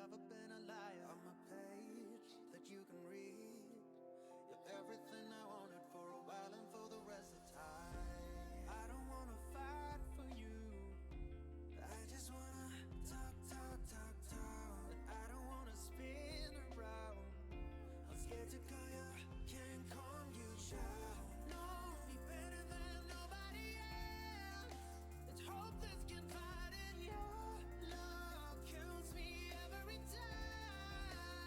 never been a liar. I'm a page that you can read. You're everything I wanted for a while and for the rest of time. I don't wanna fight for you. I just wanna talk. And I don't wanna spin around. I'm scared to call you, can't calm you down. Know me better than nobody else. It's hopeless confiding. Your love kills me every time.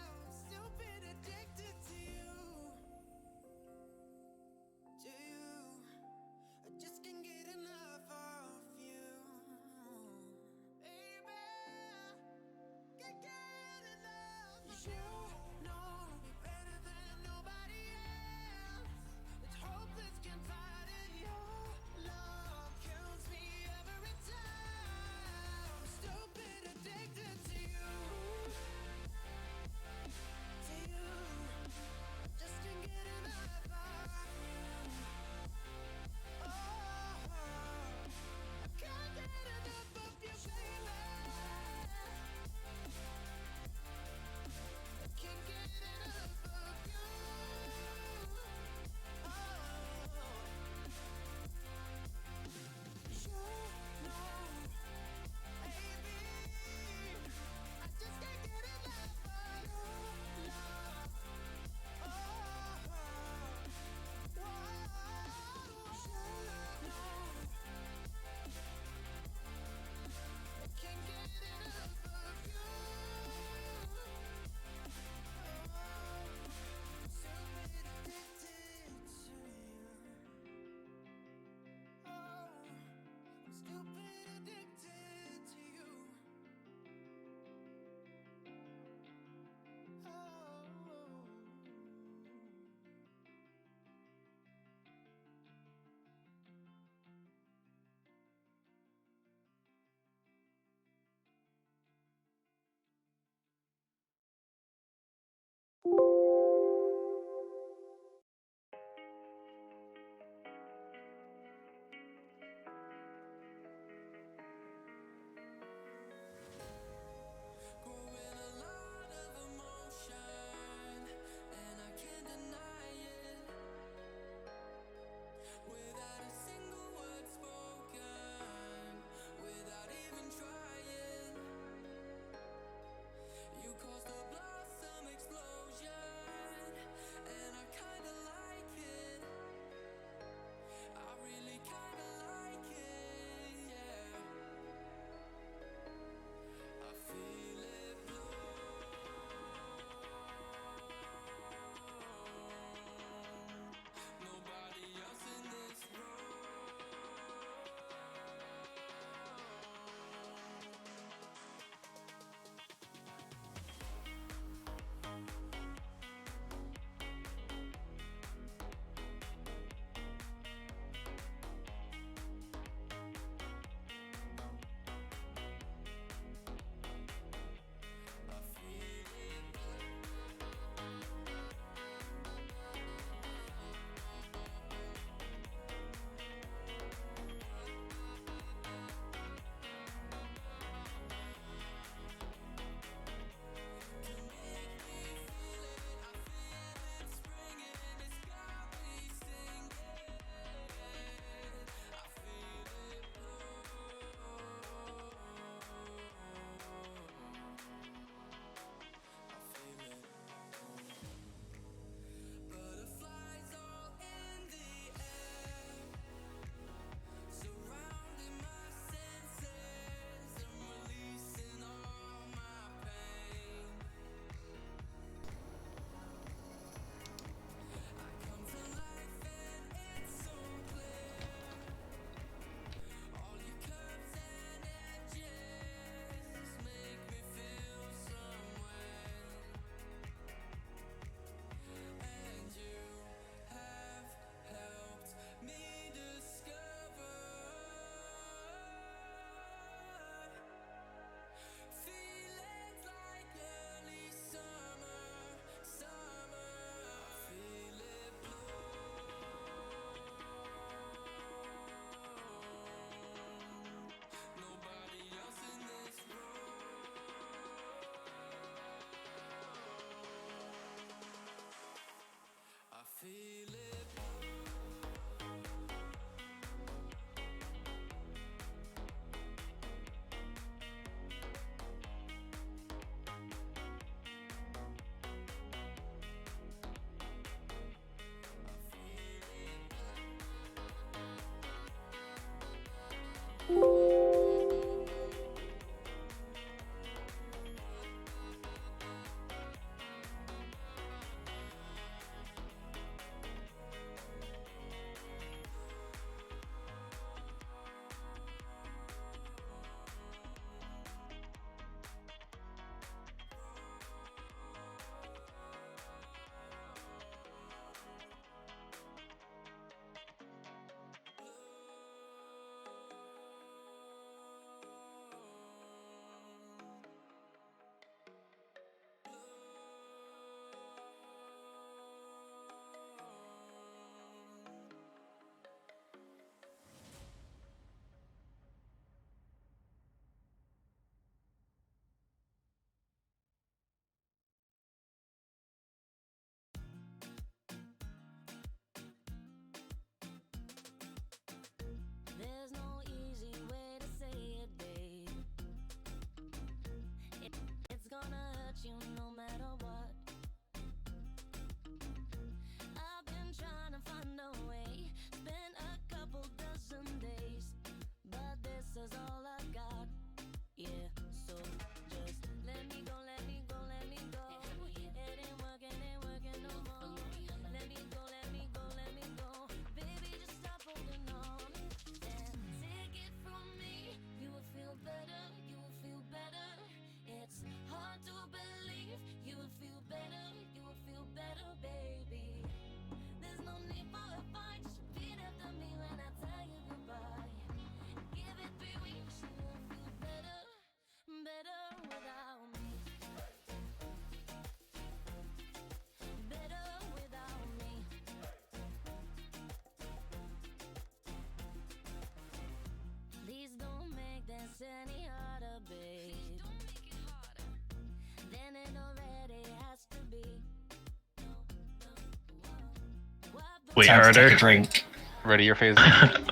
We Time heard to take her. a drink. Ready your phaser.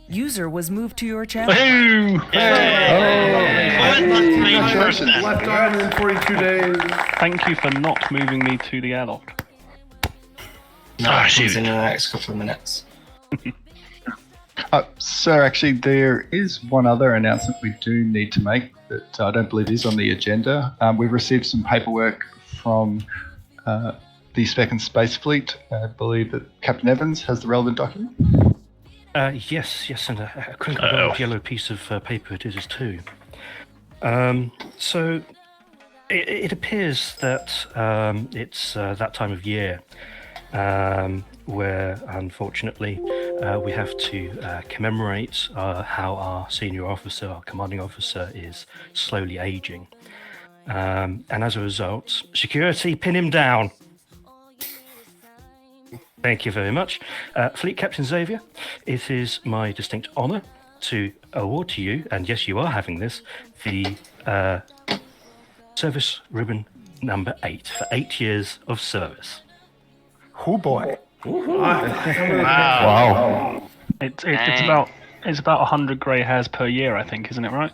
User was moved to your channel. Left arm in 42 days. Thank you for not moving me to the airlock. No, it comes in the next couple of minutes. Sir, actually, there is one other announcement we do need to make that I don't believe is on the agenda. We've received some paperwork from the Spec and Space Fleet. I believe that Captain Evans has the relevant document. Yes, and a crinkled old yellow piece of paper it is too. So it appears that it's that time of year where, unfortunately, we have to commemorate how our senior officer, our commanding officer, is slowly aging. And as a result, security, pin him down. Thank you very much. Fleet Captain Xavier, it is my distinct honour to award to you, and yes, you are having this, the service ribbon number 8 for 8 years of service. Oh boy. Wow. It's about 100 grey hairs per year, I think, isn't it right?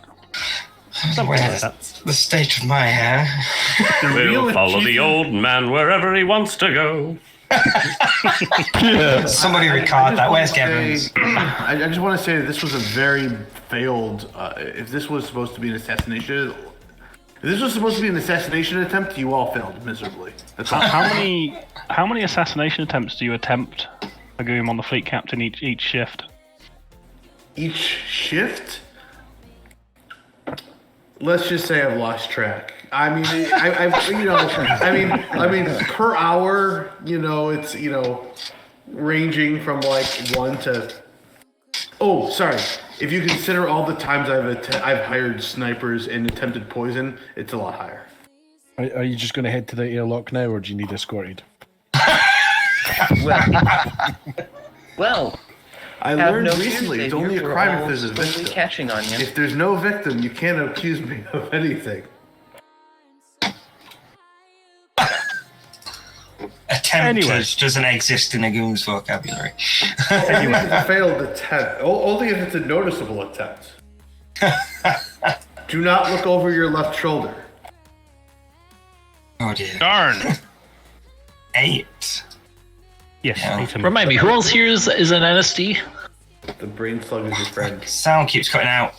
Where's the state of my hair? We'll follow the old man wherever he wants to go. Somebody record that. Where's Kevin's? I just want to say that this was a very failed. If this was supposed to be an assassination, attempt, you all failed miserably. That's all. How many assassination attempts do you attempt, Agum, on the fleet captain each shift? Each shift? Let's just say I've lost track. I mean, I mean, per hour, it's, ranging from like 1 to. Oh, sorry. If you consider all the times I've hired snipers and attempted poison, it's a lot higher. Are you just going to head to the airlock now, or do you need escorted? Well. I learned recently it's only a crime if there's a victim. Catching on you. If there's no victim, you can't accuse me of anything. Attempted doesn't exist in a goon's vocabulary. Only if it's a failed attempt. Only if it's a noticeable attempt. Do not look over your left shoulder. Oh dear. Darn. 8. Yes. Yeah. Remind me, who else here is an NSD? The brain slug is your friend. Sound keeps cutting out.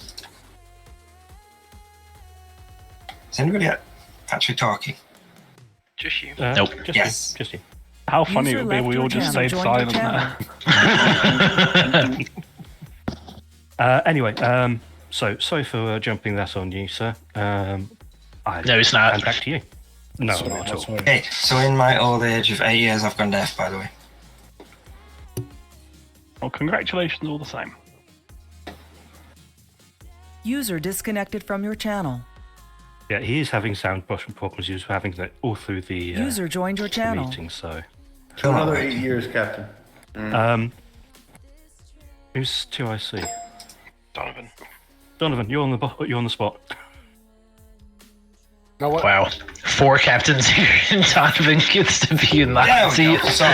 Is anybody actually talking? Just you. Nope. Just you. How funny User it would be if left we your all just channel. stayed Joined silent your now. Anyway, so sorry for jumping that on you, sir. No, it's not. And back to you. No, Sorry, not at all. sorry. Okay, so in my old age of 8 years, I've gone deaf, by the way. Well, congratulations all the same. User disconnected from your channel. Yeah, he is having sound problems. He was having that all through the User joined your channel. meeting. So, Another 8 years, Captain. who's 2IC? Donovan. Donovan, you're on the spot. Now what? Wow. 4 captains here, and Donovan gets to be in that There we seat. go. So,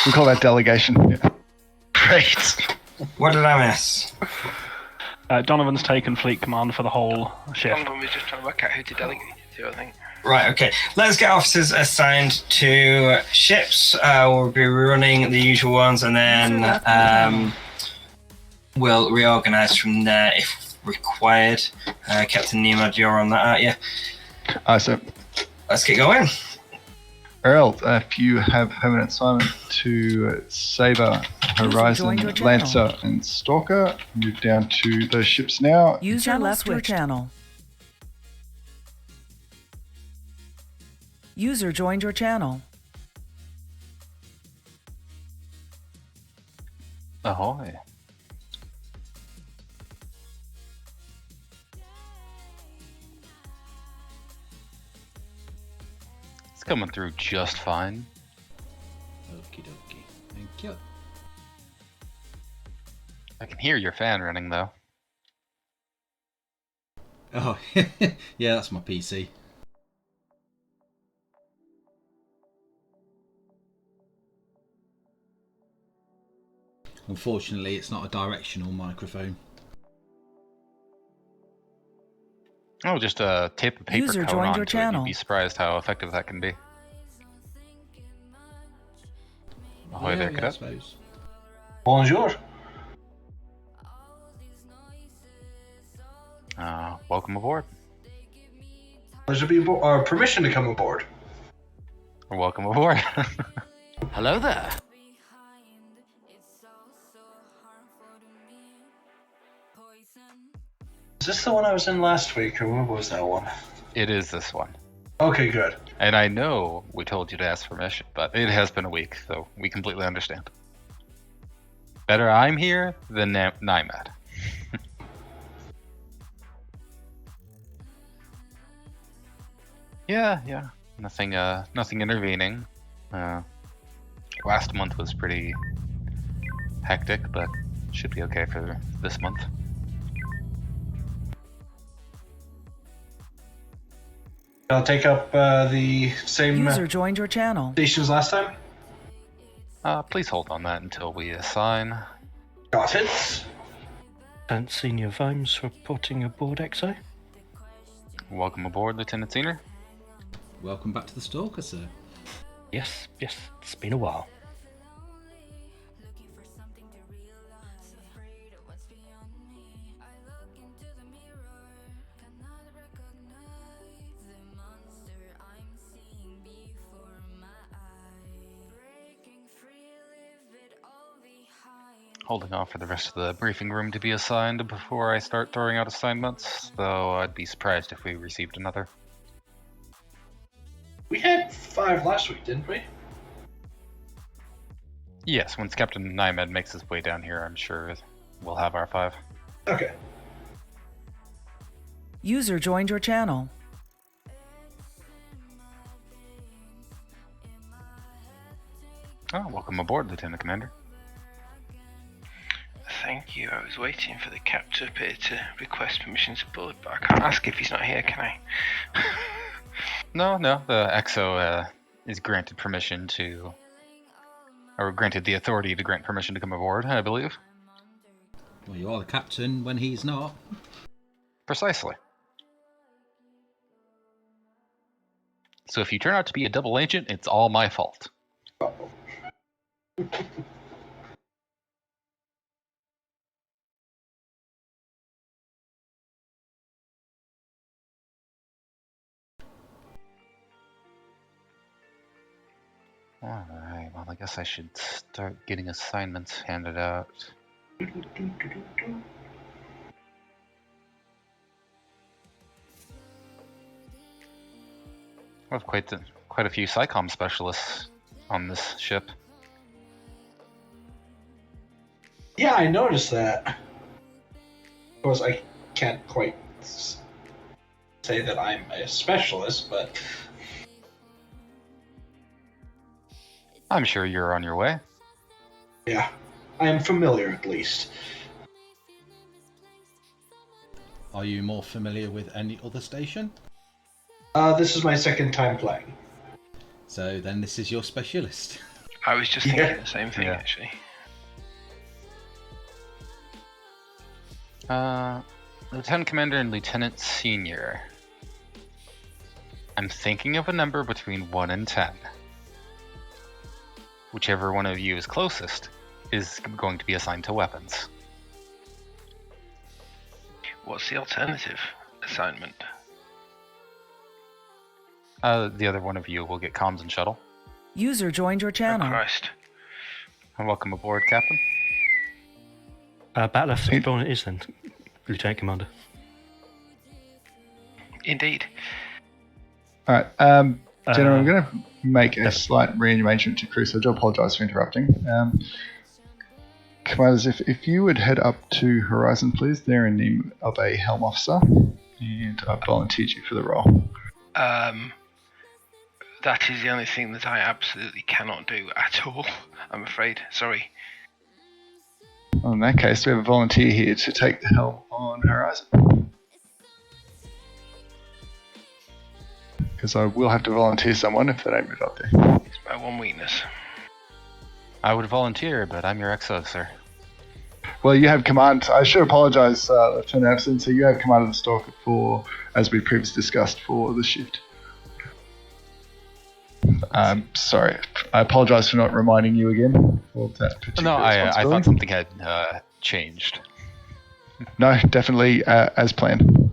We call that delegation. Yeah. Great. what did I miss? Donovan's taken fleet command for the whole shift. Donovan was just trying to work out who to delegate it to, I think. Right, okay. Let's get officers assigned to ships. We'll be running the usual ones, and then we'll reorganise from there if required. Captain Nemad, you're on that, aren't you? So, Let's get going. Earl, if you have permanent assignment to Saber, Horizon, joined your channel. Lancer, and Stalker, move down to those ships now. User left your channel. User joined your channel. Ahoy. It's coming through just fine. Okie dokie. Thank you. I can hear your fan running though. Oh, yeah, that's my PC. Unfortunately, it's not a directional microphone. Oh, just tape a paper User cone joined your onto it. You'd channel. be surprised how effective that can be. Ahoy Yeah, there, I cadet. suppose. Bonjour. Welcome aboard. There should be permission to come aboard. Welcome aboard. Hello there. Is this the one I was in last week, or what was that one? It is this one. Okay, good. And I know we told you to ask permission, but it has been a week, so we completely understand. Better I'm here than Nimad. Yeah. Nothing intervening. Last month was pretty hectic, but should be okay for this month. I'll take up the same User joined your channel. stations last time. Please hold on that until we assign. Got it. And Senior Vimes reporting aboard XO. Welcome aboard, Lieutenant Senior. Welcome back to the Stalker, sir. Yes, it's been a while. Holding off for the rest of the briefing room to be assigned before I start throwing out assignments, though I'd be surprised if we received another. We had 5 last week, didn't we? Yes, once Captain Nimad makes his way down here, I'm sure we'll have our 5. Okay. User joined your channel. Oh, welcome aboard, Lieutenant Commander. Thank you. I was waiting for the cap to appear to request permission to board, but I can't ask if he's not here, can I? No, the EXO is granted permission to, or granted the authority to grant permission to come aboard, I believe. Well, you are the captain when he's not. Precisely. So if you turn out to be a double agent, it's all my fault. Alright, well, I guess I should start getting assignments handed out. We have quite a few SciComm specialists on this ship. Yeah, I noticed that. Of course, I can't quite say that I'm a specialist, but I'm sure you're on your way. yeah, I am familiar at least. Are you more familiar with any other station? This is my second time playing. So then this is your specialist. I was just thinking the same thing, actually. Lieutenant Commander and Lieutenant Senior. I'm thinking of a number between 1 and 10. Whichever one of you is closest is going to be assigned to weapons. What's the alternative assignment? The other one of you will get comms and shuttle. User joined your channel. Oh, Christ. And welcome aboard, Captain. Battle left spawn it is then, Lieutenant Commander. Indeed. Alright, General, I'm going to make a slight rearrangement to crew, so I do apologise for interrupting. Commanders, if you would head up to Horizon, please. They're in need of a helm officer, and I've volunteered you for the role. That is the only thing that I absolutely cannot do at all, I'm afraid. Sorry. Well, in that case, we have a volunteer here to take the helm on Horizon. Because I will have to volunteer someone if they don't move up there. It's my one weakness. I would volunteer, but I'm your EXO, sir. Well, you have command. I should apologise, Lieutenant Abson. So you have command of the Stalker for, as we previously discussed, for the shift. Sorry, I apologise for not reminding you again of that particular No, I responsibility. thought something had changed. No, definitely as planned.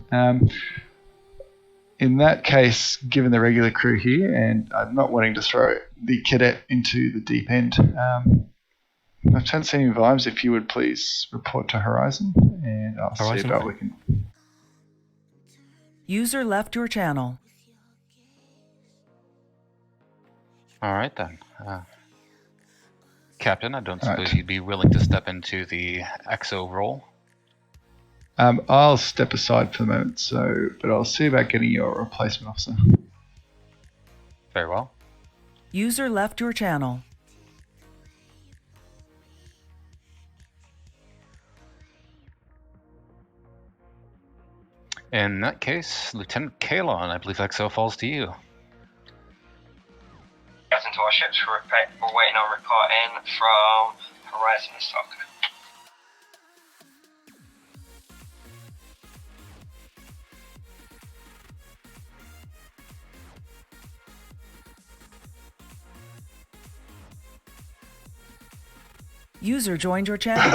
In that case, given the regular crew here, and I'm not wanting to throw the cadet into the deep end, Lieutenant Senior Vimes, if you would please report to Horizon, and I'll see Horizon? about we can. User left your channel. All right then. Captain, I don't suppose right. you'd be willing to step into the EXO role? I'll step aside for the moment, but I'll see about getting your replacement officer. Very well. User left your channel. In that case, Lieutenant Calon, I believe EXO falls to you. Get into our ships. We're waiting on report in from Horizon Stalker. User joined your channel.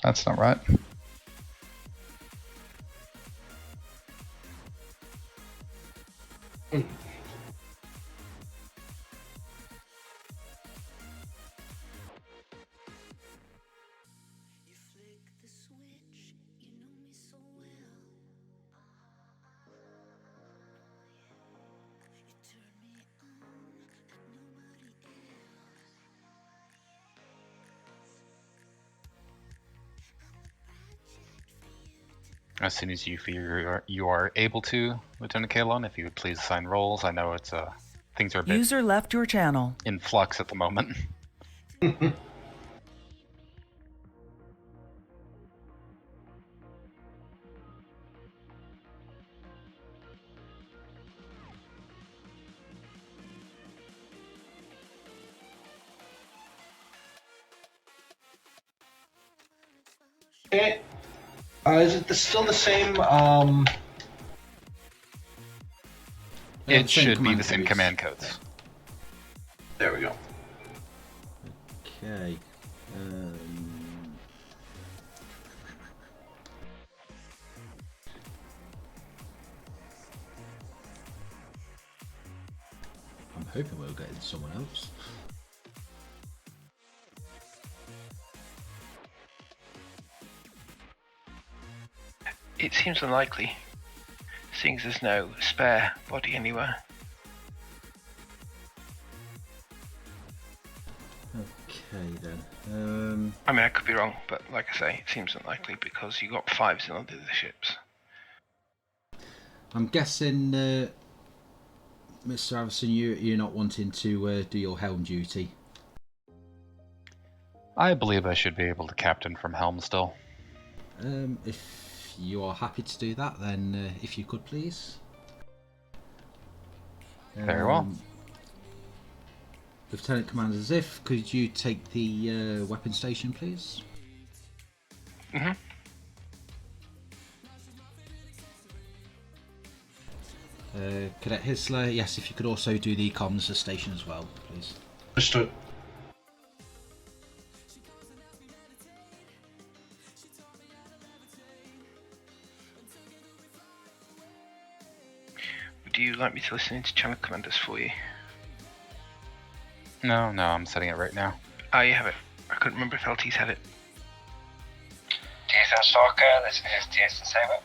That's not right. As soon as you feel you are able to, Lieutenant Calon, if you would please assign roles. I know it's things are a bit User left your channel. in flux at the moment. Okay. Is it still the same? It should be command the same codes. command codes. There we go. Okay. I'm hoping we'll get someone else. It seems unlikely, seeing as there's no spare body anywhere. Okay then. I mean, I could be wrong, but like I say, it seems unlikely because you got 5s in all the other ships. I'm guessing, Mr. Avison, you're not wanting to do your helm duty. I believe I should be able to captain from helm still. If you are happy to do that, then if you could please. Very well. Lieutenant Commander Ziff, could you take the weapon station, please? Mm-hmm. Cadet Hisler, yes, if you could also do the comms station as well, please. Understood. Would you like me to listen into channel commanders for you? No, I'm setting it right now. Oh, you have it. I couldn't remember if LT's had it. TSN Stalker, this is TSN Saber.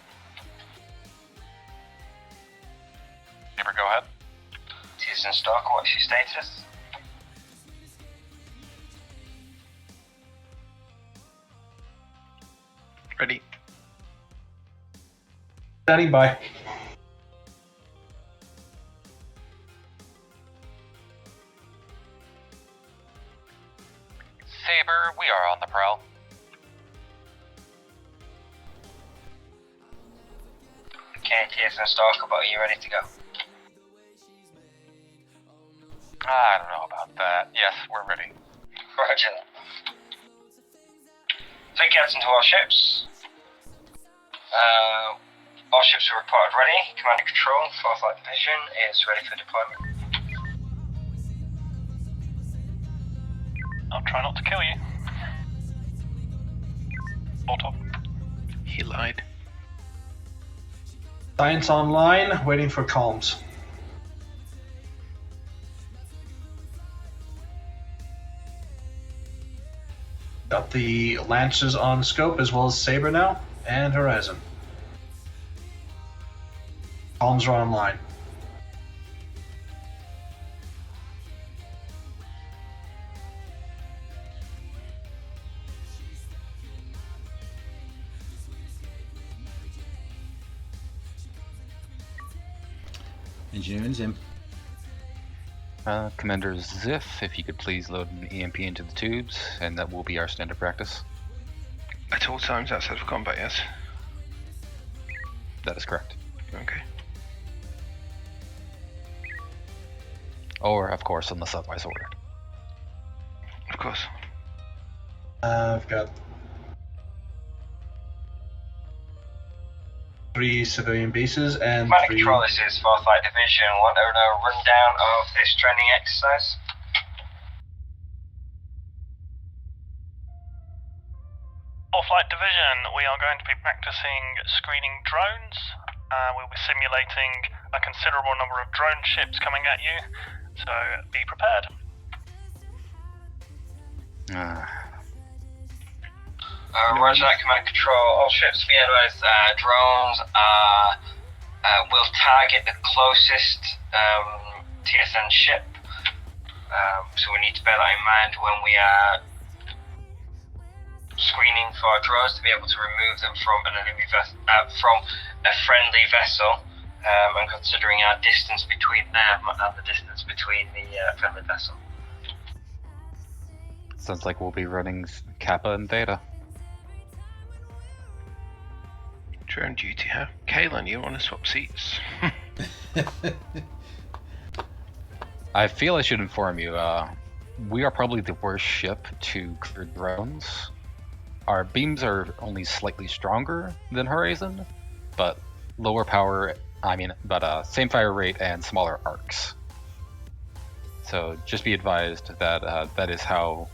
Saber, go ahead. TSN Stalker, what's your status? Ready? Standing by. Saber, we are on the prowl. Okay, TSN Stalker, but are you ready to go? I don't know about that. Yes, we're ready. Roger that. Take captain to all ships. All ships are reported ready. Command and control, 4th Light Division is ready for deployment. I'll try not to kill you. Auto. He lied. Science online, waiting for comms. Got the Lances on scope as well as Saber now, and Horizon. Comms are online. Engineering's in. Commander Ziff, if you could please load an EMP into the tubes, and that will be our standard practice. At all times outside of combat, yes? That is correct. Okay. Or, of course, unless otherwise ordered. Of course. I've got 3 civilian bases and Command and 3... control, this is 4th Light Division. Want to know a rundown of this training exercise? Flight Division, we are going to be practicing screening drones. We'll be simulating a considerable number of drone ships coming at you, so be prepared. Roger that, Command and Control. All ships be advised, drones will target the closest TSN ship. So we need to bear that in mind when we are screening for drones to be able to remove them from an enemy from a friendly vessel, and considering our distance between them and the distance between the friendly vessel. Sounds like we'll be running Kappa and Theta. Drone duty, huh? Calon, you want to swap seats? I feel I should inform you, we are probably the worst ship to clear drones. Our beams are only slightly stronger than Horizon, but lower power, same fire rate and smaller arcs. So just be advised that that is how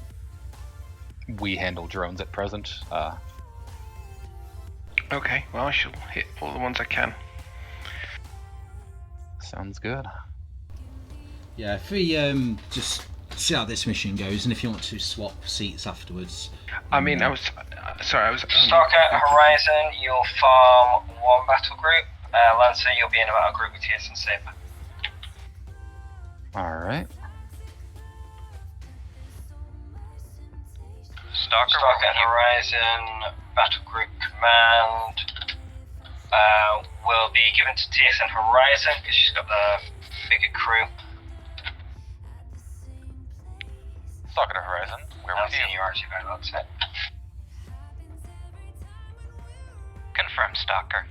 we handle drones at present. Okay, well I shall hit all the ones I can. Sounds good. Yeah, if we just see how this mission goes, and if you want to swap seats afterwards. I mean, I was sorry, Stalker, Horizon, you'll form one battle group. Lancer, you'll be in a battle group with TSN Saber. Alright. Stalker and Horizon, battle group command will be given to TSN Horizon because she's got the bigger crew. Stalker to Horizon, where was you? Seniority vote, that's it. Confirm, Stalker.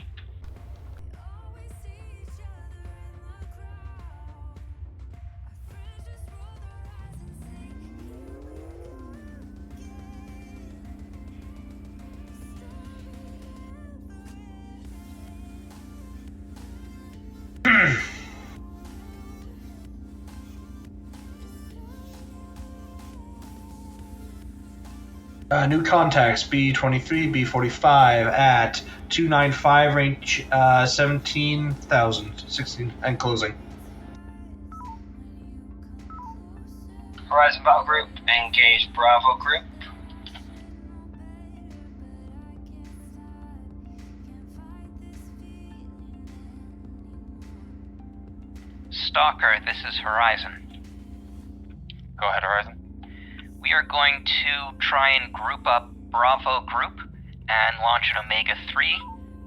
New contacts, B-23, B-45 at 295 range, 17,000, 16, and closing. Horizon battle group, engage Bravo group. Stalker, this is Horizon. Go ahead, Horizon. We are going to try and group up Bravo group and launch an Omega-3.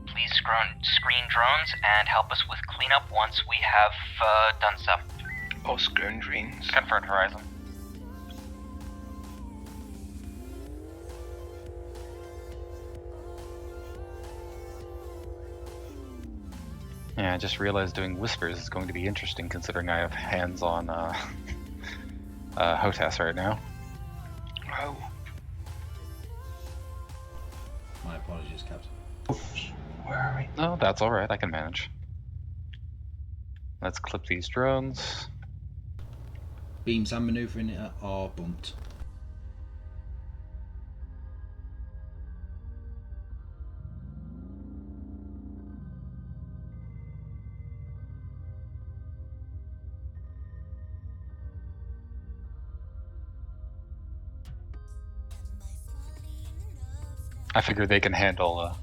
Please screen drones and help us with cleanup once we have done so. All screen drones. Confirmed, Horizon. Yeah, I just realized doing whispers is going to be interesting considering I have hands on HOTAS right now. Oh. apologies, Captain. Where are we? No, that's all right. I can manage. Let's clip these drones. Beams I'm manoeuvring it are bumped. I figure they can handle.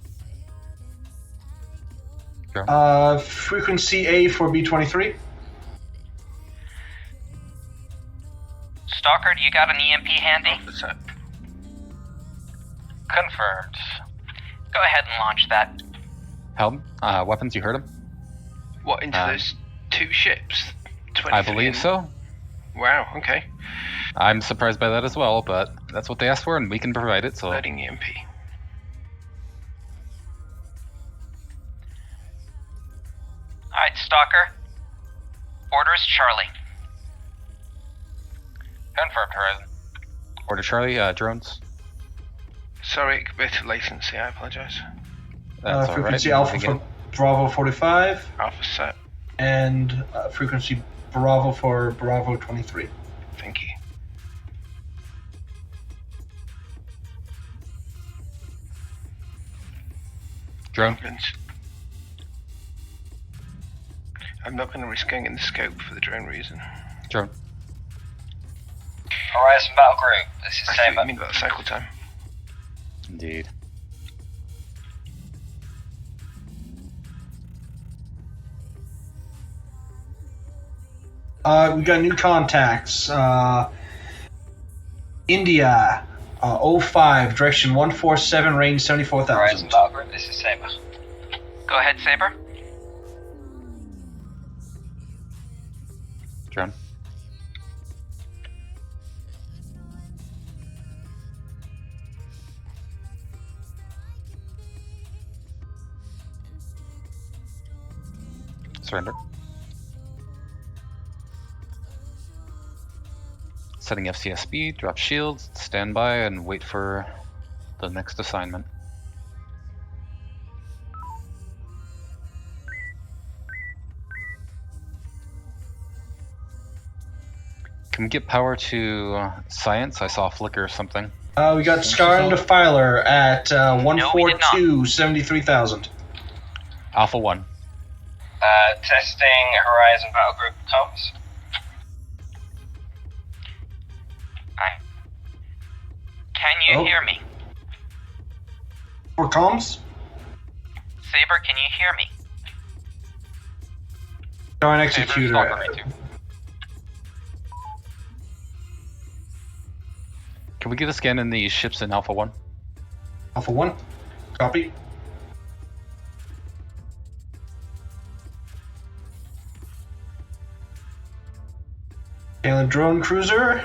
Drone. Frequency A for B-23. Stalker, do you got an EMP handy? Confirmed. Go ahead and launch that. Helm, weapons, you heard him? What, into those two ships? I believe so. Wow, okay. I'm surprised by that as well, but that's what they asked for and we can provide it, so... Loading EMP. Alright, Stalker. Orders Charlie. Confirmed, Horizon. Order Charlie, drones. Sorry, a bit of latency, I apologise. That's all right. Frequency Alpha for Bravo 45. Alpha set. And frequency Bravo for Bravo 23. Thank you. Drone. I'm not going to risk going in the scope for the drone reason. Drone. Horizon Battle Group, this is I see what Saber. you mean about the cycle time. Indeed. We got new contacts. India, 05, direction 147, range 74,000. Horizon Battle Group, this is Saber. Go ahead, Saber. Drone. Surrender. Setting FCS speed, drop shields, stand by, and wait for the next assignment. Can we get power to science? I saw a flicker or something. We got Scar and Defiler at 142, 73,000. Alpha 1. Testing Horizon Battle Group comms. Can you hear me? For comms? Saber, can you hear me? Star and Executor. Can we get a scan in the ships in Alpha 1? Alpha 1. Copy. Calon drone cruiser.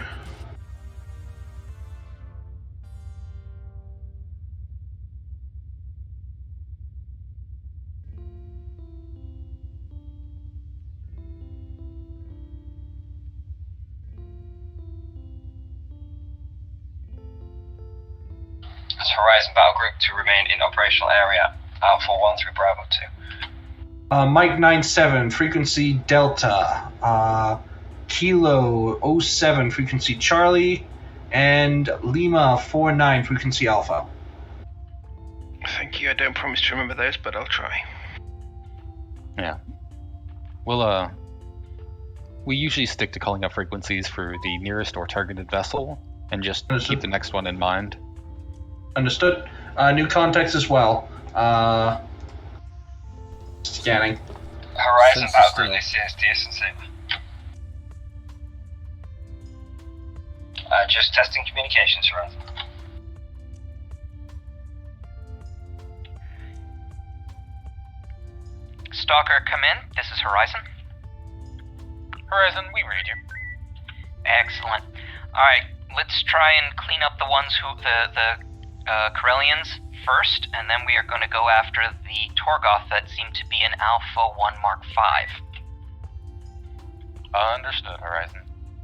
Horizon Battle Group to remain in operational area, Alpha 1 through Bravo 2. Mike 97, frequency Delta. Kilo 07, frequency Charlie. And Lima 49, frequency Alpha. Thank you, I don't promise to remember those, but I'll try. Yeah. We'll, we usually stick to calling up frequencies for the nearest or targeted vessel, and just keep the next one in mind. Understood. New contacts as well. Scanning. Horizon Battle Group, this is TSN Saber. Just testing communications, Horizon. Stalker, come in. This is Horizon. Horizon, we read you. Excellent. Alright, let's try and clean up the ones who, the Corellians first, and then we are going to go after the Torgoth that seem to be an Alpha 1 Mark 5. Understood, Horizon.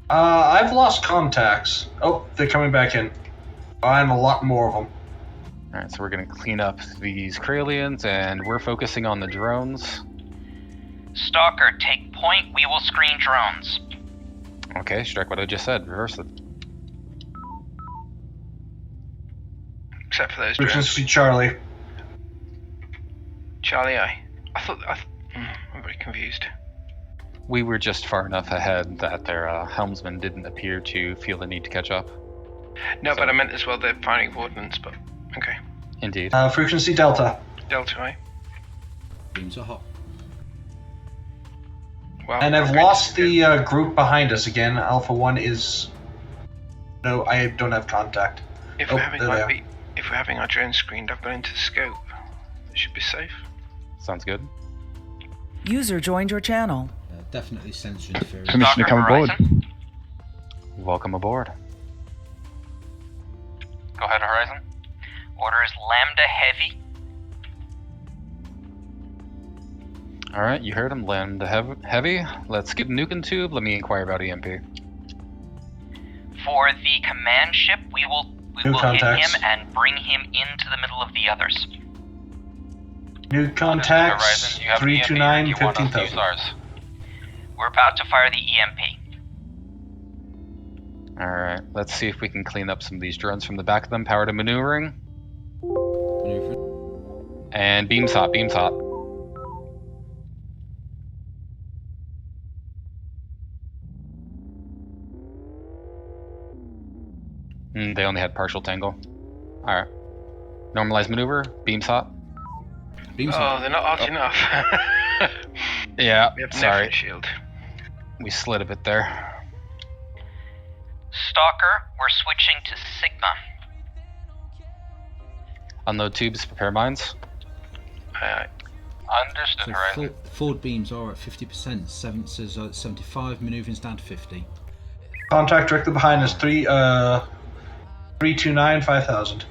I've lost contacts. Oh, they're coming back in. And a lot more of them. Alright, so we're going to clean up these Kralians, and we're focusing on the drones. Stalker, take point. We will screen drones. Okay, strike what I just said. Reverse it. Except for those drones. Frequency Charlie. Charlie, I thought... I'm very confused. We were just far enough ahead that their helmsman didn't appear to feel the need to catch up. No, but I meant as well they're firing ordnance, but... Okay. Indeed. Frequency Delta. Delta, right? Beams are hot. Well, And I've lost the group behind us again. Alpha 1 is... No, I don't have contact. If we're having our drone screened, I've gone into the scope. It should be safe. Sounds good. User joined your channel. Definitely sensor interference. Permission to come aboard. Welcome aboard. Go ahead, Horizon. Order is Lambda Heavy. Alright, you heard him. Land heavy. Let's get nuke and tube. Let me inquire about EMP. For the command ship, we will hit him and bring him into the middle of the others. New contacts, Horizon, you have 329, EMP, you want us to 15,000. use ours. We're about to fire the EMP. Alright, let's see if we can clean up some of these drones from the back of them. Power to maneuvering. And beams hot, beams hot. They only had partial tangle. Alright. Normalize maneuver, beams hot. Beams hot. They're not hot enough. Yeah, We have sorry. no shield. We slid a bit there. Stalker, we're switching to Sigma. Unload tubes, prepare mines. Understood, So Horizon. forward beams are at 50%. Says 75. Maneuvering's down to 50. Contact directly behind us, 329, 5,000.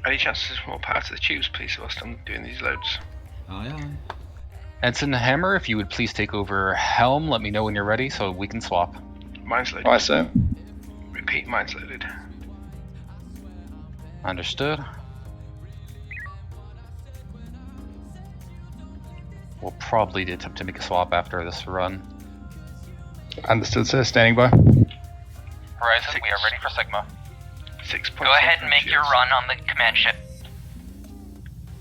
Any chances more power to the tubes, please, whilst I'm doing these loads? Aye, aye. Ensign Hammer, if you would please take over helm, let me know when you're ready so we can swap. Mines loaded. Aye, sir. Repeat, mines loaded. Understood. We'll probably attempt to make a swap after this run. Understood, sir. Standing by. Horizon, we are ready for Sigma. 6 Go ahead and make your run on the command ship.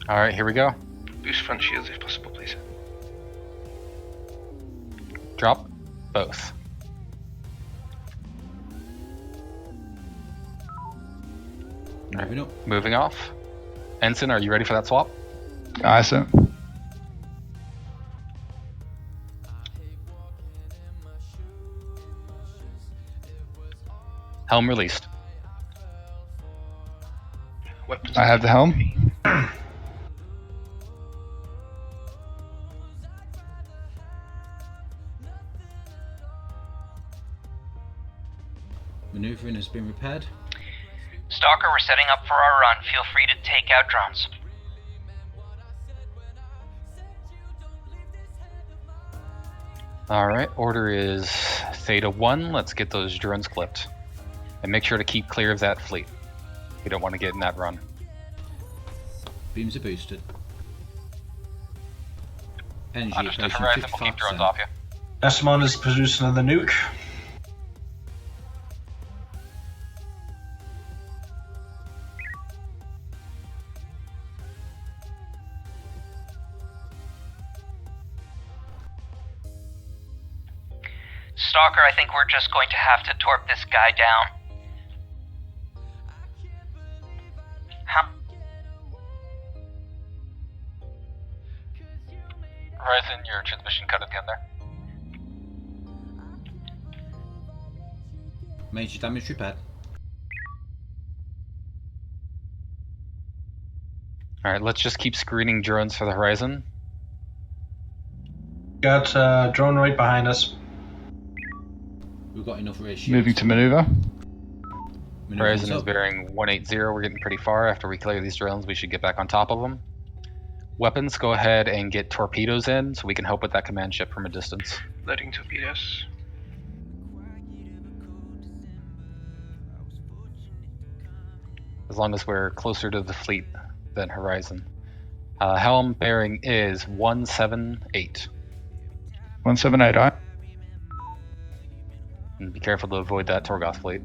Alright, here we go. Boost front shields if possible, please. Drop both. Moving up. Moving off. Ensign, are you ready for that swap? Aye, sir. Helm released. Weapons. I have the helm. Maneuvering has been repaired. Stalker, we're setting up for our run. Feel free to take out drones. Alright, order is Theta 1. Let's get those drones clipped. And make sure to keep clear of that fleet. You don't want to get in that run. Beams are boosted. Energy Understood, equation Horizon. We'll keep drones 55%. off you. Esmond is producing the nuke. Stalker, I think we're just going to have to torp this guy down. Huh? Horizon, your transmission cut again there. Major damage repaired. Alright, let's just keep screening drones for the horizon. Got drone right behind us. We've got enough ratio. Moving to maneuver. Horizon is bearing 180. We're getting pretty far. After we clear these drones, we should get back on top of them. Weapons, go ahead and get torpedoes in so we can help with that command ship from a distance. Loading torpedoes. as long as we're closer to the fleet than Horizon. Helm bearing is 178. 178, aye. And be careful to avoid that Torgoth fleet.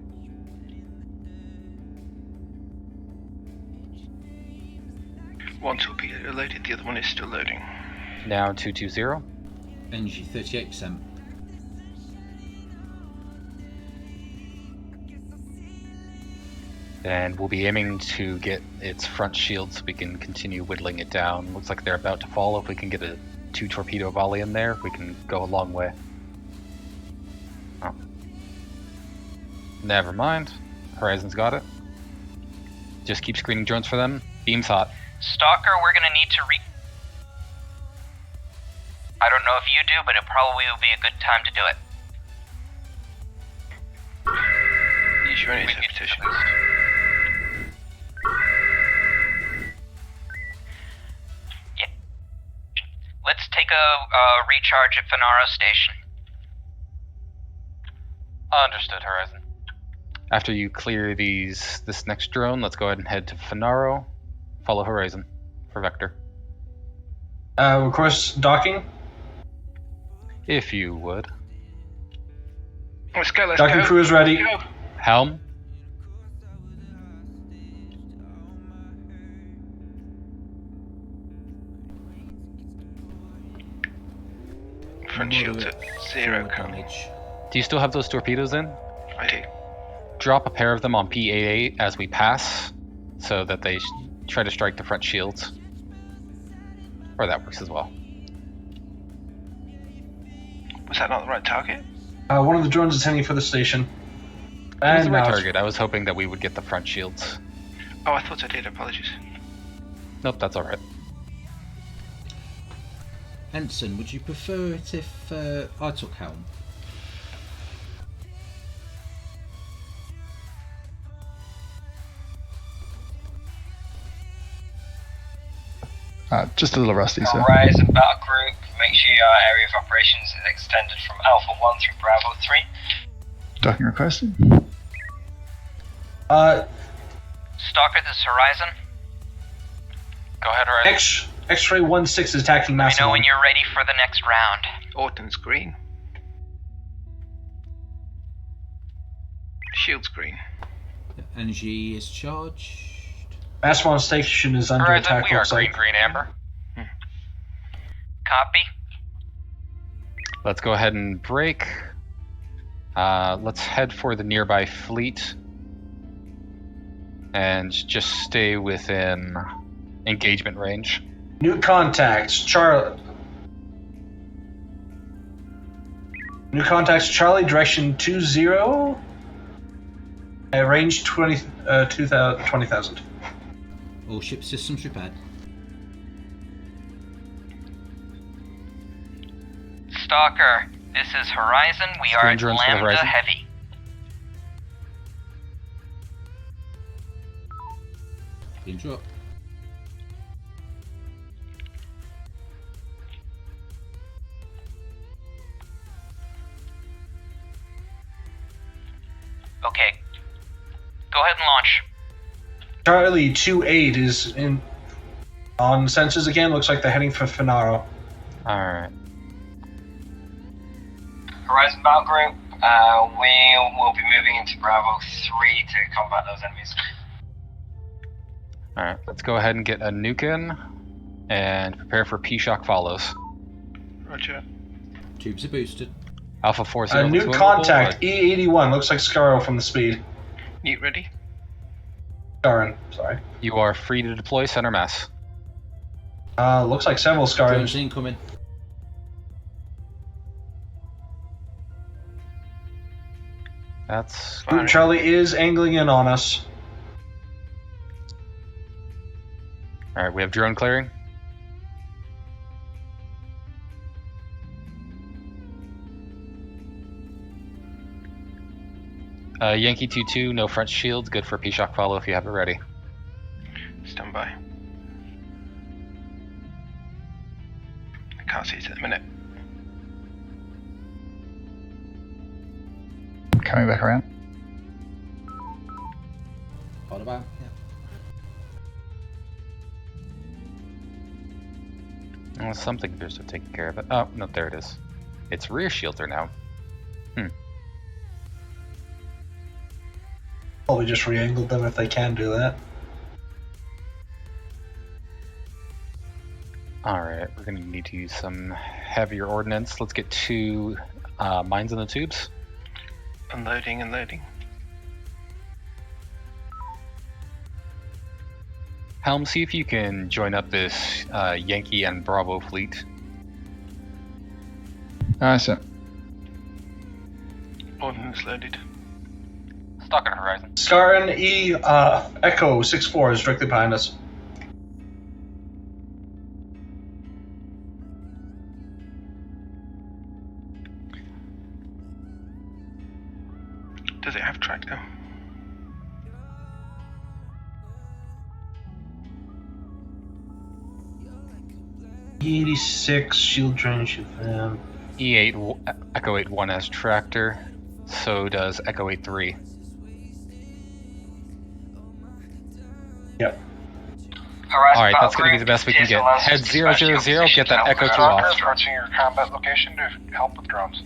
One torpedo loaded, the other one is still loading. Now 220. Energy 38%. And we'll be aiming to get its front shield so we can continue whittling it down. Looks like they're about to fall. If we can get a 2 torpedo volley in there, we can go a long way. Oh. Never mind. Horizon's got it. Just keep screening drones for them. Beam's hot. Stalker, we're gonna need to I don't know if you do, but it probably will be a good time to do it. Use your interpretation. Yeah. Let's take a recharge at Finaro Station. Understood, Horizon. After you clear this next drone, let's go ahead and head to Finaro. Follow Horizon for Vector. Of course, docking. If you would. Let's go, Docking crew is ready. Go. Helm. Front shields at 0 damage. Do you still have those torpedoes in? I do. Drop a pair of them on P88 as we pass, so that they try to strike the front shields. Or that works as well. Was that not the right target? One of the drones is heading for the station. It was the right now target. I was hoping that we would get the front shields. Oh, I thought I did. Apologies. Nope, that's alright. Henson, would you prefer it if I took helm? Just a little rusty, sir. Horizon Battle Group, make sure your area of operations is extended from Alpha 1 through Bravo 3. Docking requested. Stalker, this is Horizon. Go ahead, Horizon. X-ray 16 is attacking Let me Massimo. know when you're ready for the next round. Orton's green. Shield's green. Energy is charged. Massimo station is under Horizon, attack. we are looks like. green, amber. Copy. Let's go ahead and break. Let's head for the nearby fleet. And just stay within engagement range. New contacts, Charlie. New contacts, Charlie, direction 20. Range 20,000. All ship systems repaired. Stalker, this is Horizon. We are at drones for the Lambda Horizon. Heavy. Being dropped. Okay. Go ahead and launch. Charlie 28 is in on sensors again. Looks like they're heading for Finaro. Alright. Horizon Battle Group, we will be moving into Bravo 3 to combat those enemies. Alright, let's go ahead and get a nuke in. And prepare for P-Shock follows. Roger. Tubes are boosted. Alpha 4 A new contact, E81. Looks like Scaro from the speed. Newt ready? Scarin, sorry. You are free to deploy center mass. Looks like several Drones Scarins. incoming. That's Group Charlie is angling in on us. alright. We have drone clearing. Yankee 2-2, no front shields. Good for P-Shock follow if you have it ready. Stand by. I can't see it at the minute. Coming back around. What about? Yeah. Well, something appears to have taken care of it. Oh, no, there it is. Its rear shields are now. Probably just re-angled them if they can do that. Alright, we're going to need to use some heavier ordnance. Let's get 2 mines in the tubes. Unloading, unloading. Helm, see if you can join up this Yankee and Bravo fleet. Aye, sir. Ordnance loaded. Stalker Horizon. Scar and E Echo 6-4 is directly behind us. Does it have tractor? E86 shield drainage FM. E8 Echo 8-1 has tractor. So does Echo 8-3. Yep. Alright, that's going to be the best we can get. Head 000, get that Echo 2 off. Approaching your combat location to help with drones.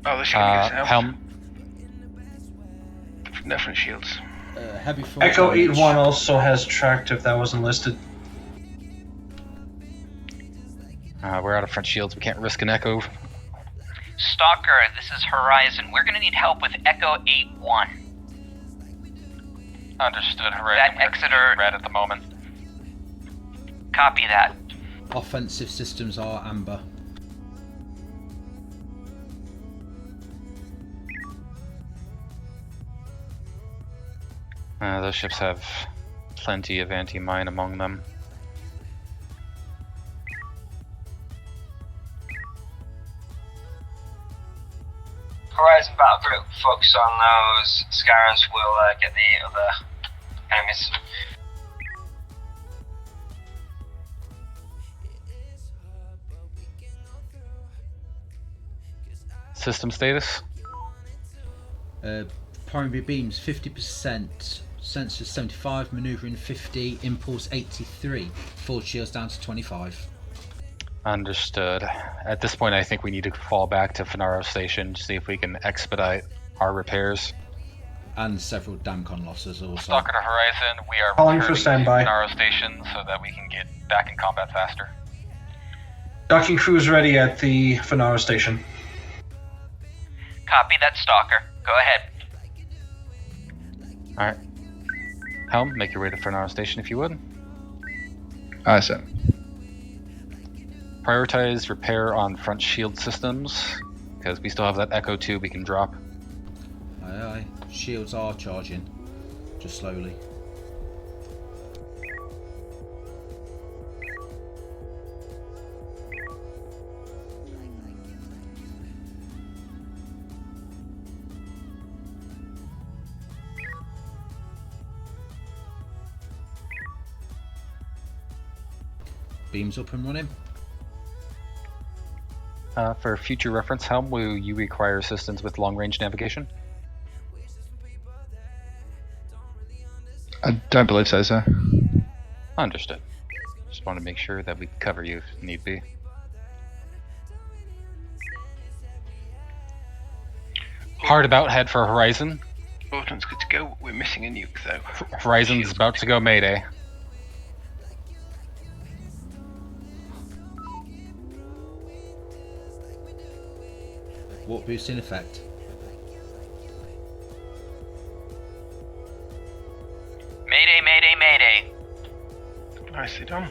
Oh, they're shooting us out. Helm. No front shields. Heavy full Echo damage. 8-1 also has tractor if that wasn't listed. We're out of front shields. We can't risk an Echo. Stalker, this is Horizon. We're gonna need help with Echo 8-1. Understood, Horizon. That Exeter... Red at the moment. Copy that. Offensive systems are amber. Those ships have plenty of anti-mine among them. Horizon Battle Group, focus on those. Scarans will get the other enemies. System status? Primary beams 50%, sensors 75, maneuvering 50, impulse 83, forward shields down to 25. Understood. At this point, I think we need to fall back to Finaro Station to see if we can expedite our repairs. And several damcon losses also. Stalker to Horizon, we are Calling for returning to standby. Finaro Station so that we can get back in combat faster. Docking crews ready at the Finaro station. Copy that, Stalker. Go ahead. Alright. Helm, make your way to Finaro Station if you would. Aye, sir. Prioritize repair on front shield systems, because we still have that Echo 2 we can drop. Aye, aye. Shields are charging, just slowly. Beams up and running. For future reference, Helm, will you require assistance with long-range navigation? I don't believe so, sir. Understood. Just want to make sure that we cover you if need be. Hard about, head for Horizon. Ordnance good to go. We're missing a nuke though. Horizon's about to go Mayday. Warp boost in effect. Mayday, mayday, mayday. Nicely done.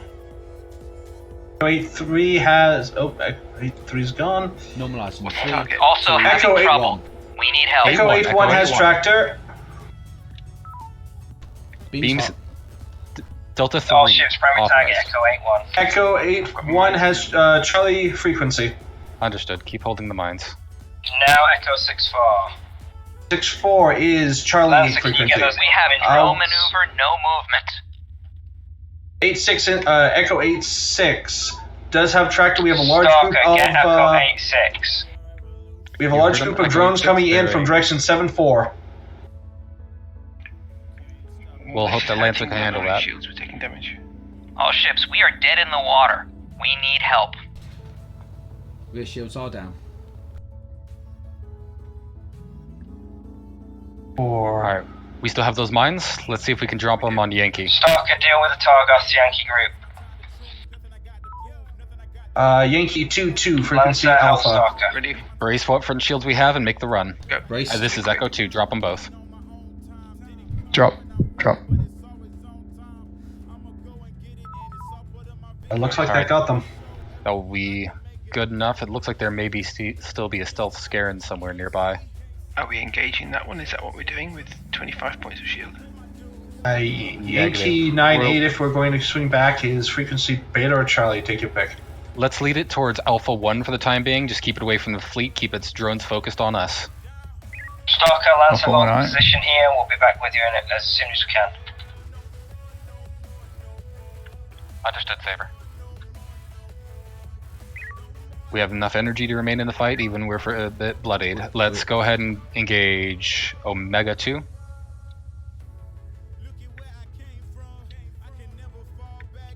83 has... Oh, 83's gone. Normalizing. What's the target? Also Echo having 8-1. trouble. We need help. Echo 8-1 has tractor. Beams. Delta 3. All ships, primary target authorized. Echo 8-1. Echo 8-1 has Charlie frequency. Understood. Keep holding the mines. Now Echo 6-4. 6-4 is Charlie Lance, can you frequency. get those We have no maneuver, no movement. 8-6, Echo 8-6 does have tractor. We have a large group Stalker, of... get Echo 8-6. We have a large group of drones coming in from direction 7-4. We'll hope that Lancer can handle that. Shields were taking damage. All ships, we are dead in the water. We need help. Rear shields are down. Alright, we still have those mines. Let's see if we can drop them on Yankee. Stalker, deal with the Targos Yankee group. Yankee 2-2, frequency Alpha. Ready? Brace for what front shields we have and make the run. Go. Brace. This is Echo 2, drop them both. Drop. It looks like that got them. That will be good enough. It looks like there may be still be a stealth Scaran somewhere nearby. Are we engaging that one? Is that what we're doing with 25 points of shield? Yankee 9-8, if we're going to swing back, is frequency Beta or Charlie? Take your pick. Let's lead it towards Alpha 1 for the time being. Just keep it away from the fleet. Keep its drones focused on us. Stalker, Lancer, Alpha hold 1, position here. We'll be back with you in it as soon as we can. Understood, Saber. We have enough energy to remain in the fight, even we're for a bit bloodied. Let's go ahead and engage Omega 2.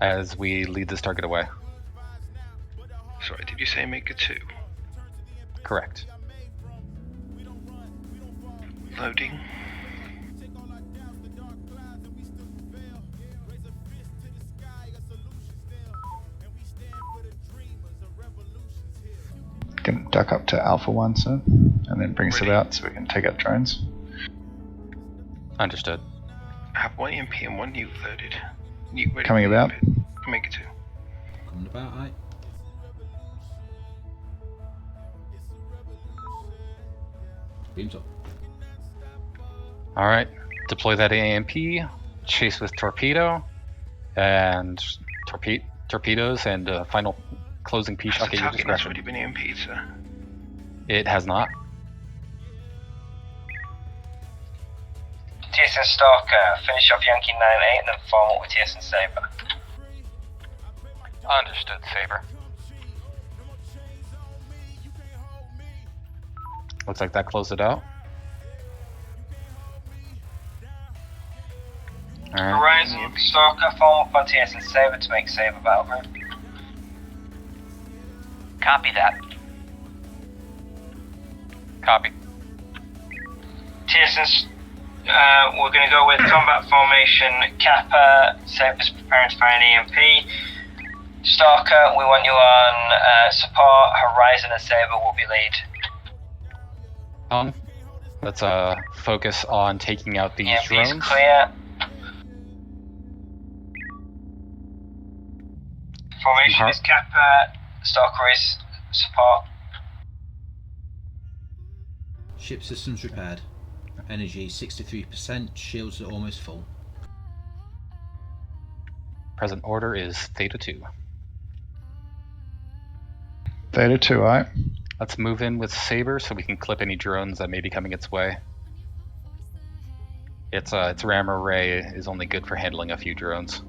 As we lead this target away. Sorry, did you say Omega 2? Correct. Loading. Can duck up to Alpha 1, sir, and then bring us about so we can take out drones. Understood. I have one EMP and one nuke loaded. Nuke ready. Coming about. Omega 2. Coming about, aye. Beams up. Alright, deploy that AMP, chase with torpedo, and torpedoes, and final closing P-shock at your Target has discretion. already been EMP'd, sir. It has not. TSN Stalker, finish off Yankee 9-8 and then form up with TSN Saber. Understood, Saber. Looks like that closed it out. Alright. Horizon, Stalker, form up on TSN Saber to make Saber battle group. Copy that. Copy. TSN, we're going to go with combat formation. Kappa, Saber's preparing to fire an EMP. Stalker, we want you on support. Horizon and Saber will be lead. Let's focus on taking out these EMP drones. is clear. Formation is Kappa. Stalker is support. Ship systems repaired. Energy 63%. Shields are almost full. Present order is Theta 2. Theta 2, aye. Let's move in with Saber so we can clip any drones that may be coming its way. Its ram array is only good for handling a few drones.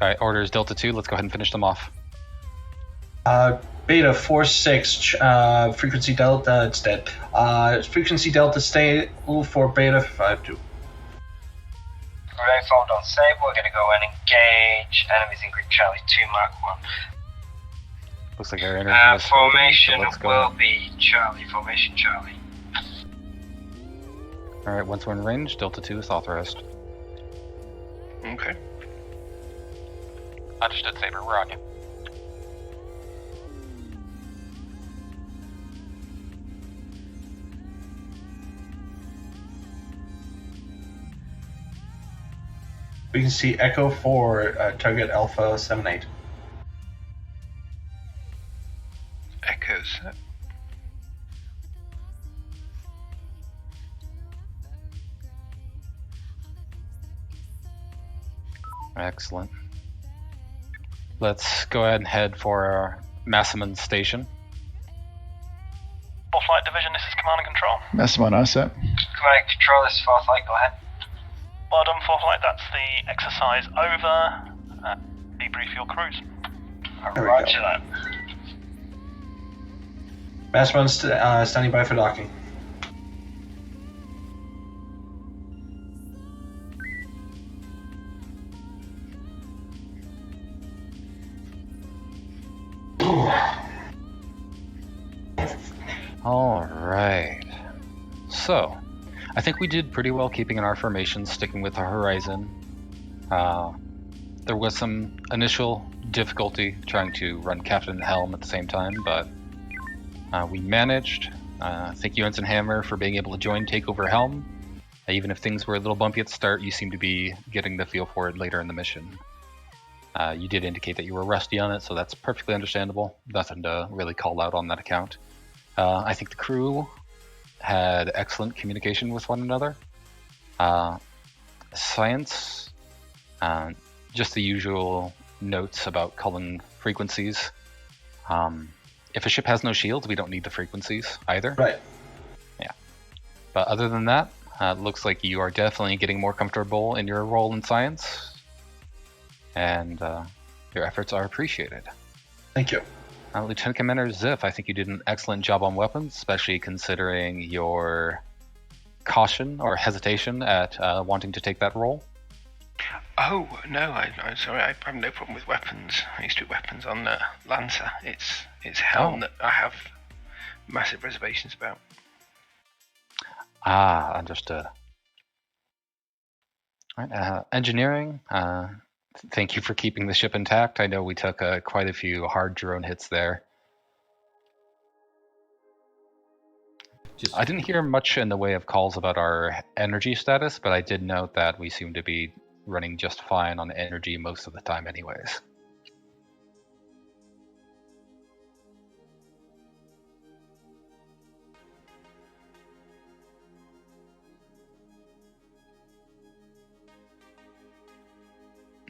Alright, orders Delta 2, let's go ahead and finish them off. Beta 4-6, frequency Delta, it's dead. Frequency Delta stable for Beta 5-2. We're formed on Saber. We're going to go and engage enemies in grid Charlie 2 Mark 1. Looks like our energy is formation so let's go. will be Charlie. Formation Charlie. Alright, once we're in range, Delta 2 is authorized. Okay. Understood, Saber, we're on you. We can see Echo 4, target Alpha 7-8. Echoes. Excellent. Let's go ahead and head for our Massaman station. Mastermind ISAP. Command control, this is Fourth Light, go ahead. Well done, Fourth Light, that's the exercise over. Debrief your crews. Roger that. Mastermind standing by for docking. Alright. So, I think we did pretty well keeping in our formation, sticking with the horizon. There was some initial difficulty trying to run captain and helm at the same time, but we managed. Thank you, Ensign Hammer, for being able to join takeover helm. Even if things were a little bumpy at the start, you seem to be getting the feel for it later in the mission. You did indicate that you were rusty on it, so that's perfectly understandable. Nothing to really call out on that account. I think the crew had excellent communication with one another. Science, just the usual notes about Calon frequencies. If a ship has no shields, we don't need the frequencies either. Right. Yeah. But other than that, it looks like you are definitely getting more comfortable in your role in science. And your efforts are appreciated. Thank you. Lieutenant Commander Ziff, I think you did an excellent job on weapons, especially considering your caution or hesitation at wanting to take that role. Oh, no, I'm sorry, I have no problem with weapons. I used to do weapons on Lancer. It's helm that I have massive reservations about. Ah, understood. All right, engineering, thank you for keeping the ship intact. I know we took quite a few hard drone hits there. I didn't hear much in the way of calls about our energy status, but I did note that we seem to be running just fine on energy most of the time anyways.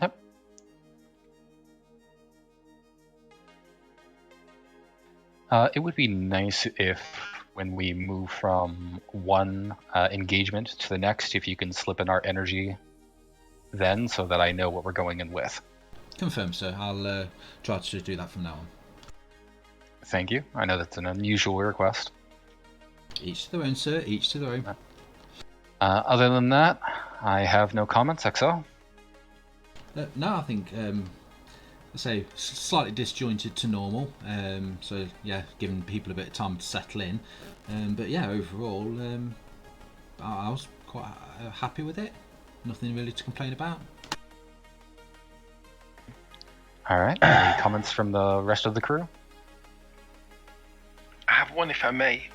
Yep. It would be nice if when we move from one engagement to the next, if you can slip in our energy then, so that I know what we're going in with. Confirmed, sir. I'll try to do that from now on. Thank you. I know that's an unusual request. Each to their own, sir. Each to their own. Other than that, I have no comments, XO. No, I think, I say, slightly disjointed to normal. So, yeah, giving people a bit of time to settle in. But, yeah, overall, I was quite happy with it. Nothing really to complain about. All right. Any comments from the rest of the crew? I have one, if I may.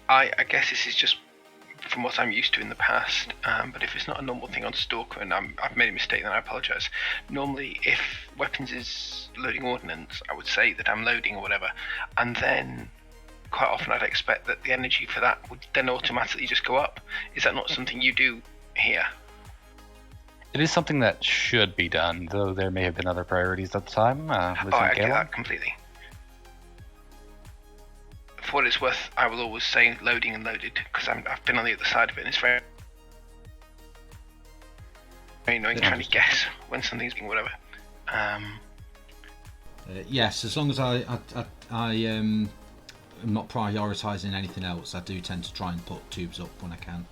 I guess this is just from what I'm used to in the past, but if it's not a normal thing on Stalker and I've made a mistake, then I apologise. Normally, if weapons is loading ordnance, I would say that I'm loading or whatever, and then quite often I'd expect that the energy for that would then automatically just go up. Is that not something you do here? It is something that should be done, though there may have been other priorities at the time. I get that completely. For what it's worth, I will always say loading and loaded, because I've been on the other side of it, and it's very annoying trying to guess when something's being whatever. Yes, as long as I am not prioritising anything else, I do tend to try and put tubes up when I can.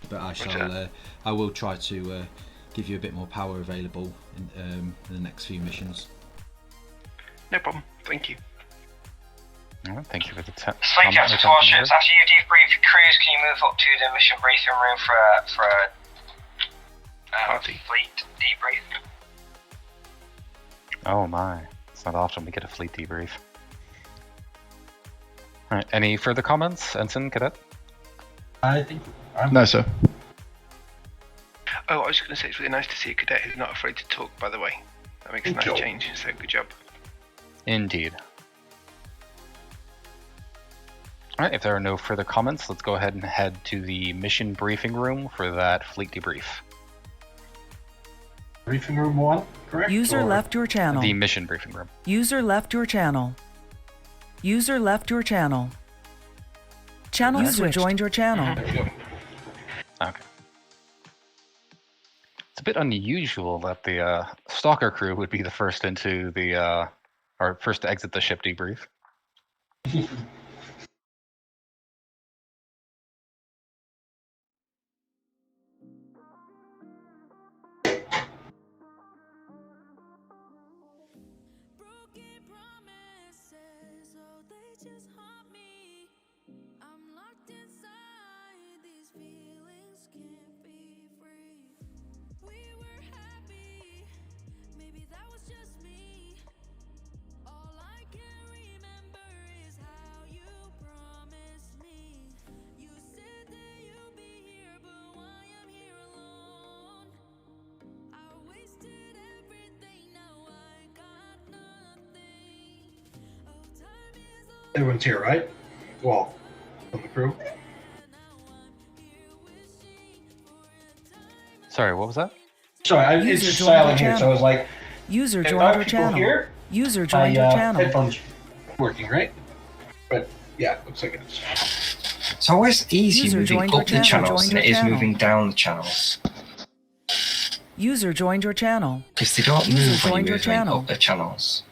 But I will try to give you a bit more power available in the next few missions. No problem. Thank you. Thank you for the tip. Slate Captain to all ships. After you debrief your crews, can you move up to the mission briefing room for a fleet debrief? Oh my, it's not often we get a fleet debrief. All right, any further comments, Ensign Cadet? I think no, sir. Oh, I was just going to say it's really nice to see a cadet who's not afraid to talk, by the way. That makes a nice change, so good job. Indeed. Alright, if there are no further comments, let's go ahead and head to the mission briefing room for that fleet debrief. Briefing room 1, correct? User left your channel. The mission briefing room. User left your channel. User left your channel. Channel user joined your channel. Okay. It's a bit unusual that the Stalker crew would be the first into the or first to exit the ship debrief. Everyone's here, right? Well, from the crew. Sorry, what was that? Sorry, it's silent here, so I was like, User if joined our your people channel. here, User joined your my channel. headphones working, right? But yeah, looks like it's. It's always easier User moving joined up your the channel, channels joined than it your is channel. moving down the channels. User joined your channel. Because they don't User move when joined you're your moving channel. up the channels.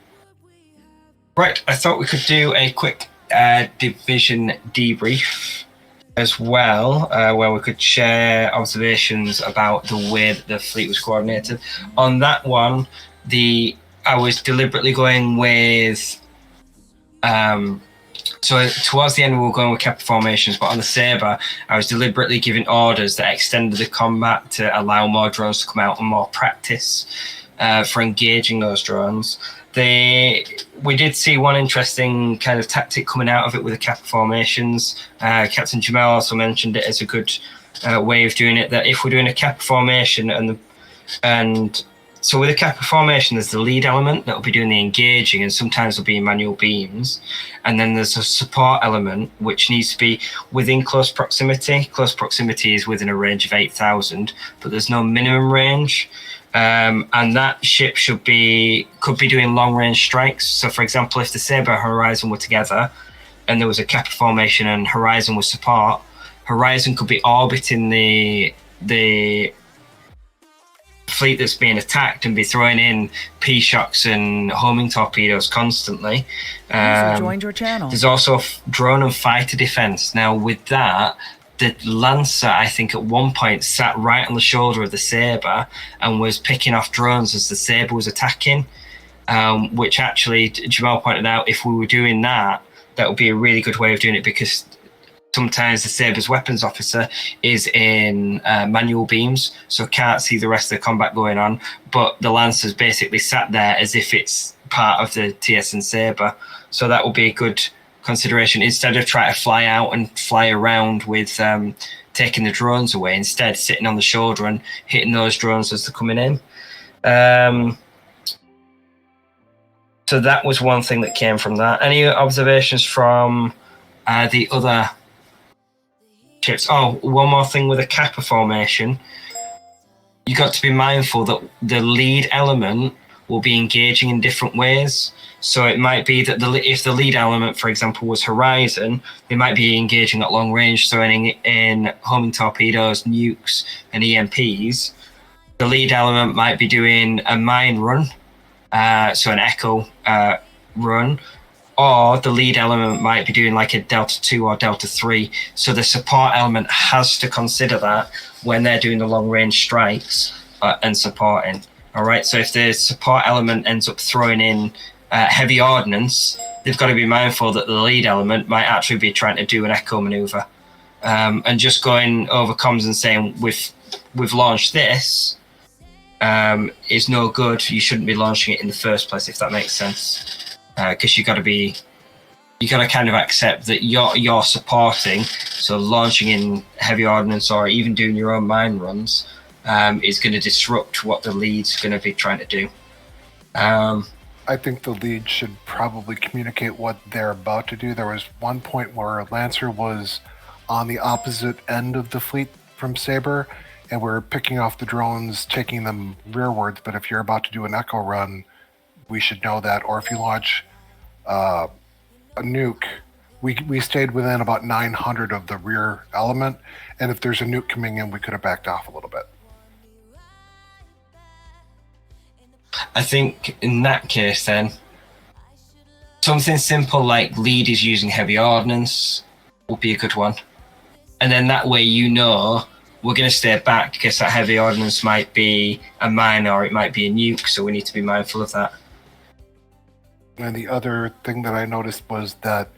Right, I thought we could do a quick division debrief as well, where we could share observations about the way that the fleet was coordinated. On that one, I was deliberately going with so towards the end we were going with Kepler formations, but on the Sabre I was deliberately giving orders that extended the combat to allow more drones to come out and more practice for engaging those drones. We did see one interesting kind of tactic coming out of it with the Kepler formations. Captain Jamal also mentioned it as a good way of doing it, that if we're doing a Kepler formation and so with a Kepler formation, there's the lead element that will be doing the engaging, and sometimes there'll be manual beams. And then there's a support element, which needs to be within close proximity. Close proximity is within a range of 8,000, but there's no minimum range. And that ship could be doing long range strikes. So for example, if the Sabre and Horizon were together and there was a Kepler formation and Horizon was support, Horizon could be orbiting the fleet that's being attacked and be throwing in P-shocks and homing torpedoes constantly. User joined your channel. There's also drone and fighter defense. Now with that, the Lancer, I think at one point sat right on the shoulder of the Sabre and was picking off drones as the Sabre was attacking, which actually Jamal pointed out, if we were doing that, that would be a really good way of doing it, because sometimes the Sabre's weapons officer is in manual beams, so can't see the rest of the combat going on, but the Lancer's basically sat there as if it's part of the TSN Sabre. So that would be a good consideration, instead of trying to fly out and fly around with taking the drones away, instead sitting on the shoulder and hitting those drones as they're coming in. So that was one thing that came from that. Any observations from the other ships? Oh, one more thing with a Kappa formation. You got to be mindful that the lead element will be engaging in different ways. So it might be that if the lead element, for example, was Horizon, they might be engaging at long range, throwing in homing torpedoes, nukes, and EMPs. The lead element might be doing a mine run, so an Echo run, or the lead element might be doing like a Delta 2 or Delta 3. So the support element has to consider that when they're doing the long range strikes and supporting. All right, so if the support element ends up throwing in heavy ordnance, they've got to be mindful that the lead element might actually be trying to do an echo maneuver. And just going over comms and saying, we've launched this, is no good. You shouldn't be launching it in the first place, if that makes sense. Because you got to kind of accept that you're supporting, so launching in heavy ordnance or even doing your own mine runs is going to disrupt what the lead's going to be trying to do. I think the lead should probably communicate what they're about to do. There was one point where Lancer was on the opposite end of the fleet from Sabre, and we're picking off the drones, taking them rearwards. But if you're about to do an echo run, we should know that. Or if you launch a nuke, We stayed within about 900 of the rear element, and if there's a nuke coming in, we could have backed off a little bit. I think in that case, then, something simple like lead is using heavy ordnance would be a good one. And then that way we're going to stay back because that heavy ordnance might be a mine or it might be a nuke, so we need to be mindful of that. And the other thing that I noticed was that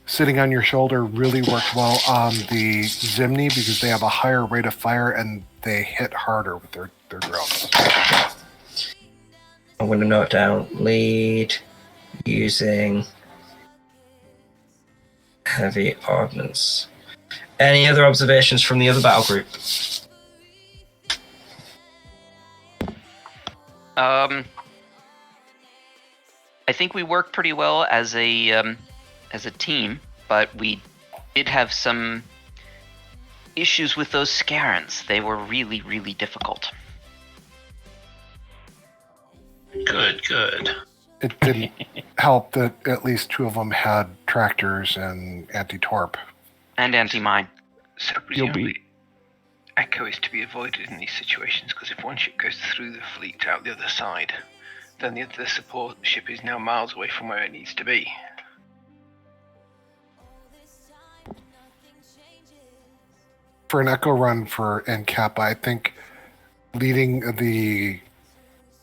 sitting on your shoulder really worked well on the Zimni because they have a higher rate of fire and they hit harder with their drones. I'm going to note down lead using heavy ordnance. Any other observations from the other battle group? I think we worked pretty well as a team, but we did have some issues with those Scarans. They were really, really difficult. Good. It didn't help that at least 2 of them had tractors and anti-torp. And anti-mine. So presumably, Echo is to be avoided in these situations because if one ship goes through the fleet out the other side, then the support ship is now miles away from where it needs to be. For an Echo run for NCAPA, I think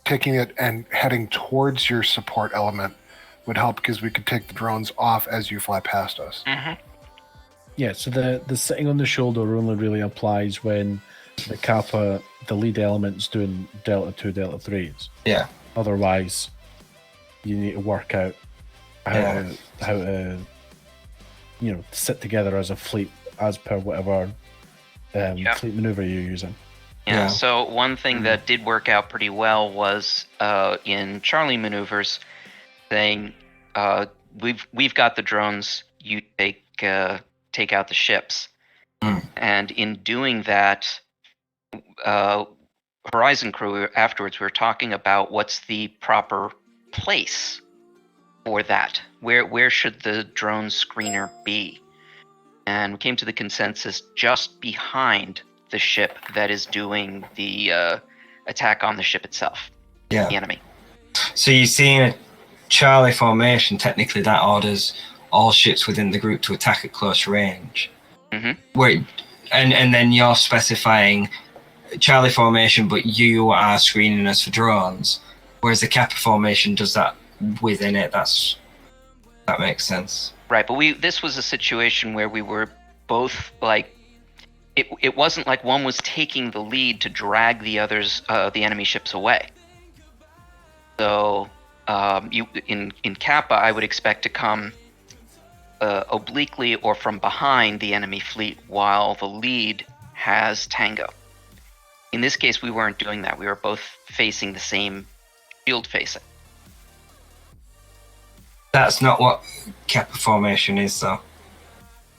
taking it and heading towards your support element would help because we could take the drones off as you fly past us. Mm-hmm. Yeah, so the sitting on the shoulder only really applies when the Kappa, the lead element's doing Delta 2, Delta 3s. Yeah. Otherwise, you need to work out how to sit together as a fleet as per whatever fleet maneuver you're using. Yeah, so one thing that did work out pretty well was in Charlie maneuvers saying, we've got the drones, you take out the ships. And in doing that, Horizon crew afterwards we were talking about what's the proper place for that. Where should the drone screener be? And we came to the consensus just behind the ship that is doing the attack on the ship itself. Yeah. The enemy. So you're seeing a Charlie formation, technically that orders all ships within the group to attack at close range. Mm-hmm. And then you're specifying Charlie formation, but you are screening us for drones, whereas the Kappa formation does that within it. That makes sense. Right, but this was a situation where we were both like, it wasn't like one was taking the lead to drag the others, the enemy ships away. So in Kappa, I would expect to come obliquely or from behind the enemy fleet while the lead has Tango. In this case, we weren't doing that. We were both facing the same shield facing. That's not what Kappa formation is, though.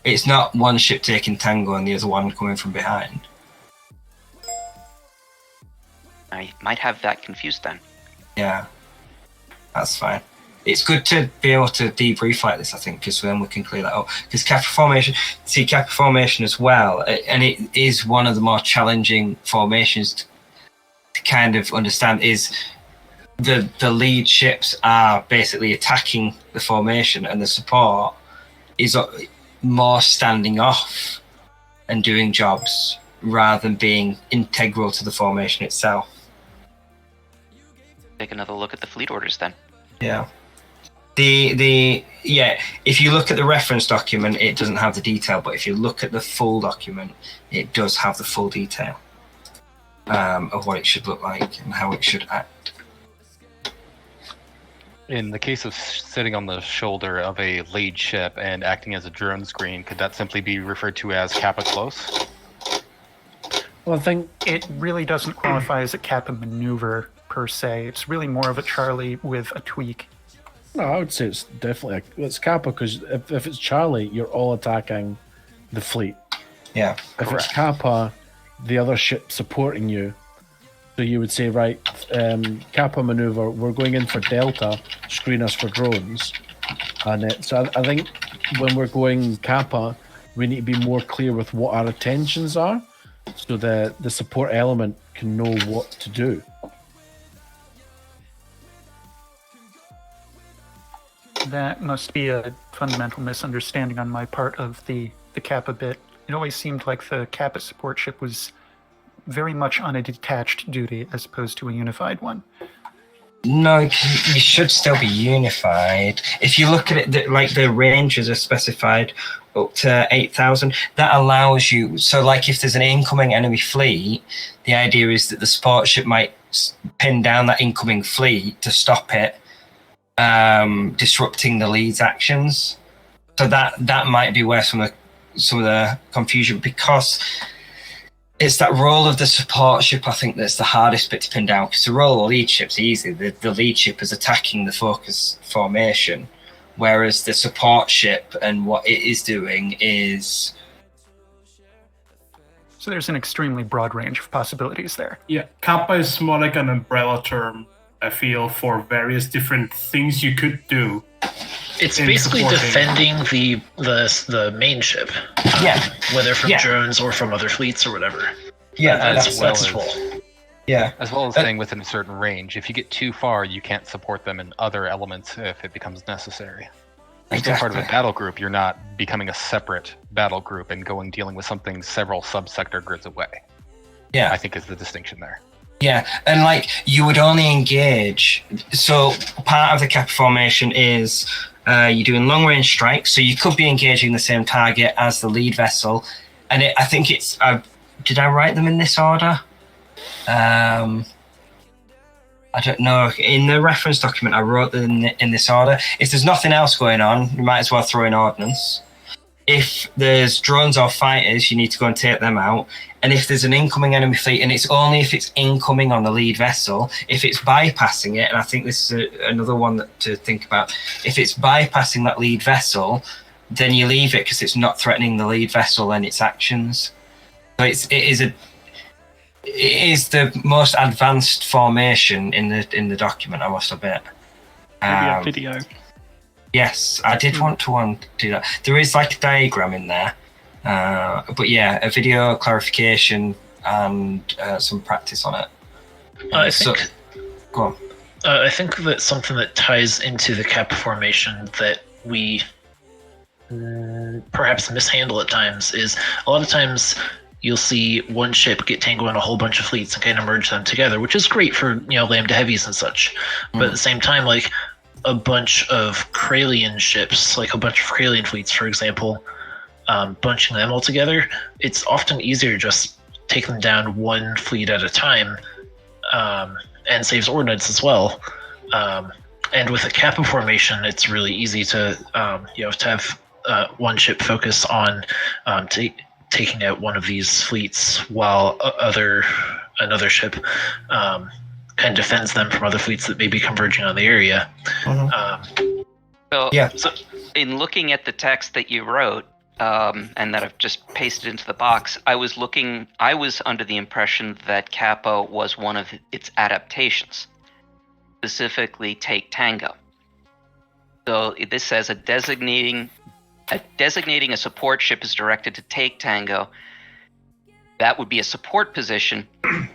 It's not one ship taking Tango and the other one coming from behind. I might have that confused then. Yeah, that's fine. It's good to be able to debrief like this, I think, because then we can clear that up. Because Kappa formation as well, and it is one of the more challenging formations to kind of understand, is the lead ships are basically attacking the formation and the support is more standing off and doing jobs rather than being integral to the formation itself. Take another look at the fleet orders then. Yeah. If you look at the reference document, it doesn't have the detail, but if you look at the full document, it does have the full detail of what it should look like and how it should act. In the case of sitting on the shoulder of a lead ship and acting as a drone screen, could that simply be referred to as Kappa close? Well, I think it really doesn't qualify as a Kappa maneuver per se. It's really more of a Charlie with a tweak. No, I would say it's definitely it's Kappa because if it's Charlie, you're all attacking the fleet. Yeah. If it's Kappa, the other ship supporting you. So you would say, right, Kappa maneuver, we're going in for Delta, screen us for drones. And so I think when we're going Kappa, we need to be more clear with what our intentions are, so that the support element can know what to do. That must be a fundamental misunderstanding on my part of the Kappa bit. It always seemed like the Kappa support ship was very much on a detached duty as opposed to a unified one. No, you should still be unified. If you look at it, like the ranges are specified up to 8,000. That allows you. So, like, if there's an incoming enemy fleet, the idea is that the support ship might pin down that incoming fleet to stop it disrupting the lead's actions. So that might be where some of the confusion, because it's that role of the support ship, I think, that's the hardest bit to pin down, because the role of the lead ship's easy. The lead ship is attacking the focus formation, whereas the support ship and what it is doing is... So there's an extremely broad range of possibilities there. Yeah, Kappa is more like an umbrella term, I feel, for various different things you could do. It's basically defending the main ship, whether from drones or from other fleets or whatever. Yeah, that's full. Yeah, as well as staying within a certain range. If you get too far, you can't support them in other elements if it becomes necessary. You're still part of a battle group. You're not becoming a separate battle group and dealing with something several sub-sector grids away. Yeah, I think is the distinction there. Yeah, and like you would only engage. So part of the Kappa formation is you're doing long range strikes. So you could be engaging the same target as the lead vessel, and I think it's. Did I write them in this order? I don't know. In the reference document, I wrote them in this order. If there's nothing else going on, you might as well throw in ordnance. If there's drones or fighters, you need to go and take them out. And if there's an incoming enemy fleet, and it's only if it's incoming on the lead vessel, if it's bypassing it, and I think this is another one to think about, if it's bypassing that lead vessel, then you leave it because it's not threatening the lead vessel and its actions. So it is the most advanced formation in the document, I must admit. Maybe a video. Yes, I did want to do that. There is like a diagram in there, but yeah, a video clarification and some practice on it. I think. Go on. I think that something that ties into the Kappa formation that we perhaps mishandle at times is a lot of times you'll see one ship get tangled in a whole bunch of fleets and kind of merge them together, which is great for Lambda heavies and such. But at the same time, like a bunch of Calon ships, like a bunch of Calon fleets, for example, bunching them all together, it's often easier to just take them down one fleet at a time, and saves ordnance as well. And with a Kappa formation, it's really easy to to have one ship focus on taking out one of these fleets while another ship kind of defends them from other fleets that may be converging on the area. So in looking at the text that you wrote, and that I've just pasted into the box, I was under the impression that Kappa was one of its adaptations, specifically Take Tango. So this says designating a support ship is directed to take Tango. That would be a support position,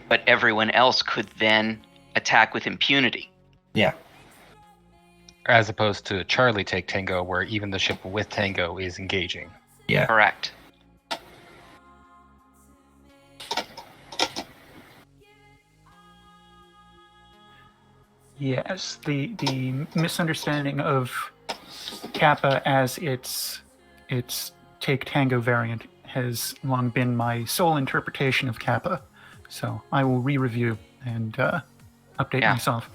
but everyone else could then attack with impunity. Yeah. As opposed to Charlie Take Tango, where even the ship with Tango is engaging. Yeah. Correct. Yes, the misunderstanding of Kappa as its Take Tango variant has long been my sole interpretation of Kappa. So I will re-review and update myself.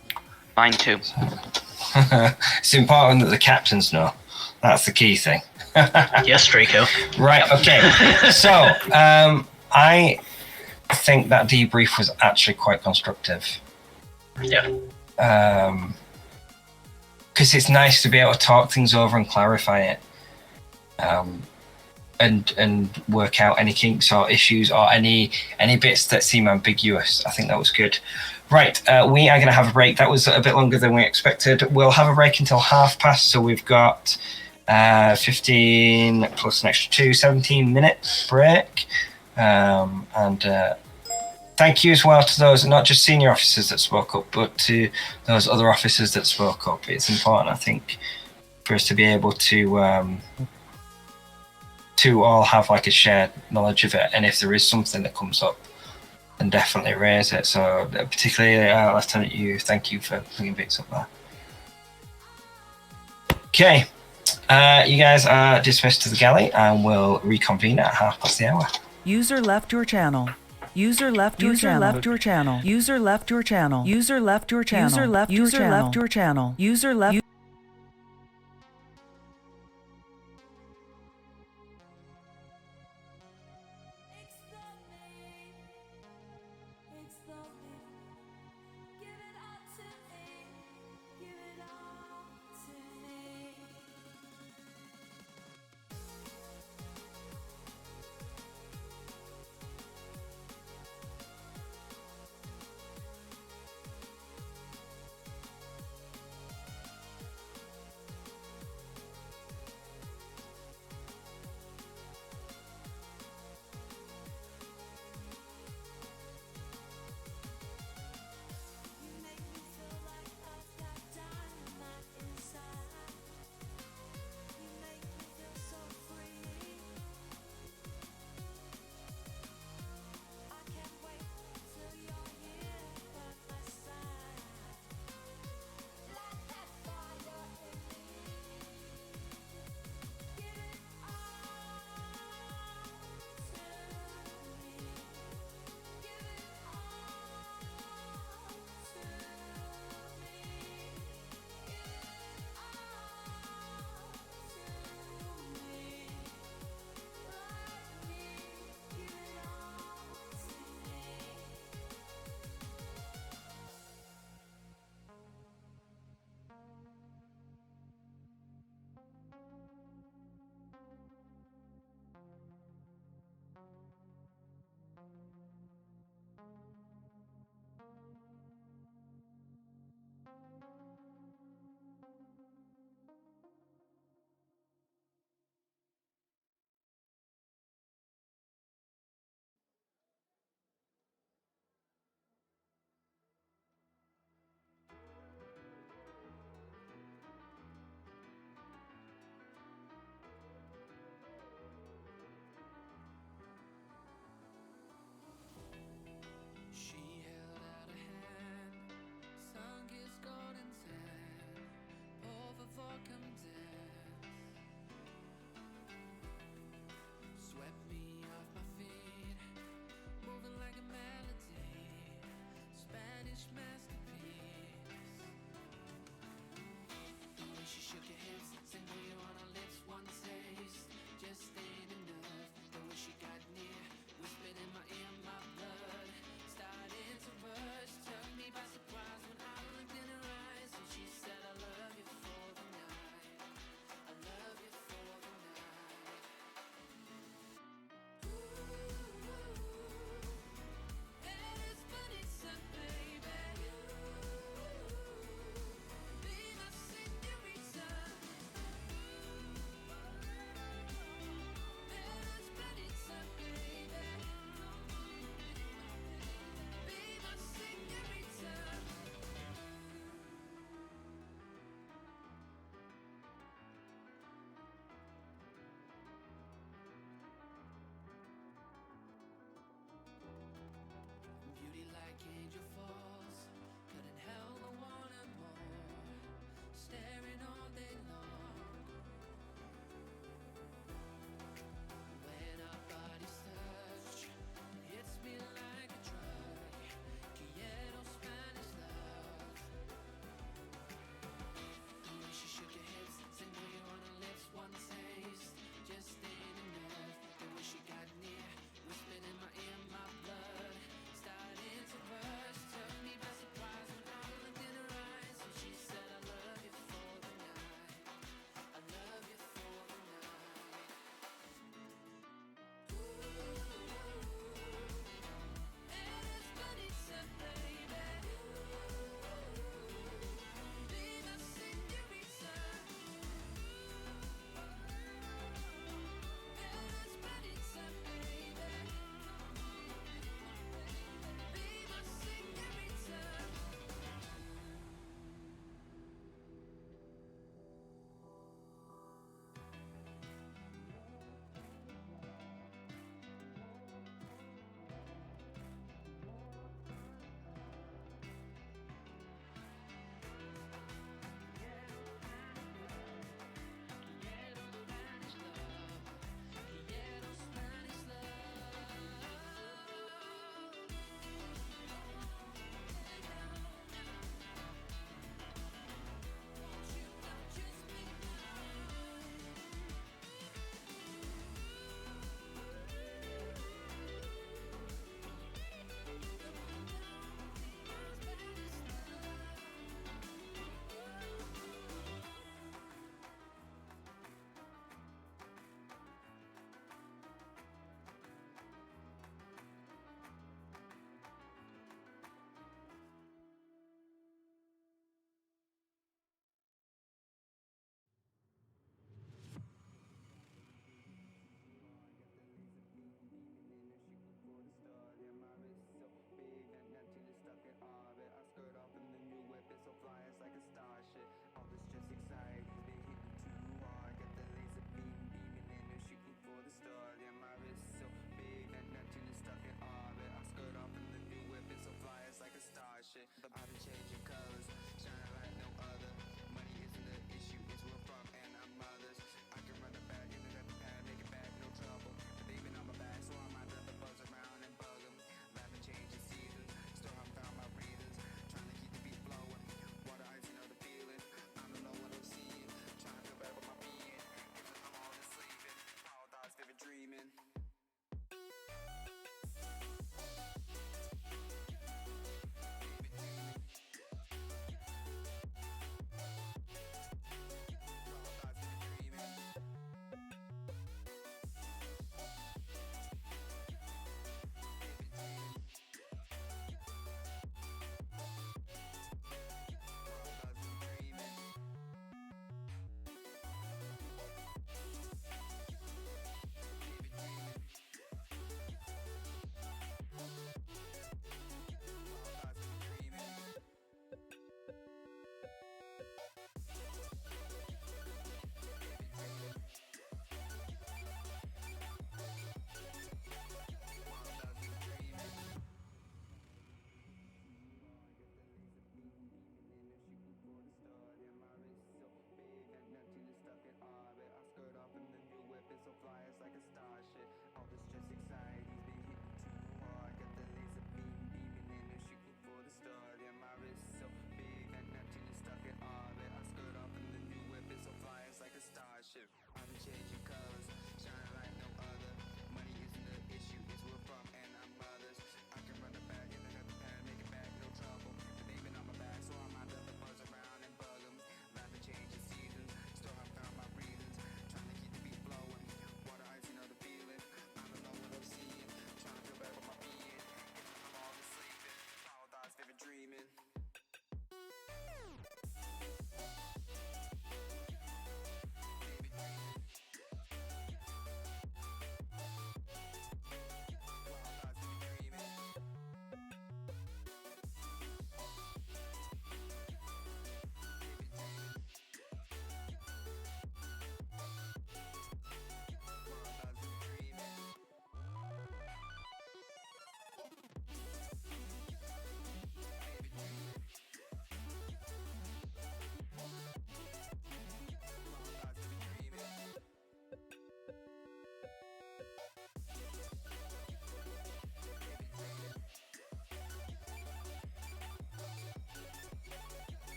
Mine too. It's important that the captains know. That's the key thing. Yes, Draco. Right, okay. So, I think that debrief was actually quite constructive. Yeah. Because it's nice to be able to talk things over and clarify it. And work out any kinks or issues or any bits that seem ambiguous. I think that was good. Right, we are going to have a break. That was a bit longer than we expected. We'll have a break until past, so we've got 15 plus an extra 2, 17-minute break. Thank you as well to those, not just senior officers that spoke up, but to those other officers that spoke up. It's important, I think, for us to be able to all have like a shared knowledge of it. And if there is something that comes up, then definitely raise it. So particularly Lieutenant Yu, thank you for bringing Vix up there. Okay, you guys are dismissed to the galley and we'll reconvene at hour. User left your channel. User left your channel. Left your channel. User left your channel. User left your channel. User left your channel. User left your channel. User left.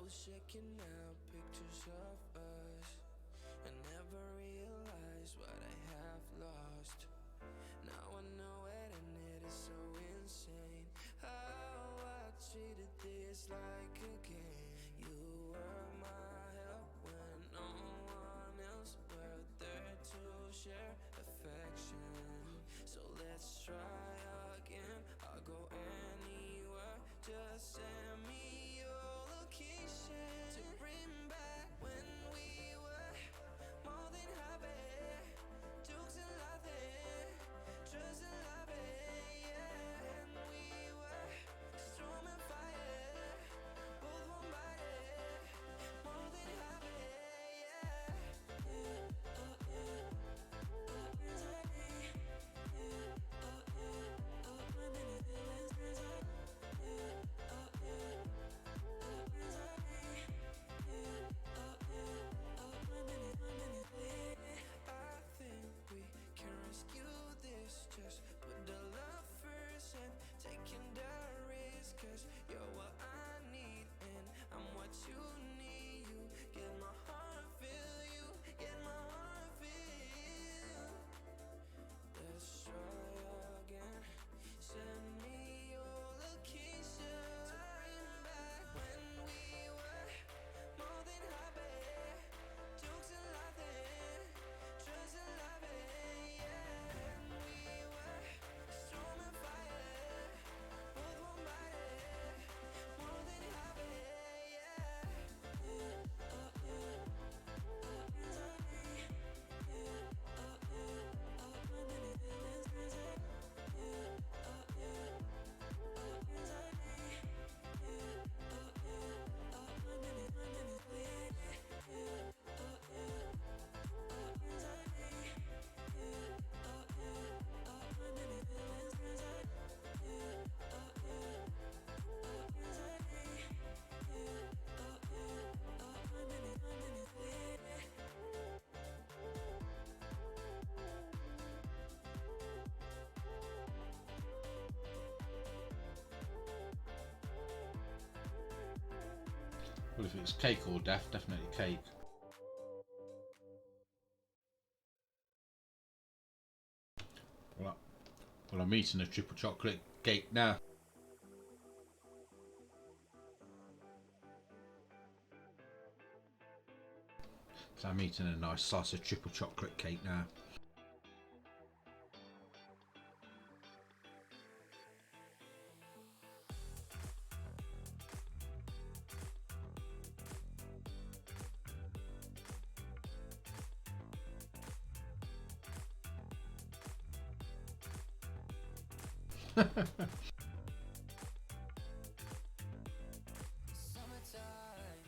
was shaking out pictures of us. I never realized what I have lost. Now I know it and it is so insane how I treated this like a game. You were my help when no one else were there to share affection. So let's try again. I'll go anywhere. Just send me your location to bring back when we were more than happy. Jokes and laughing, trust and loving, yeah. And we were storm and fire, both one body, more than happy, yeah. I think we can rescue this. Just put the love first and taking the risk. 'Cause you're what I need and I'm what you need. You get my heart, feel you, get my heart, feel. Let's try again. Send me your location to bring back when we were more than happy. Jokes and laughing, trust and loving, yeah. And we were storm and fire, both one body, more than happy, yeah. Well, if it's cake or death, definitely cake. Well, I'm eating a triple chocolate cake now. So I'm eating a nice slice of triple chocolate cake now. Summertime,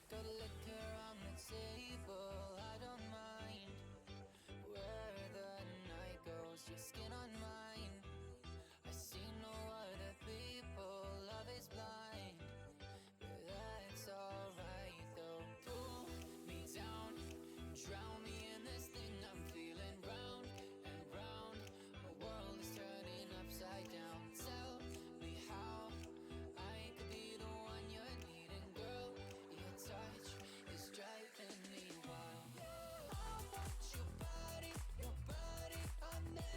got liquor on the table. I don't mind where the night goes. Your skin on mine. I see no other people. Love is blind, but that's alright though. Pull me down, drown me in this thing I'm feeling. Round and round, my world is turning upside down. Tell me how I could be the one you're needing, girl. Your touch is driving me wild. I want your body on me.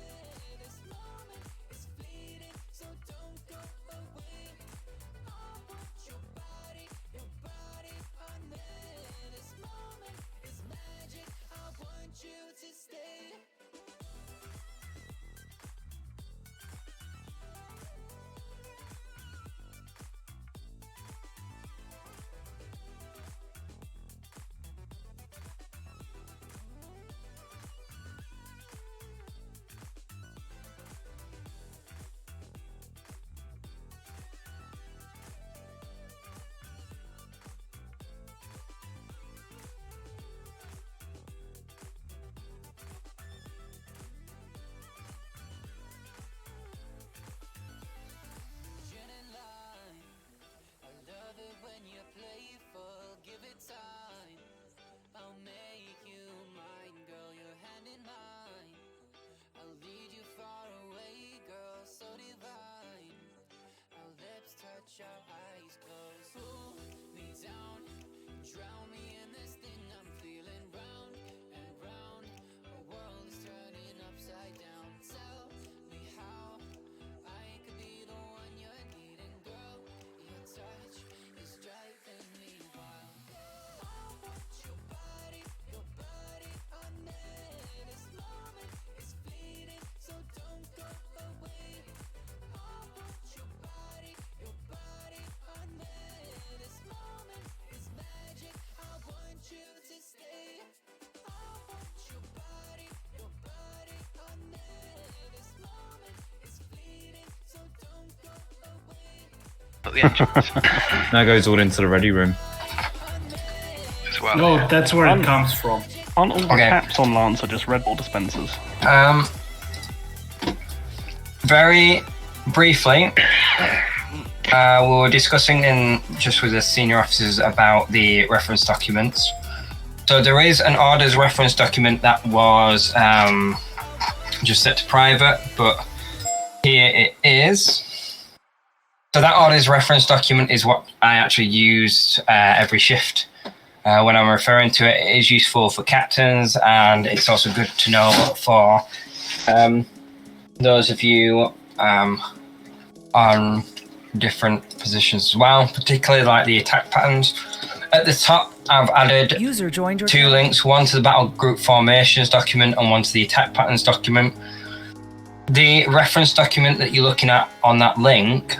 This moment is fleeting, so don't go away. I want your body on me. This moment is magic. I want you to stay. Gin and lime. I love it when you're playful. Give it time. I'll make you mine, girl. Your hand in mine. I'll lead you far away, girl. So divine. Our lips touch, our eyes close. Pull me down, Not the engines. Now goes all into the ready room. As well. No, that's where it comes from. Aren't all the Okay. caps on Lancer just Red Bull dispensers? Very briefly, we were discussing just with the senior officers about the reference documents. So there is an orders reference document that was just set to private, but here it is. So that orders reference document is what I actually use every shift. When I'm referring to it, it is useful for captains, and it's also good to know for those of you on different positions as well, particularly like the attack patterns. At the top, I've added two links, one to the battle group formations document and one to the attack patterns document. The reference document that you're looking at on that link,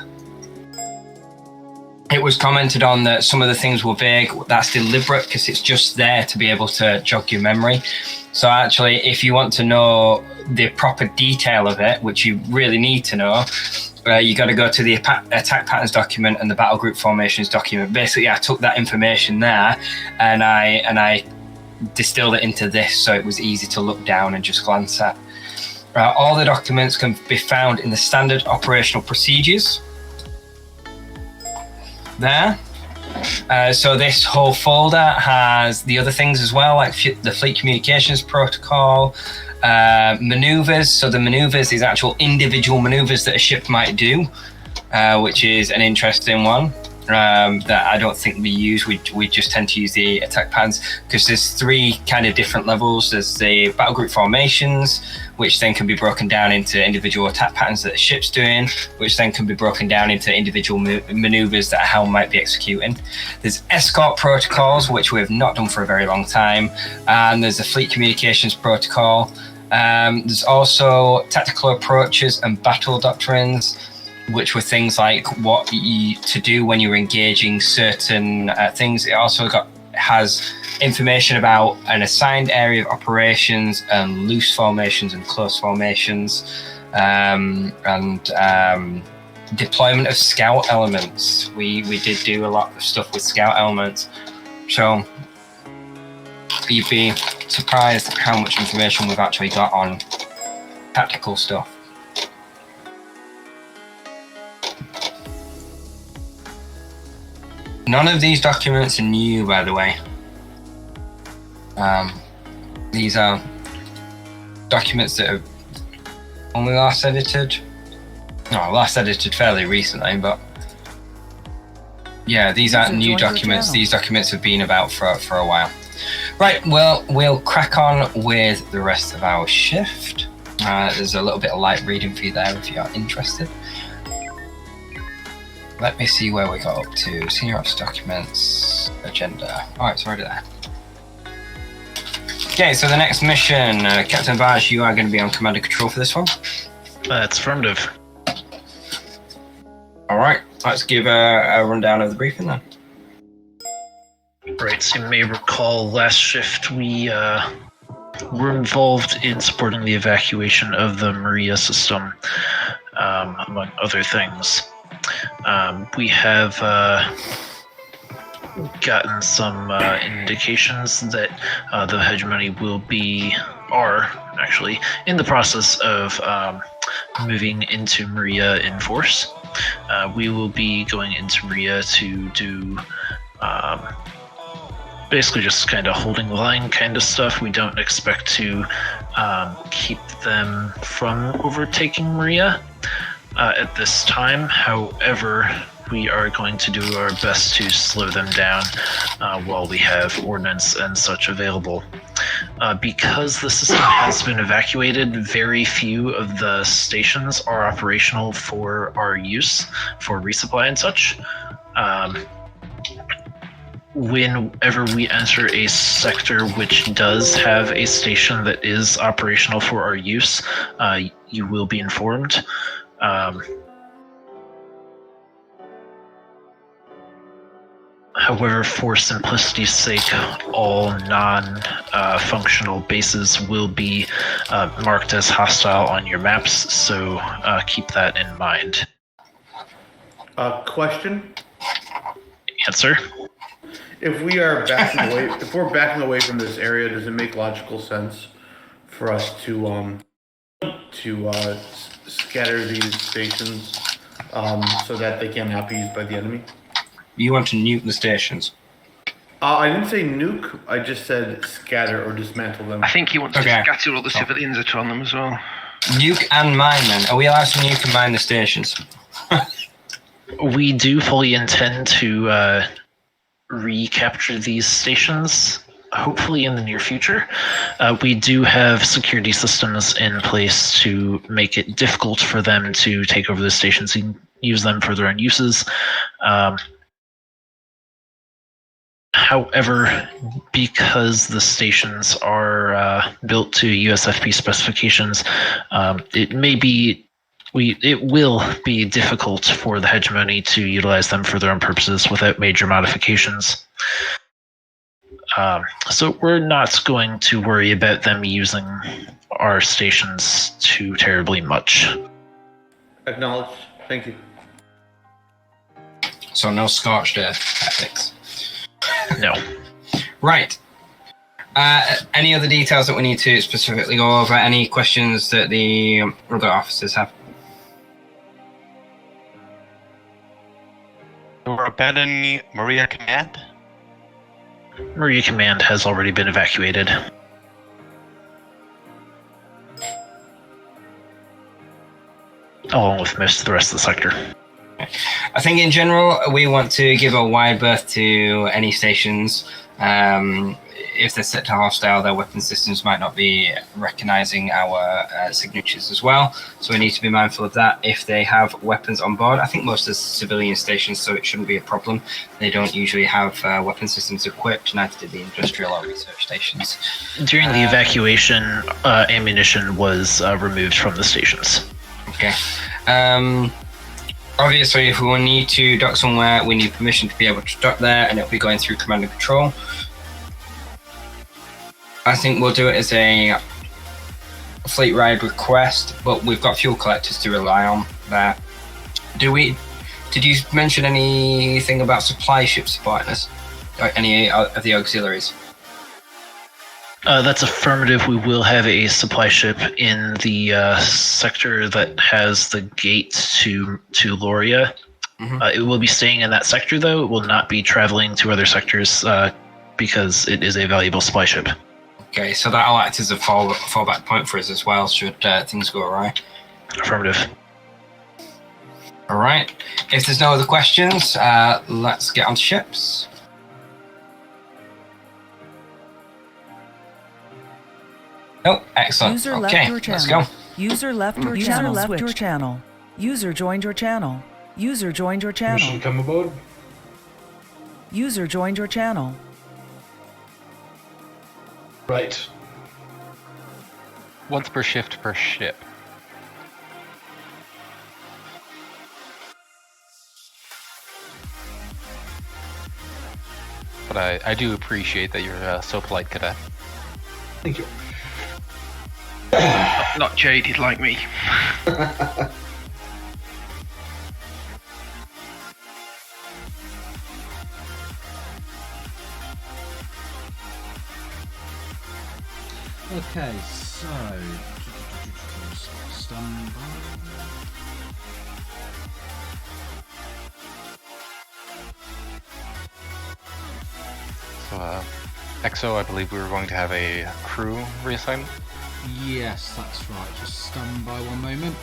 it was commented on that some of the things were vague. That's deliberate because it's just there to be able to jog your memory. So actually, if you want to know the proper detail of it, which you really need to know, you got to go to the attack patterns document and the battle group formations document. Basically, I took that information there and I distilled it into this, so it was easy to look down and just glance at. All the documents can be found in the standard operational procedures. There. So this whole folder has the other things as well, like the fleet communications protocol, maneuvers. So the maneuvers is actual individual maneuvers that a ship might do, which is an interesting one that I don't think we use. We just tend to use the attack patterns because there's three kind of different levels. There's the battle group formations, which then can be broken down into individual attack patterns that the ship's doing, which then can be broken down into individual maneuvers that a helm might be executing. There's escort protocols, which we have not done for a very long time, and there's the fleet communications protocol. There's also tactical approaches and battle doctrines, which were things like what to do when you're engaging certain things. It also has information about an assigned area of operations and loose formations and close formations, and deployment of scout elements. We did do a lot of stuff with scout elements, so you'd be surprised at how much information we've actually got on tactical stuff. None of these documents are new, by the way. These are documents that are only last edited fairly recently, but yeah, these aren't new documents. These documents have been about for a while. Right, well, we'll crack on with the rest of our shift. There's a little bit of light reading for you there if you are interested. Let me see where we got up to. Senior Ops documents, agenda. Alright, it's already there. Okay, so the next mission, Captain Vaj, you are going to be on command and control for this one. That's affirmative. Alright, let's give a rundown of the briefing then. Right, so you may recall last shift we were involved in supporting the evacuation of the Maria system, among other things. We have gotten some indications that the hegemony are actually in the process of moving into Maria in force. We will be going into Maria to do basically just kind of holding the line kind of stuff. We don't expect to keep them from overtaking Maria at this time. However, we are going to do our best to slow them down while we have ordnance and such available. Because the system has been evacuated, very few of the stations are operational for our use, for resupply and such. Whenever we enter a sector which does have a station that is operational for our use, you will be informed. However, for simplicity's sake, all non-functional bases will be marked as hostile on your maps, so keep that in mind. Question. Answer. If we are backing away, if we're backing away from this area, does it make logical sense for us to scatter these stations so that they cannot be used by the enemy? You want to nuke the stations? I didn't say nuke. I just said scatter or dismantle them. I think he wants to scatter all the civilians that are on them as well. Nuke and mine then. Are we allowed to nuke and mine the stations? We do fully intend to recapture these stations, hopefully in the near future. We do have security systems in place to make it difficult for them to take over the stations and use them for their own uses. However, because the stations are built to USFP specifications, it will be difficult for the hegemony to utilize them for their own purposes without major modifications. So we're not going to worry about them using our stations too terribly much. Acknowledged. Thank you. So no scorched earth tactics. No. Right. Any other details that we need to specifically go over? Any questions that the other officers have? We're abandoning Maria Command? Maria Command has already been evacuated. Along with most of the rest of the sector. I think in general, we want to give a wide berth to any stations. If they're set to hostile, their weapon systems might not be recognizing our signatures as well. So we need to be mindful of that. If they have weapons on board, I think most of the civilian stations, so it shouldn't be a problem. They don't usually have weapon systems equipped, neither do the industrial or research stations. During the evacuation, ammunition was removed from the stations. Okay. Obviously, if we need to dock somewhere, we need permission to be able to dock there, and it'll be going through command and control. I think we'll do it as a fleet ride request, but we've got fuel collectors to rely on there. Did you mention anything about supply ships supporting us? Or any of the auxiliaries? That's affirmative. We will have a supply ship in the sector that has the gate to Loria. Mm-hmm. It will be staying in that sector, though. It will not be traveling to other sectors because it is a valuable supply ship. Okay, so that'll act as a fallback point for us as well, should things go awry. Affirmative. All right. If there's no other questions, let's get on to ships. Oh, excellent. User okay, left your let's channel. go. User left your User channel. left Your channel. User joined your channel. User joined your channel. Permission to come aboard. User joined your channel. Right. Once per shift per ship. But I do appreciate that you're so polite, Cadet. Thank you. Not jaded like me. Okay, so stand by. So, EXO, I believe we were going to have a crew reassignment. Yes, that's right. Just stand by one moment.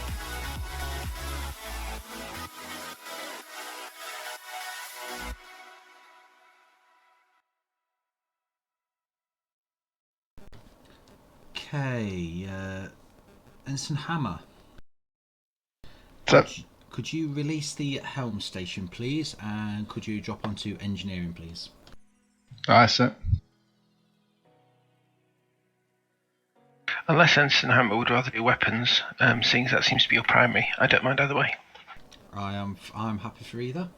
Okay, Ensign Hammer. Could you release the helm station, please, and could you drop onto engineering, please? Aye, sir. Unless Ensign Hammer would rather do weapons, seeing as that seems to be your primary, I don't mind either way. I'm happy for either.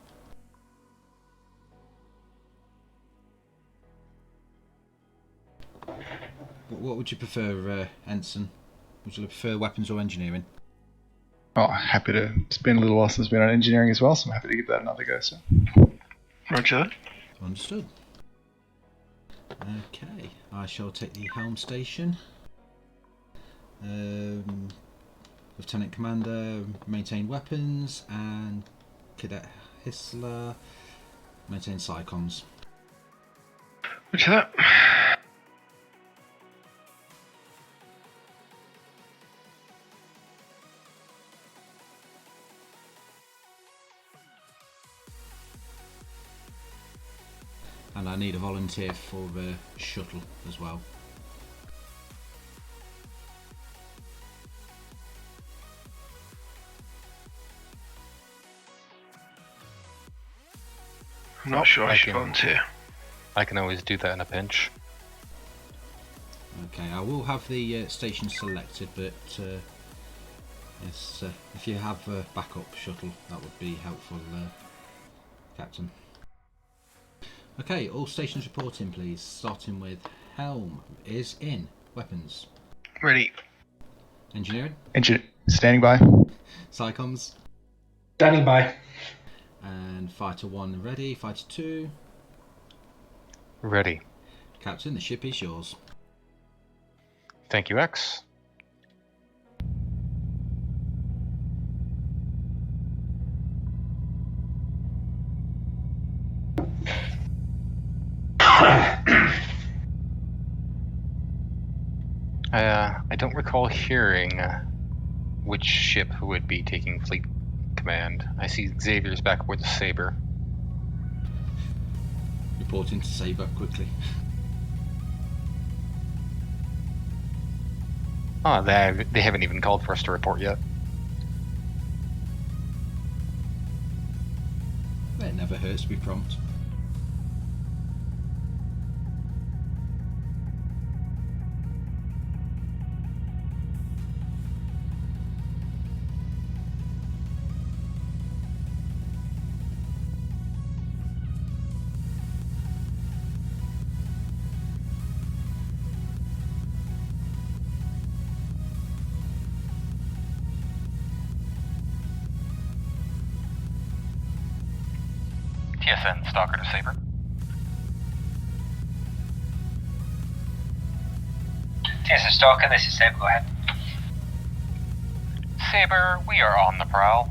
What would you prefer, Ensign? Would you prefer weapons or engineering? Oh, happy to. It's been a little while since I've been on engineering as well, so I'm happy to give that another go, sir. Roger. Understood. Okay, I shall take the helm station. Lieutenant Commander, maintain weapons, and Cadet Hissler, maintain psychons. Roger that. And I need a volunteer for the shuttle as well. I'm not sure I should volunteer. I can always do that in a pinch. Okay, I will have the station selected, but yes, if you have a backup shuttle, that would be helpful, Captain. Okay, all stations reporting, please. Starting with helm is in. Weapons. Ready. Engineering. Standing by. Psychoms. Standing by. And Fighter 1 ready. Fighter 2. Ready. Captain, the ship is yours. Thank you, X. I don't recall hearing which ship would be taking fleet command. I see Xavier's back aboard the Saber. Reporting to Saber quickly. Oh, they haven't even called for us to report yet. It never hurts to be prompt. TSN, Stalker to Saber. TSN Stalker, this is Saber, go ahead. Saber, we are on the prowl.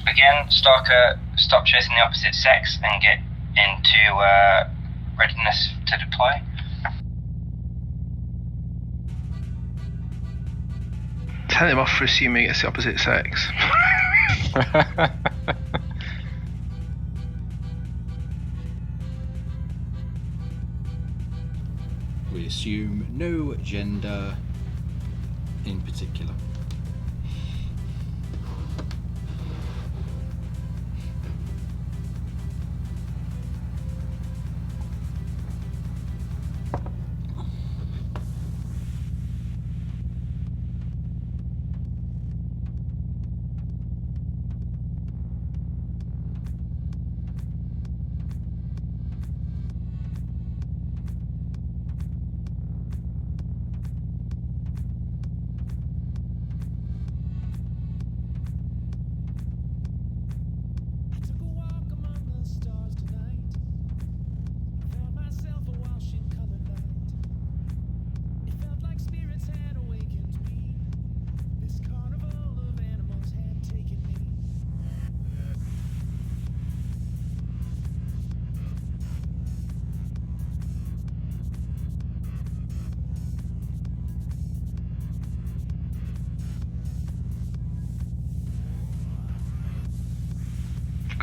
Again, Stalker, stop chasing the opposite sex and get into readiness to deploy. Tell him off for assuming it's the opposite sex. We assume no gender in particular.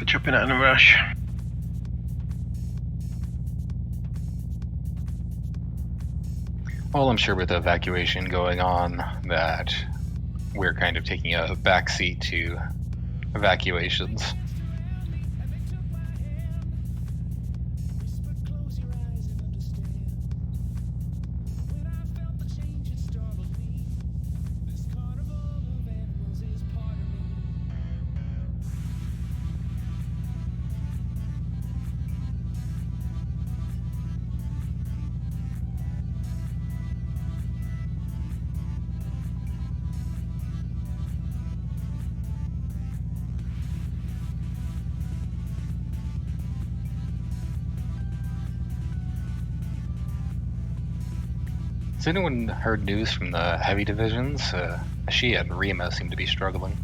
Jumping out in a rush. Well, I'm sure with the evacuation going on that we're kind of taking a backseat to evacuations. Has anyone heard news from the heavy divisions? She and Rima seem to be struggling.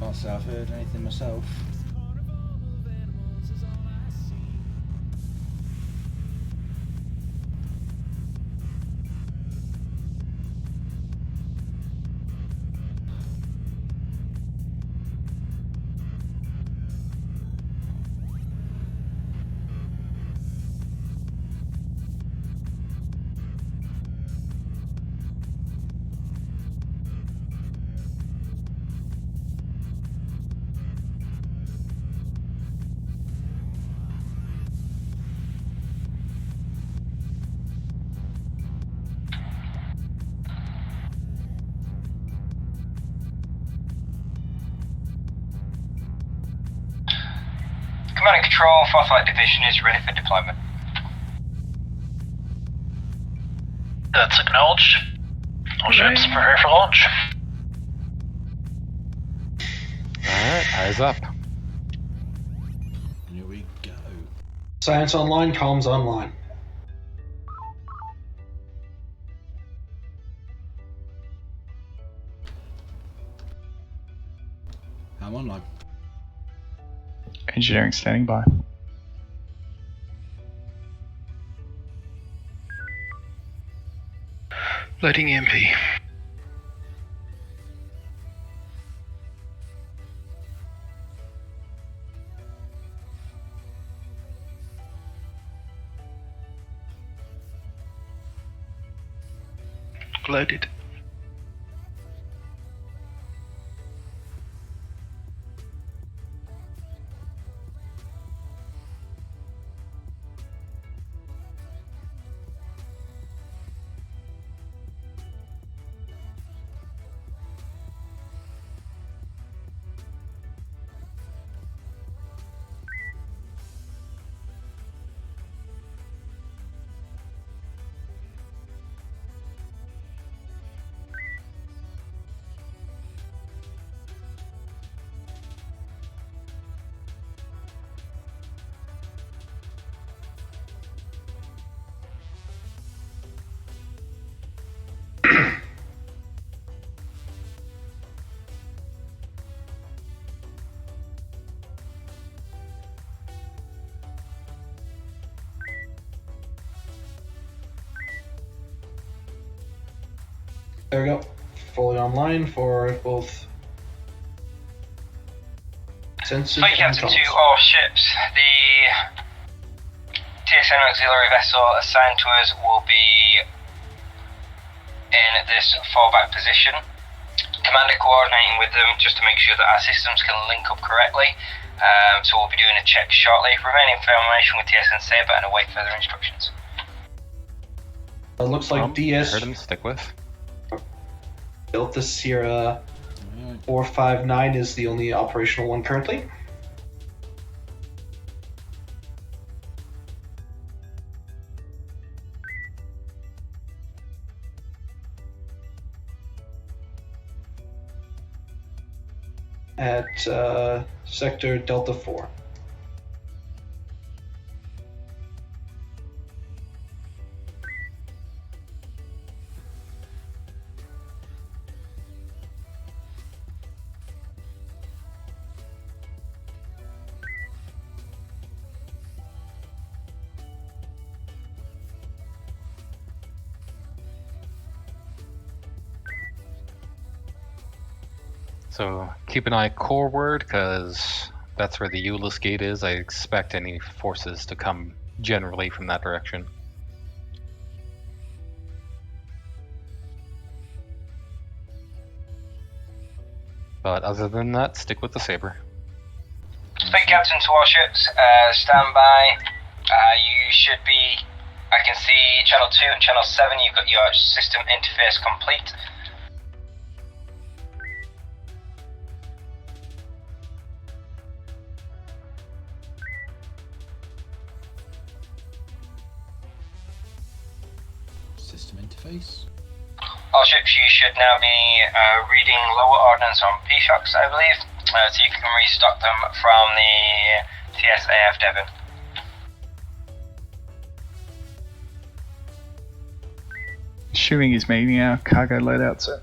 Can't say I've heard anything myself. Command and Control, 4th Light Division is ready for deployment. That's acknowledged. All ships prepare for launch. Alright, eyes up. Here we go. Science online, comms online. I'm online. Engineering standing by. Loading EMP. Loaded. There we go. Fully online for both sensors Fleet and Captain comms. to all ships. The TSN auxiliary vessel assigned to us will be in this fallback position. Commander coordinating with them just to make sure that our systems can link up correctly. So we'll be doing a check shortly. Remaining information with TSN Sabre and await further instructions. It looks like DS Heard him stick with. Delta Sierra 459 is the only operational one currently. At sector Delta 4. So keep an eye coreward, because that's where the Euless gate is. I expect any forces to come generally from that direction. But other than that, stick with the Sabre. Fleet Captain to all ships, stand by. You should be, I can see channel 2 and channel 7, you've got your system interface complete. System interface. All ships, you should now be reading lower ordnance on P-Shocks, I believe, so you can restock them from the TSAF Devon. Assuming he's meeting our cargo loadout, sir.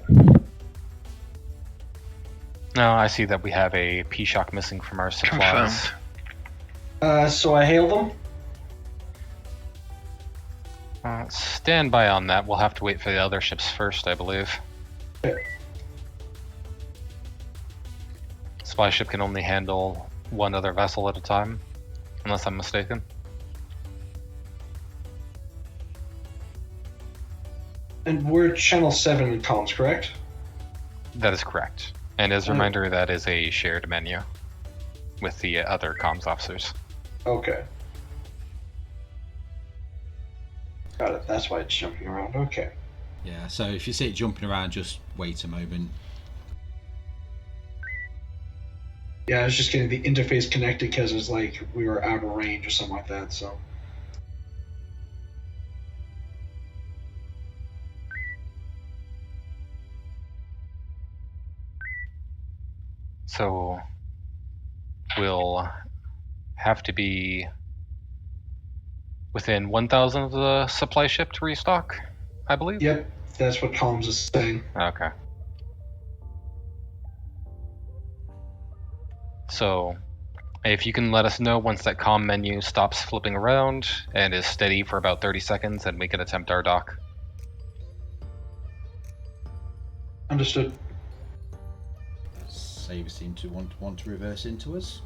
No, I see that we have a P-Shock missing from our supplies. So I hail them? Stand by on that. We'll have to wait for the other ships first, I believe. Okay. Supply ship can only handle one other vessel at a time, unless I'm mistaken. And we're channel 7 in comms, correct? That is correct. And as a reminder, that is a shared menu with the other comms officers. Okay. Got it. That's why it's jumping around. Okay. Yeah, so if you see it jumping around, just wait a moment. Yeah, I was just getting the interface connected because it's like we were out of range or something like that, so. So we'll have to be within 1,000 of the supply ship to restock, I believe? Yep, that's what comms is saying. Okay. So if you can let us know once that comm menu stops flipping around and is steady for about 30 seconds, then we can attempt our dock. Understood. Saber seem to want to reverse into us.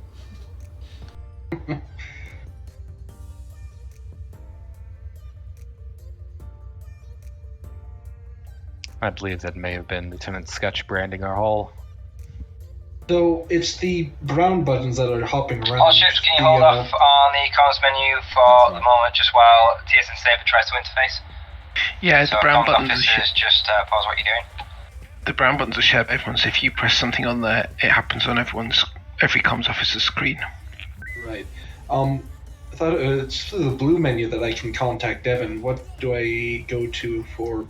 I believe that may have been Lieutenant Sketch branding our hull. So it's the brown buttons that are hopping around. All ships, can you hold off on the comms menu for the moment, just while TSN Saber tries to interface? Yeah, So the brown comms buttons are officers, just pause what you're doing. The brown buttons are shared by everyone, so if you press something on there, it happens on every comms officer's screen. Right. I thought it's the blue menu that I can contact Devon. What do I go to for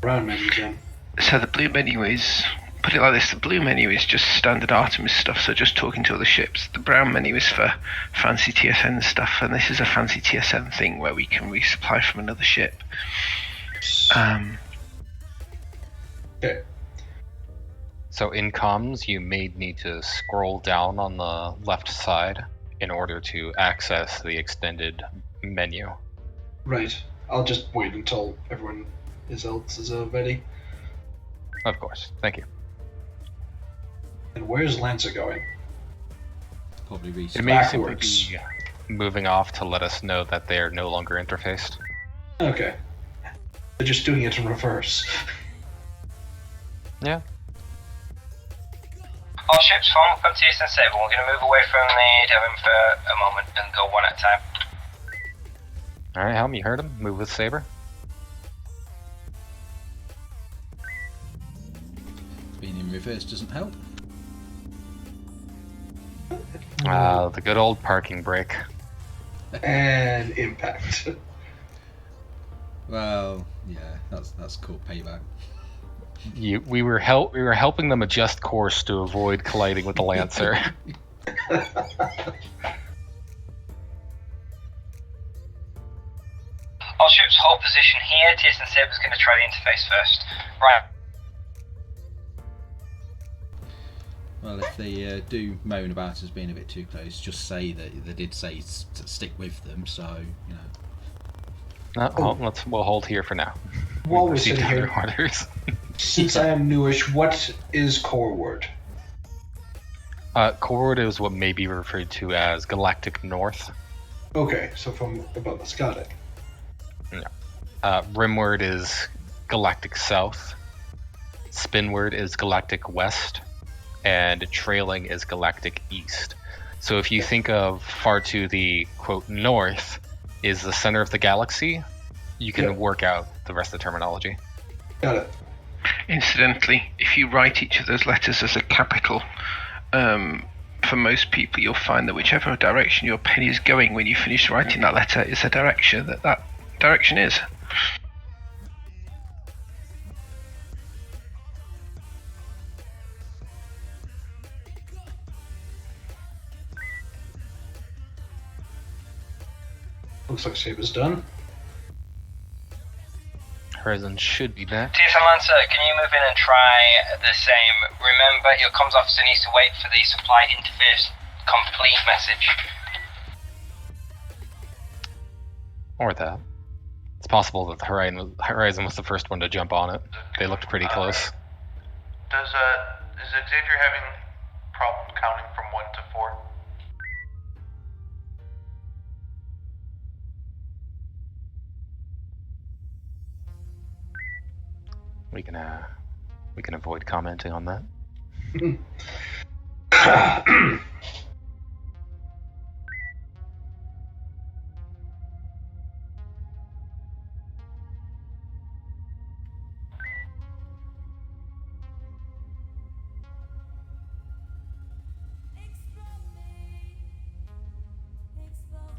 brown menu then? So the blue menu is, put it like this, the blue menu is just standard Artemis stuff, so just talking to other ships. The brown menu is for fancy TSN stuff, and this is a fancy TSN thing where we can resupply from another ship. Okay. So in comms, you may need to scroll down on the left side in order to access the extended menu. Right. I'll just wait until everyone else is ready. Of course. Thank you. And where's Lancer going? Probably It may simply be moving off to let us know that they are no longer interfaced. Okay. They're just doing it in reverse. Yeah. All ships, form up on TSN Saber. We're going to move away from the Devon for a moment and go one at a time. Alright, Helm, you heard him. Move with Saber. Being in reverse doesn't help. The good old parking brake. And impact. Well, yeah, that's called payback. We were helping them adjust course to avoid colliding with the Lancer. All ships, hold position here. TSN Saber's going to try the interface first. Right. Well, if they do moan about us being a bit too close, just say that they did say to stick with them. So you know. We'll hold here for now. While we're Received sitting here, other orders. since I am newish, what is core word? Core word is what may be referred to as Galactic North. Okay, so from above us, got it. No. Rimward is Galactic South. Spinward is Galactic West. And trailing is Galactic East. So if you think of far to the, quote, north is the center of the galaxy, you can work out the rest of the terminology. Got it. Incidentally, if you write each of those letters as a capital, for most people you'll find that whichever direction your pen is going when you finish writing that letter is the direction that direction is. Looks like Saber's done. Horizon should be back. TSN Lancer, can you move in and try the same? Remember, your comms officer needs to wait for the supply interface complete message. Or that. It's possible that the Horizon was the first one to jump on it. They looked pretty close. Is Xavier having problem counting from 1 to 4? We can avoid commenting on that.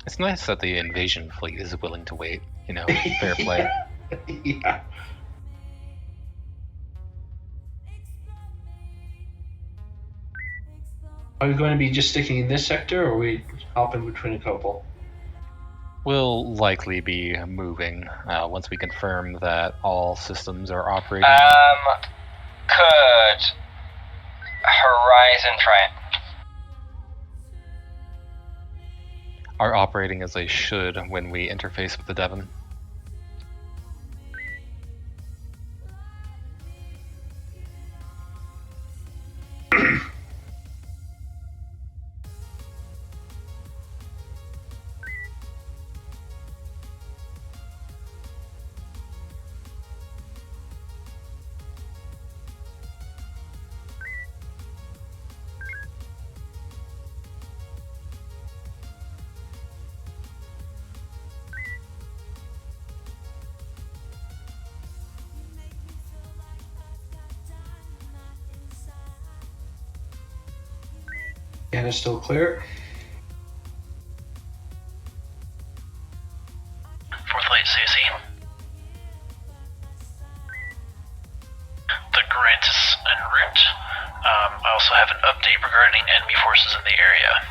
It's nice that the invasion fleet is willing to wait. You know, fair play. Yeah. Are we going to be just sticking in this sector, or are we hopping between a couple? We'll likely be moving once we confirm that all systems are operating. Could Horizon try it? Are operating as they should when we interface with the Devon. And it's still clear. Fourth light, CSE. The Grant is en route. I also have an update regarding enemy forces in the area.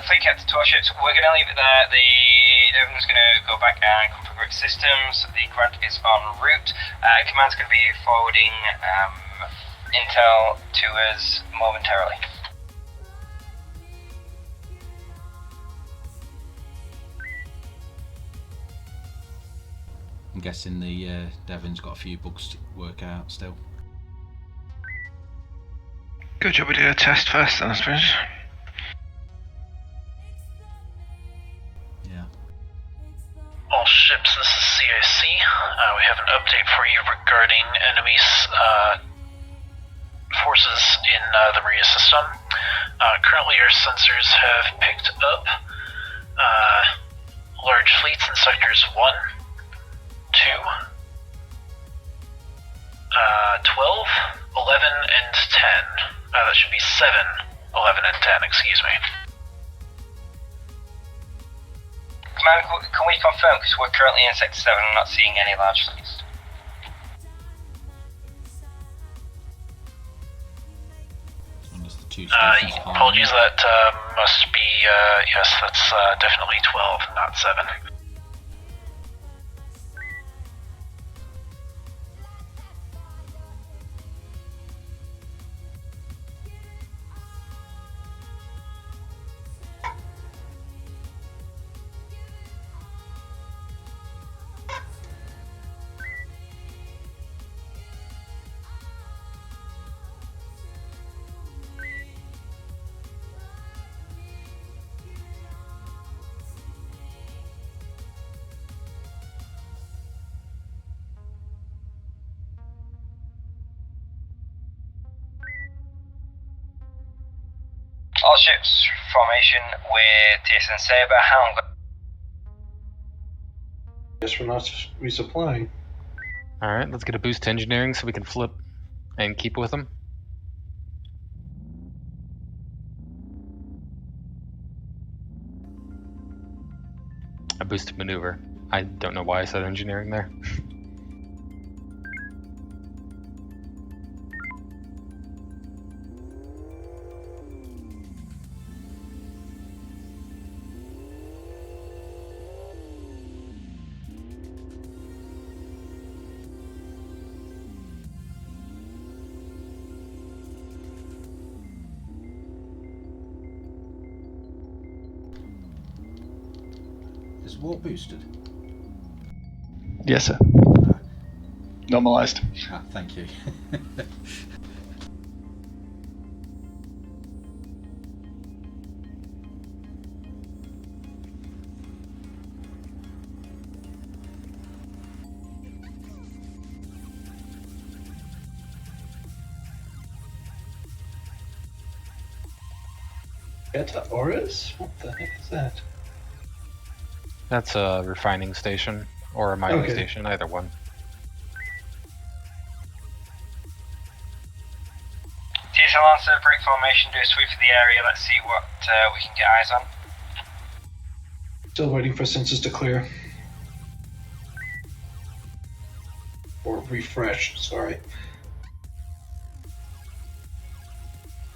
Fleet captain to our ships, we're going to leave it there. The Devon's going to go back and configure its systems. The Grant is en route. Command's going to be forwarding intel to us momentarily. I'm guessing the Devon's got a few bugs to work out still. Good job we did a test first then, I suppose. Yeah. All ships, this is CIC. We have an update for you regarding enemies forces in the Maria system. Currently our sensors have picked up large fleets in sectors 1, 2, 12, 11, and 10. That should be 7, 11, and 10, excuse me. Command, can we confirm, because we're currently in sector 7 and not seeing any large fleets? Apologies, that must be, yes, that's definitely 12, not 7. All ships formation with TSN Saber, Hound. Guess we're not resupplying. Alright, let's get a boost to engineering so we can flip and keep with them. A boost to maneuver. I don't know why I said engineering there. Is warp boosted? Yes, sir. Normalized. Ah, thank you. Beta Auras? What the heck is that? That's a refining station or a mining Okay. station, either one. TSN Lancer, break formation, do a sweep of the area. Let's see what we can get eyes on. Still waiting for sensors to clear. Or refresh, sorry.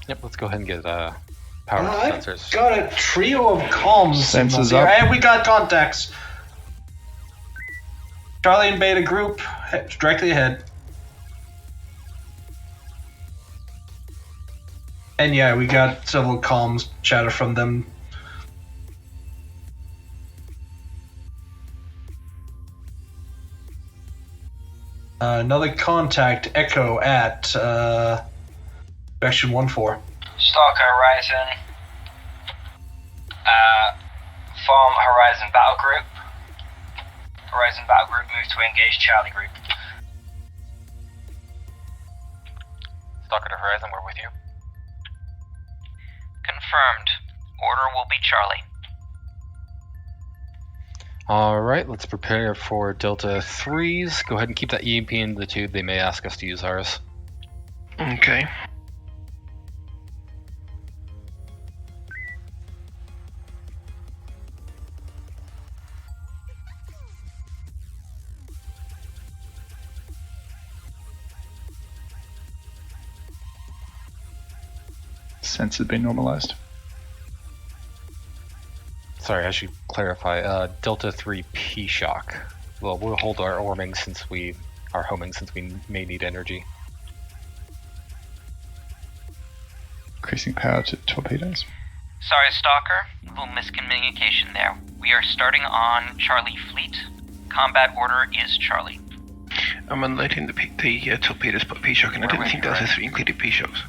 Yep, let's go ahead and get power I've sensors. got a trio of comms signals Sensors here, up. and we got contacts. Charlie and Beta group directly ahead. And yeah, we got several comms chatter from them. Another contact, Echo, at direction 1-4. Stalker Horizon. Form Horizon Battle Group. Horizon Battle Group, move to engage Charlie Group. Stalker to Horizon, we're with you. Confirmed. Order will be Charlie. Alright, let's prepare for Delta 3s. Go ahead and keep that EMP in the tube. They may ask us to use ours. Okay. Sensors been normalized. Sorry, I should clarify. Delta 3 P shock. Well, we'll hold our homing since we may need energy. Increasing power to torpedoes. Sorry, Stalker. A little miscommunication there. We are starting on Charlie Fleet. Combat order is Charlie. I'm unloading the torpedoes, but P-Shock, and I didn't think Delta 3 included P-Shocks.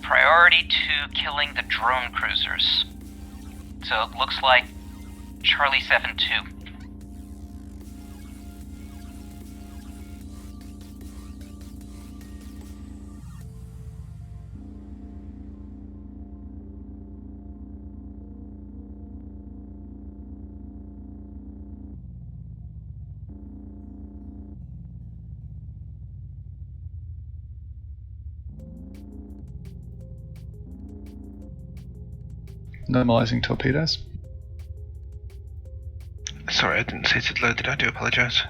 Priority to killing the drone cruisers. So it looks like Charlie 7-2. Normalizing torpedoes. Sorry, I didn't say it had loaded. I do apologise.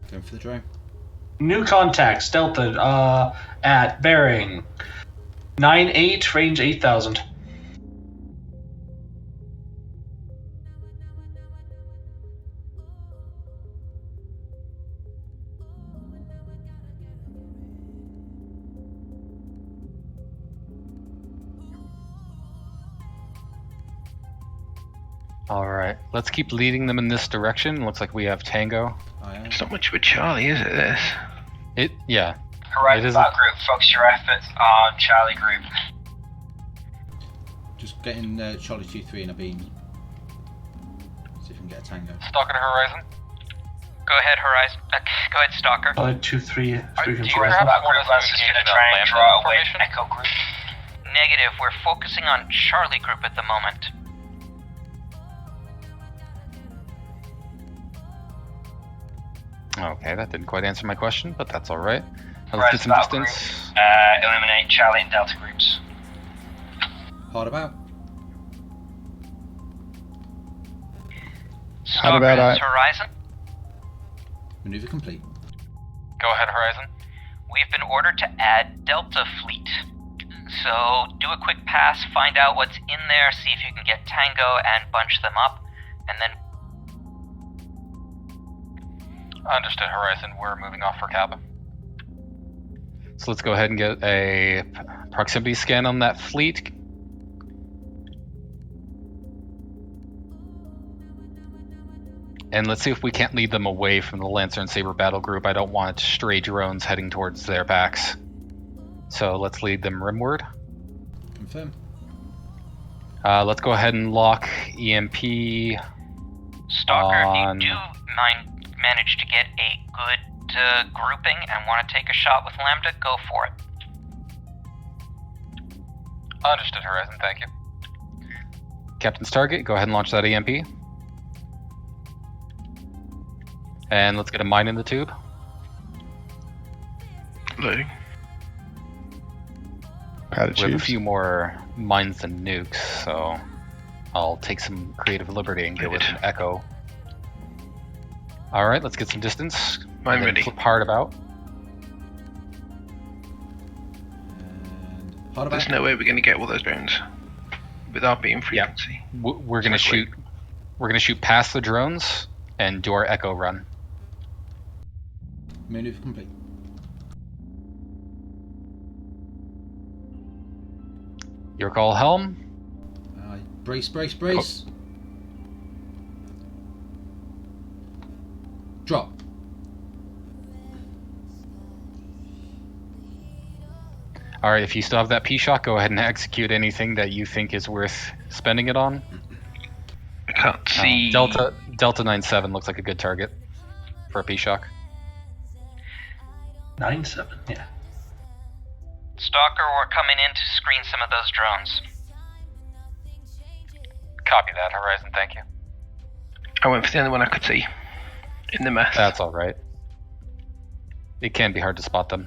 Going for the drone. New contacts, Delta, at bearing 9-8, range 8,000. Alright, let's keep leading them in this direction. Looks like we have Tango. It's not much of a Charlie, is it, this? Yeah. Horizon Battle Group, focus your efforts on Charlie Group. Just getting Charlie 2-3 in a beam. See if we can get a tango. Stalker to Horizon. Go ahead, Horizon. Go ahead, Stalker. 2-3. Do you have that group that's just going to try and draw away Echo Group? Negative. We're focusing on Charlie Group at the moment. Okay, that didn't quite answer my question, but that's alright. Let's get some Battle distance. Group, eliminate Charlie and Delta groups. Hard about. How about I? Horizon. Maneuver complete. Go ahead, Horizon. We've been ordered to add Delta Fleet. So do a quick pass, find out what's in there, see if you can get Tango and bunch them up, and then Understood, Horizon. We're moving off for Kappa. So let's go ahead and get a proximity scan on that fleet. And let's see if we can't lead them away from the Lancer and Saber battle group. I don't want stray drones heading towards their backs. So let's lead them rimward. Confirm. Let's go ahead and lock EMP. Stalker, on... if you do manage to get a good grouping and want to take a shot with Lambda, go for it. Understood, Horizon. Thank you. Captain's target, go ahead and launch that EMP. And let's get a mine in the tube. Loading. We have a few more mines than nukes, so I'll take some creative liberty and go with an echo. Alright, let's get some distance. Mine ready. Flip hard about. There's no way we're going to get all those drones without being frequency. We're gonna shoot. We're gonna shoot past the drones and do our echo run. Maneuver complete. Your call, Helm. Brace, brace, brace. Drop. Alright, if you still have that P-Shock, go ahead and execute anything that you think is worth spending it on. I can't see. Delta 97 looks like a good target for a P-Shock. 9-7, yeah. Stalker, we're coming in to screen some of those drones. Copy that, Horizon. Thank you. I went for the only one I could see in the mess. That's alright. It can be hard to spot them.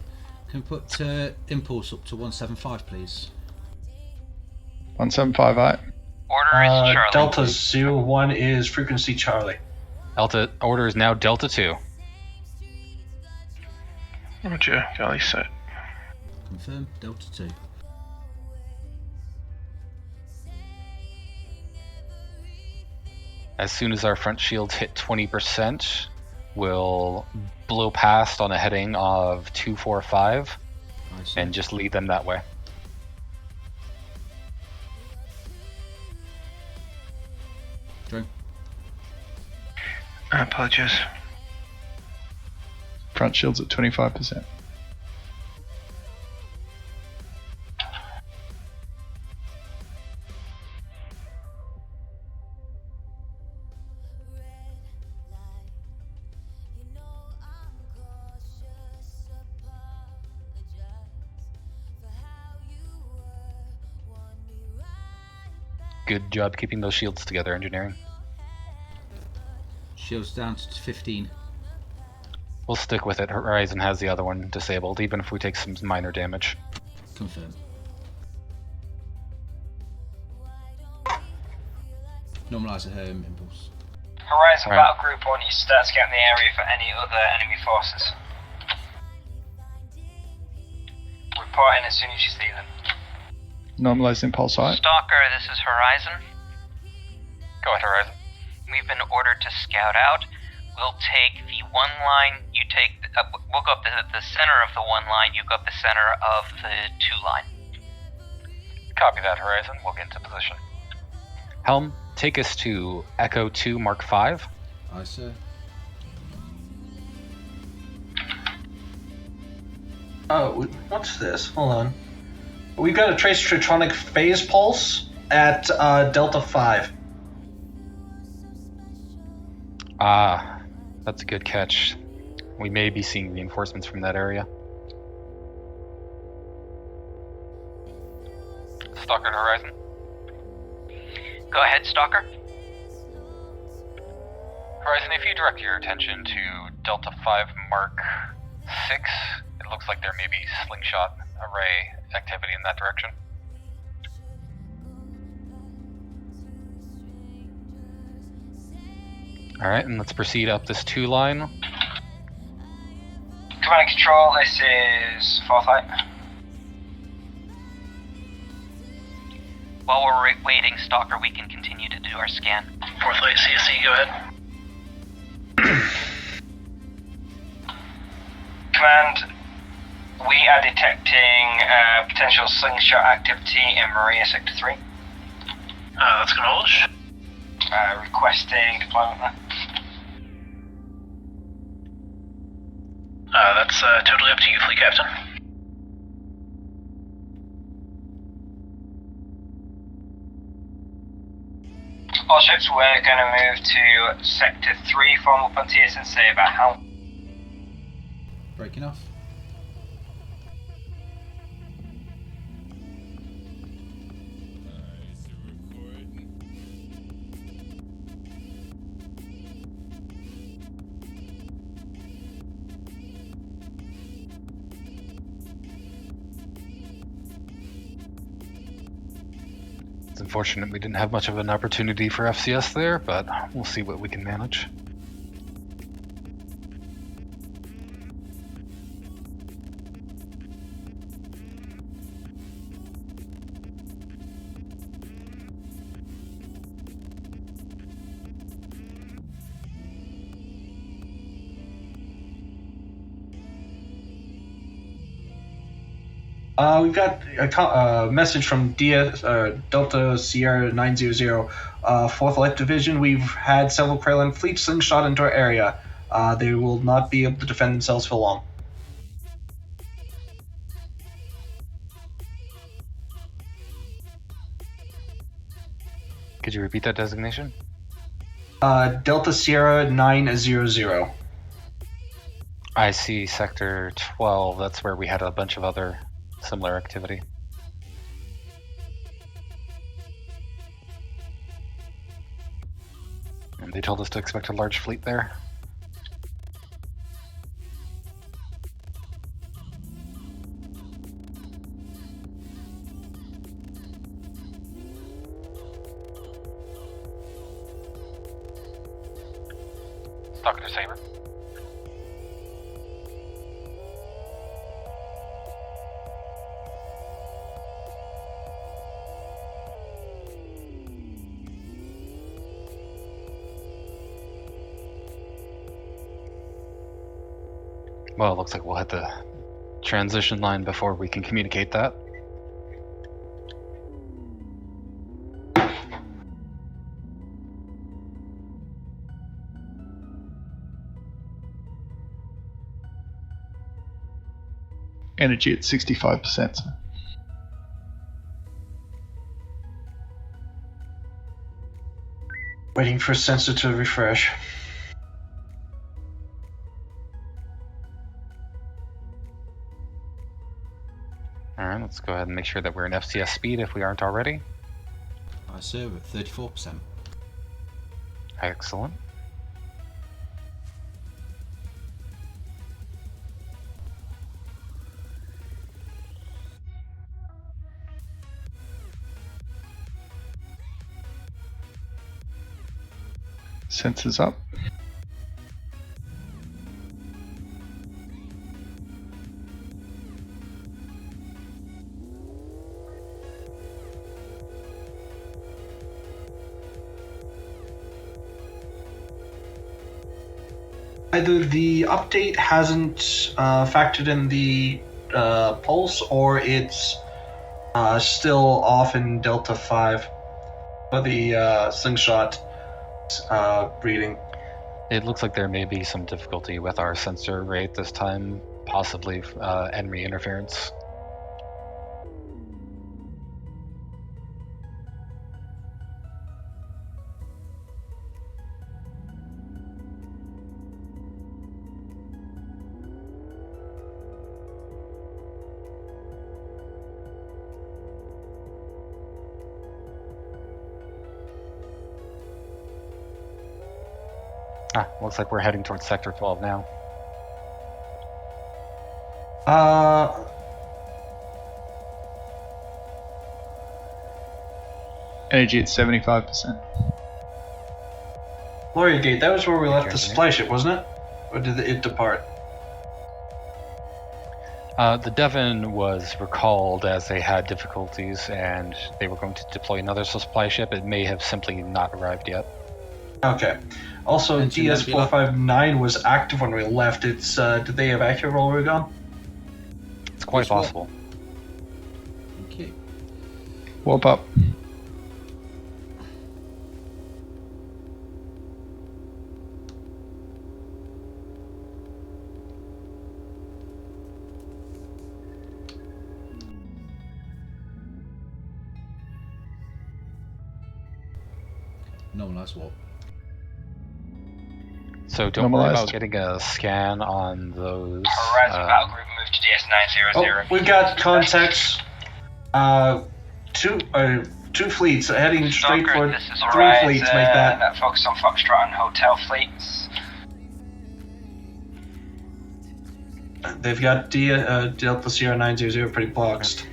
Can we put impulse up to 175, please? 1758. Order is Charlie. Delta 01 is frequency Charlie. Order is now Delta 2. Roger, Charlie set. Confirm, Delta 2. As soon as our front shields hit 20%, we'll blow past on a heading of 245 and just lead them that way. Drew. I apologize. Front shields at 25%. Good job keeping those shields together, engineering. Shields down to 15. We'll stick with it. Horizon has the other one disabled, even if we take some minor damage. Confirm. Normalize impulse. Horizon Right. Battle Group 1, you start scanning the area for any other enemy forces. Report in as soon as you see them. Normalized impulse height. Stalker, this is Horizon. Go ahead, Horizon. We've been ordered to scout out. We'll take the one line, you take, we'll go up the center of the one line, you go up the center of the two line. Copy that, Horizon. We'll get into position. Helm, take us to Echo 2 Mark 5. Aye, sir. Oh, what's this? Hold on. We've got a trace tritronic phase pulse at Delta 5. Ah, that's a good catch. We may be seeing reinforcements from that area. Stalker to Horizon. Go ahead, Stalker. Horizon, if you direct your attention to Delta 5 Mark 6, it looks like there may be slingshot array activity in that direction. Alright, and let's proceed up this 2 line. Command and Control, this is 4th Light. While we're waiting, Stalker, we can continue to do our scan. 4th Light CSE, go ahead. Command. We are detecting potential slingshot activity in Maria Sector 3. That's acknowledged. Requesting deployment there. That's totally up to you, Fleet Captain. All ships, we're going to move to Sector 3, form up on TSN, say about how. Breaking off. It's unfortunate we didn't have much of an opportunity for FCS there, but we'll see what we can manage. We've got a message from Delta Sierra 900, 4th Light Division. We've had several Calon fleets slingshot into our area. They will not be able to defend themselves for long. Could you repeat that designation? Delta Sierra 900. I see Sector 12. That's where we had a bunch of other similar activity. And they told us to expect a large fleet there. Talking to Saber. Well, it looks like we'll hit the transition line before we can communicate that. Energy at 65%. Waiting for sensor to refresh. Alright, let's go ahead and make sure that we're in FCS speed if we aren't already. I serve at 34%. Excellent. Sensors up. Either the update hasn't factored in the pulse, or it's still off in Delta 5 for the slingshot reading. It looks like there may be some difficulty with our sensor rate this time, possibly enemy interference. Looks like we're heading towards Sector 12 now. Energy at 75%. Gloria Gate, that was where we left the supply ship, wasn't it? Or did it depart? The Devon was recalled as they had difficulties and they were going to deploy another supply ship. It may have simply not arrived yet. Okay. Also, Mention Nebula. DS459 was active when we left. It's did they evacuate while we were gone? It's quite Guess what? possible. Thank you. Warp up. Normalize what? So don't worry Normalized. about getting a scan on those. Horizon Battle Group move to DS900. Oh, we've got contacts. Two fleets heading straight Stalker, for this is three Horizon. fleets. Make that. Focus on Foxtrot and Hotel fleets. They've got Delta Sierra 900 pretty boxed.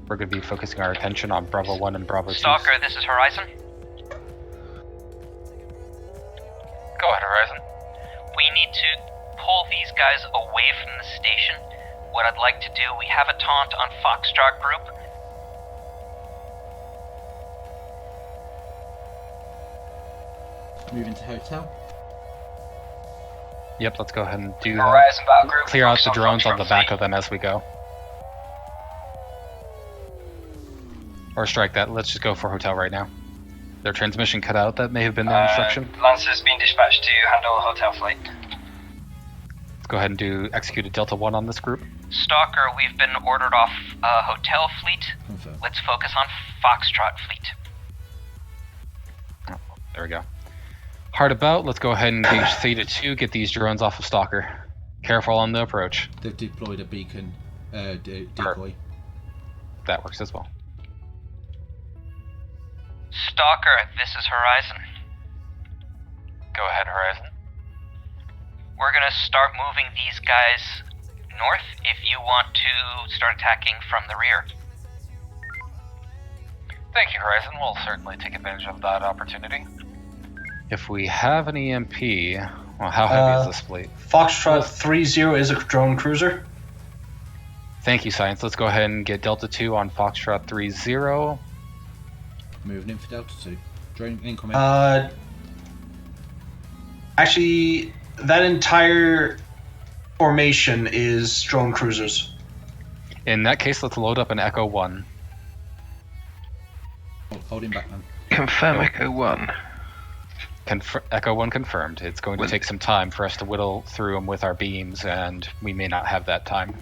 We're going to be focusing our attention on Bravo 1 and Bravo 2. Stalker, this is Horizon. Go ahead, Horizon. We need to pull these guys away from the station. What I'd like to do, we have a taunt on Foxtrot Group. Moving to hotel. Yep, let's go ahead and do Horizon Battle Group. clear out the focus on drones on Foxtrot the back fleet. of them as we go. Or strike that. Let's just go for hotel right now. Their transmission cut out. That may have been their instruction. Lancer's been dispatched to handle Hotel fleet. Let's go ahead and do execute a Delta 1 on this group. Stalker, we've been ordered off Hotel Fleet. Confirm. Let's focus on Foxtrot Fleet. There we go. Hard about. Let's go ahead and engage Theta 2. Get these drones off of Stalker. Careful on the approach. They've deployed a beacon decoy. That works as well. Stalker, this is Horizon. Go ahead, Horizon. We're gonna start moving these guys north if you want to start attacking from the rear. Thank you, Horizon. We'll certainly take advantage of that opportunity. If we have an EMP, well, how heavy is this fleet? Foxtrot 30 is a drone cruiser. Thank you, Science. Let's go ahead and get Delta 2 on Foxtrot 30. Moving in for Delta 2. Drone incoming. Actually, that entire formation is drone cruisers. In that case, let's load up an Echo 1. Hold him back, man. Confirm Echo 1. Echo 1 confirmed. It's going to take some time for us to whittle through them with our beams, and we may not have that time.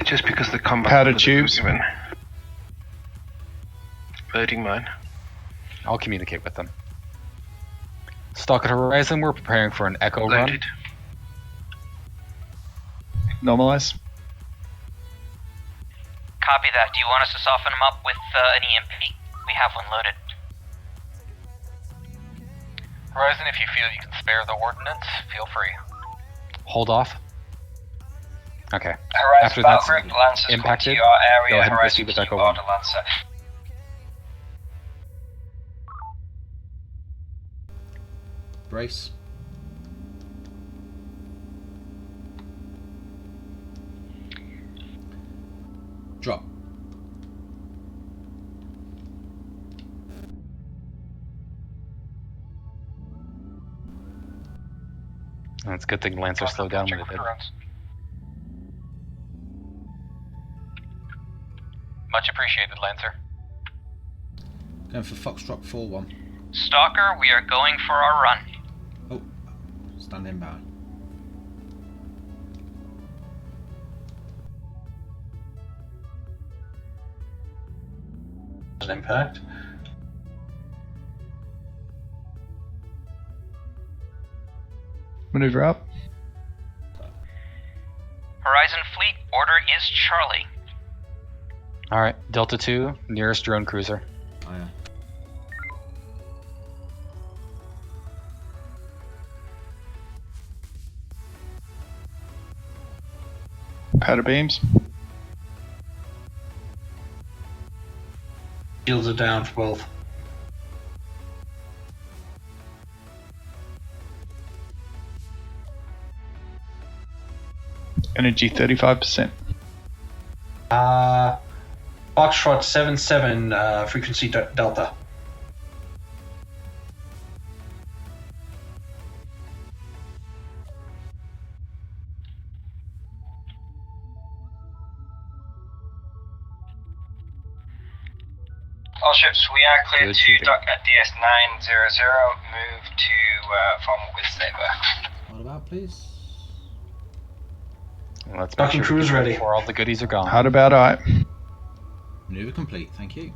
Just because the combat... Powder tubes. Given. Loading mine. I'll communicate with them. Stalk at Horizon, we're preparing for an Echo Loaded. run. Normalize. Copy that. Do you want us to soften them up with an EMP? We have one loaded. Horizon, if you feel you can spare the ordnance, feel free. Hold off. Okay. Horizon After Battle that's Group, Lancers come to impacted, your area. go ahead and Horizon proceed with to Echo board 1. a Lancer. Brace. Drop. It's a good thing Lancer slowed down when it did. Much appreciated, Lancer. Going for Foxtrot 4-1. Stalker, we are going for our run. Oh, standing by. Impact. Maneuver up. Horizon Fleet, order is Charlie. Alright, Delta 2, nearest drone cruiser. Oh, yeah. Powder beams. Shields are down for both. Energy 35%. Foxtrot 77, frequency Delta. All ships, we are clear to dock at DS900. Move to form with Saber. What about, please? Let's make Docking sure we crew's get ready. before all the goodies are gone. How about I? Maneuver complete, thank you.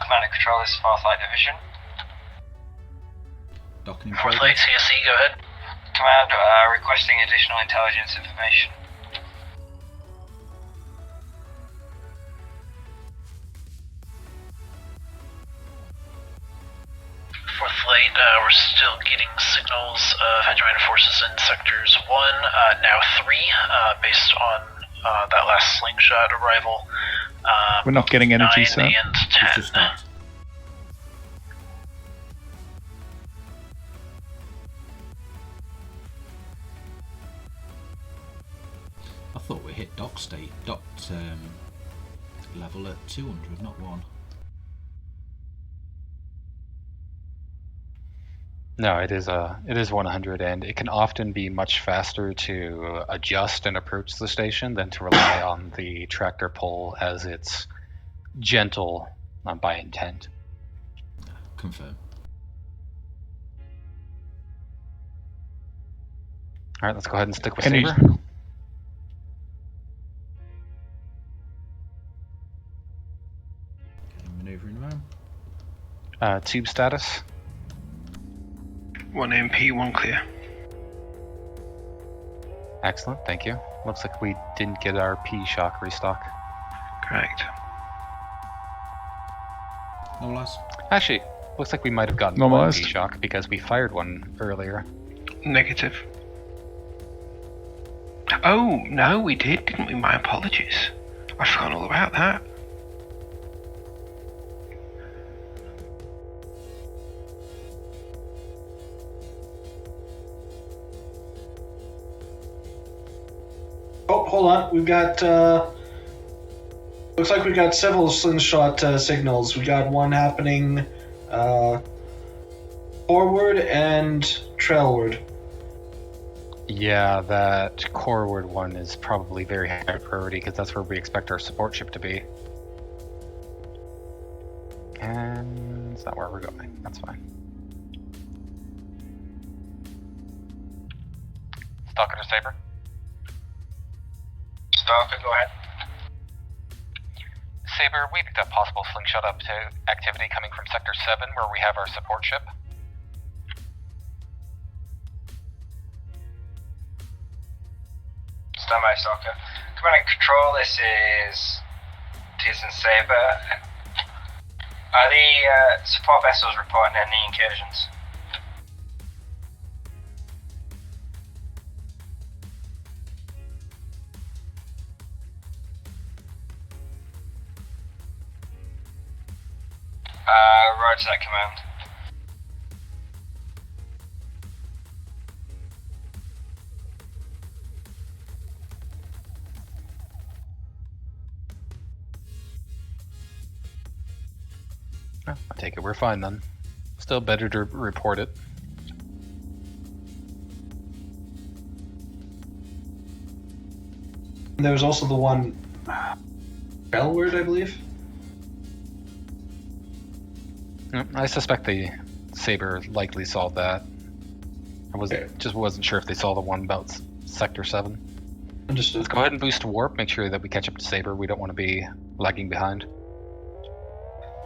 Command and control, this is 4th Light Division. Docking in 4th progress. Light CSE, go ahead. Command, requesting additional intelligence information. Fourth Flight, we're still getting signals of hegemonic forces in sectors 1, now 3, based on that last slingshot arrival. We're not getting energy, 9 sir. and 10. I thought we hit docked level at 200, not 1. No, it is 100, and it can often be much faster to adjust and approach the station than to rely on the tractor pull, as it's gentle by intent. Confirm. All right, let's go ahead and stick with Any- Saber. Maneuvering around. Tube status. 1 MP, 1 clear. Excellent, thank you. Looks like we didn't get our P-shock restock. Correct. Normalize. Actually, looks like we might have gotten one Normalized. P-shock because we fired one earlier. Negative. Oh, no, we did, didn't we? My apologies. I've forgotten all about that. Oh, hold on. We've got. Looks like we got several slingshot signals. We got one happening forward and trailward. Yeah, that coreward one is probably very high priority because that's where we expect our support ship to be. And it's not where we're going. That's fine. Stalker to Saber. Stalker, go ahead. Saber, we picked up possible slingshot activity coming from Sector 7, where we have our support ship. Stand by, Stalker. Command and control, this is TSN Saber. Are the support vessels reporting any incursions? Roger that, command. I take it we're fine then. Still better to report it. And there was also the one Bellward, I believe. I suspect the Saber likely saw that. Just wasn't sure if they saw the one about Sector 7. Understood. Let's go ahead and boost to warp, make sure that we catch up to Saber. We don't want to be lagging behind.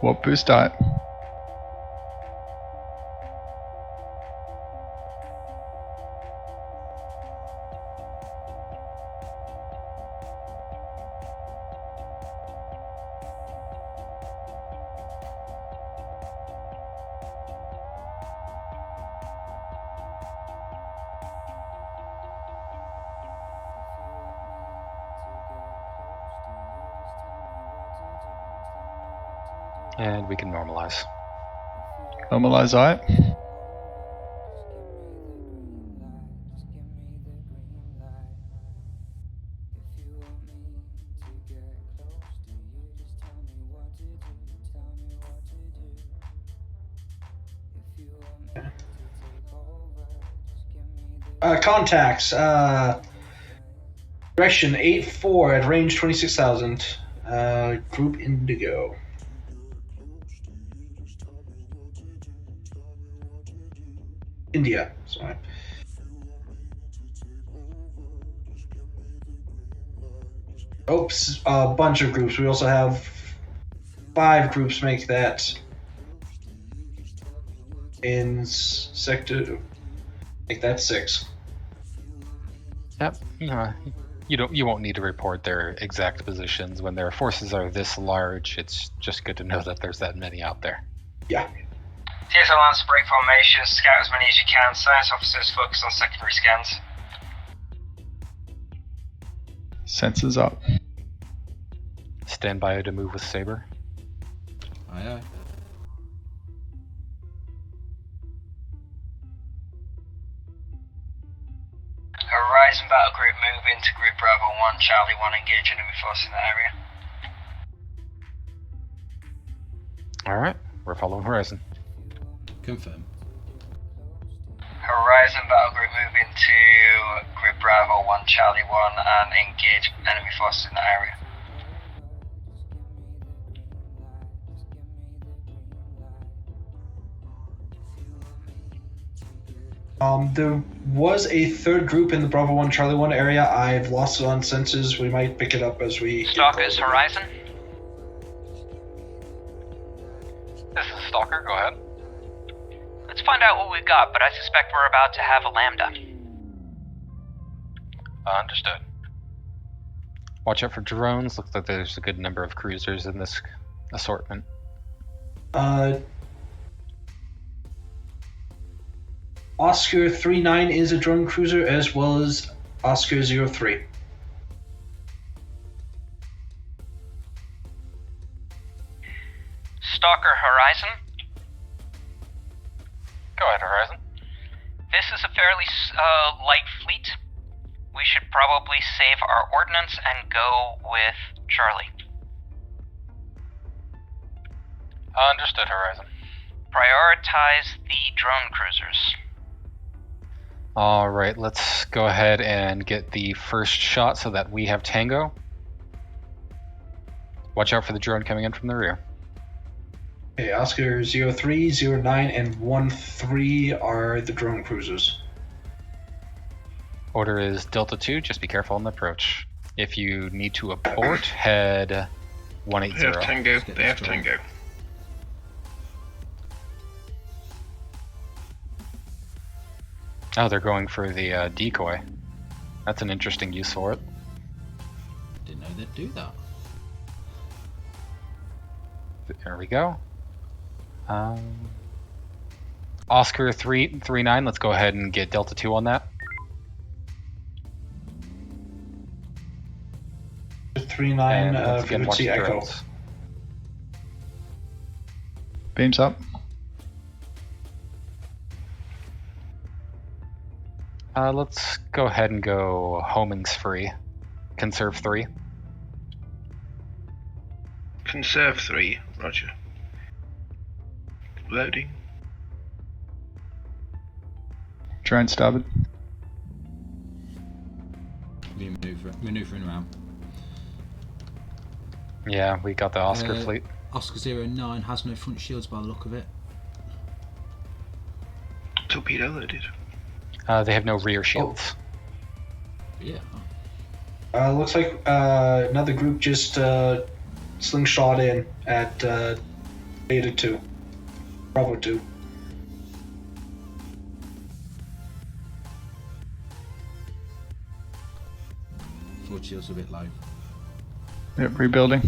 What boost diet? And we can normalize. Normalize eye. Contacts. Direction 8-4 at range 26,000. Group Indigo. India. Sorry. Oops. A bunch of groups. We also have 5 groups make that in sector. Make that 6. Yep. You won't need to report their exact positions. When their forces are this large, it's just good to know that there's that many out there. Yeah. TSN lands break formation, scout as many as you can. Science officers focus on secondary scans. Sensors up. Stand by to move with Saber. Aye, aye. Horizon battle group move into group Bravo 1, Charlie 1, engage enemy force in the area. Alright, we're following Horizon. Confirm. Horizon battle group move into group Bravo 1, Charlie 1, and engage enemy forces in the area. There was a third group in the Bravo 1, Charlie 1 area. I've lost it on sensors. We might pick it up as we... Stalkers, Horizon. This is Stalker, go ahead. Let's find out what we've got, but I suspect we're about to have a Lambda. Understood. Watch out for drones. Looks like there's a good number of cruisers in this assortment. Oscar 39 is a drone cruiser, as well as Oscar 03. Stalker, Horizon. Go ahead, Horizon. This is a fairly light fleet. We should probably save our ordnance and go with Charlie. Understood, Horizon. Prioritize the drone cruisers. Alright, let's go ahead and get the first shot so that we have Tango. Watch out for the drone coming in from the rear. Okay, Oscar 03, 09, and 13 are the drone cruisers. Order is Delta 2, just be careful on the approach. If you need to abort, head 180. They have Tango. They have Tango. Oh, they're going for the decoy. That's an interesting use for it. Didn't know they'd do that. There we go. Oscar 339, let's go ahead and get Delta 2 on that. 39, frequency echo. drones. Beams up. Let's go ahead and go homings free. Conserve 3. Conserve 3, roger. Loading. Drone starboard. Maneuvering around. Yeah, we got the Oscar fleet. Oscar 09 has no front shields by the look of it. Torpedo loaded. They have no rear shields. Yeah. Looks like another group just slingshot in at Beta 2. Bravo 2. Forward shields a bit low. Yep, rebuilding.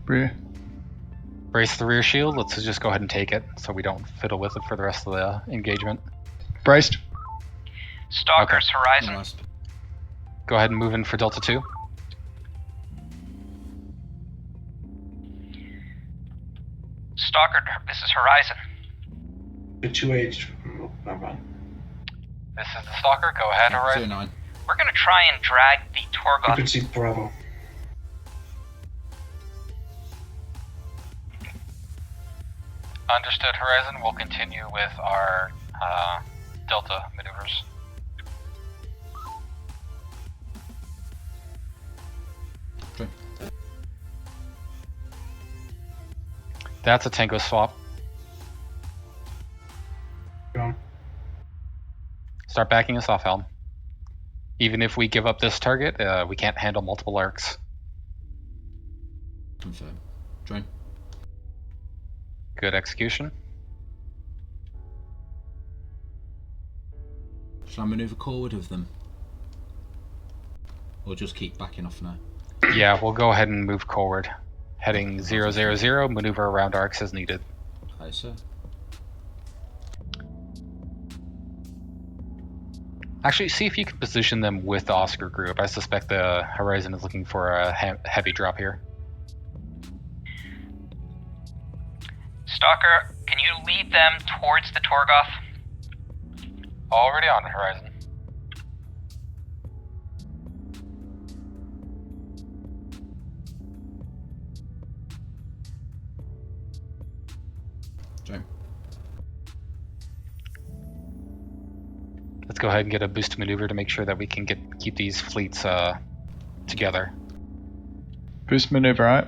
Rear. Brace the rear shield. Let's just go ahead and take it so we don't fiddle with it for the rest of the engagement. Braced. Stalkers, Horizon. Go go ahead and move in for Delta 2. Stalker, this is Horizon. The 2H. Never mind. This is the Stalker. Go ahead, Horizon. 09. We're gonna try and drag the Torgoth. Frequency Bravo. Understood, Horizon. We'll continue with our Delta maneuvers. Okay. That's a Tango swap. Go. Start backing us off, Helm. Even if we give up this target, we can't handle multiple arcs. Confirm. Join. Good execution. Shall I manoeuvre forward of them? Or just keep backing off now? Yeah, we'll go ahead and move forward. Heading 000, maneuver around arcs as needed. Aye, sir. Actually, see if you can position them with the Oscar group. I suspect the Horizon is looking for a heavy drop here. Stalker, can you lead them towards the Torgoth? Already on, Horizon. Join. Let's go ahead and get a boost maneuver to make sure that we can keep these fleets together. Boost maneuver, right?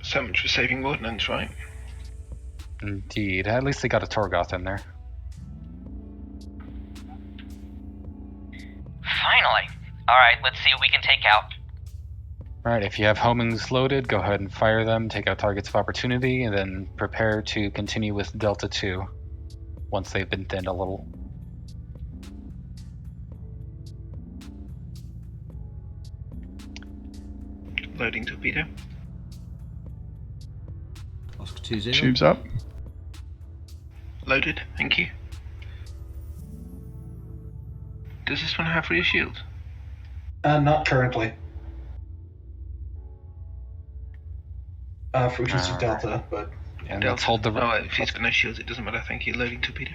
So much for saving ordnance, right? Indeed. At least they got a Torgoth in there. Finally. Alright, let's see what we can take out. Alright, if you have homings loaded, go ahead and fire them, take out targets of opportunity, and then prepare to continue with Delta 2 once they've been thinned a little. Loading torpedo. Oscar 20. Tubes up. Loaded, thank you. Does this one have rear shield? Not currently. Frequency Delta, but... And let's hold the... Oh, if it's got no shields, it doesn't matter, thank you. Loading torpedo.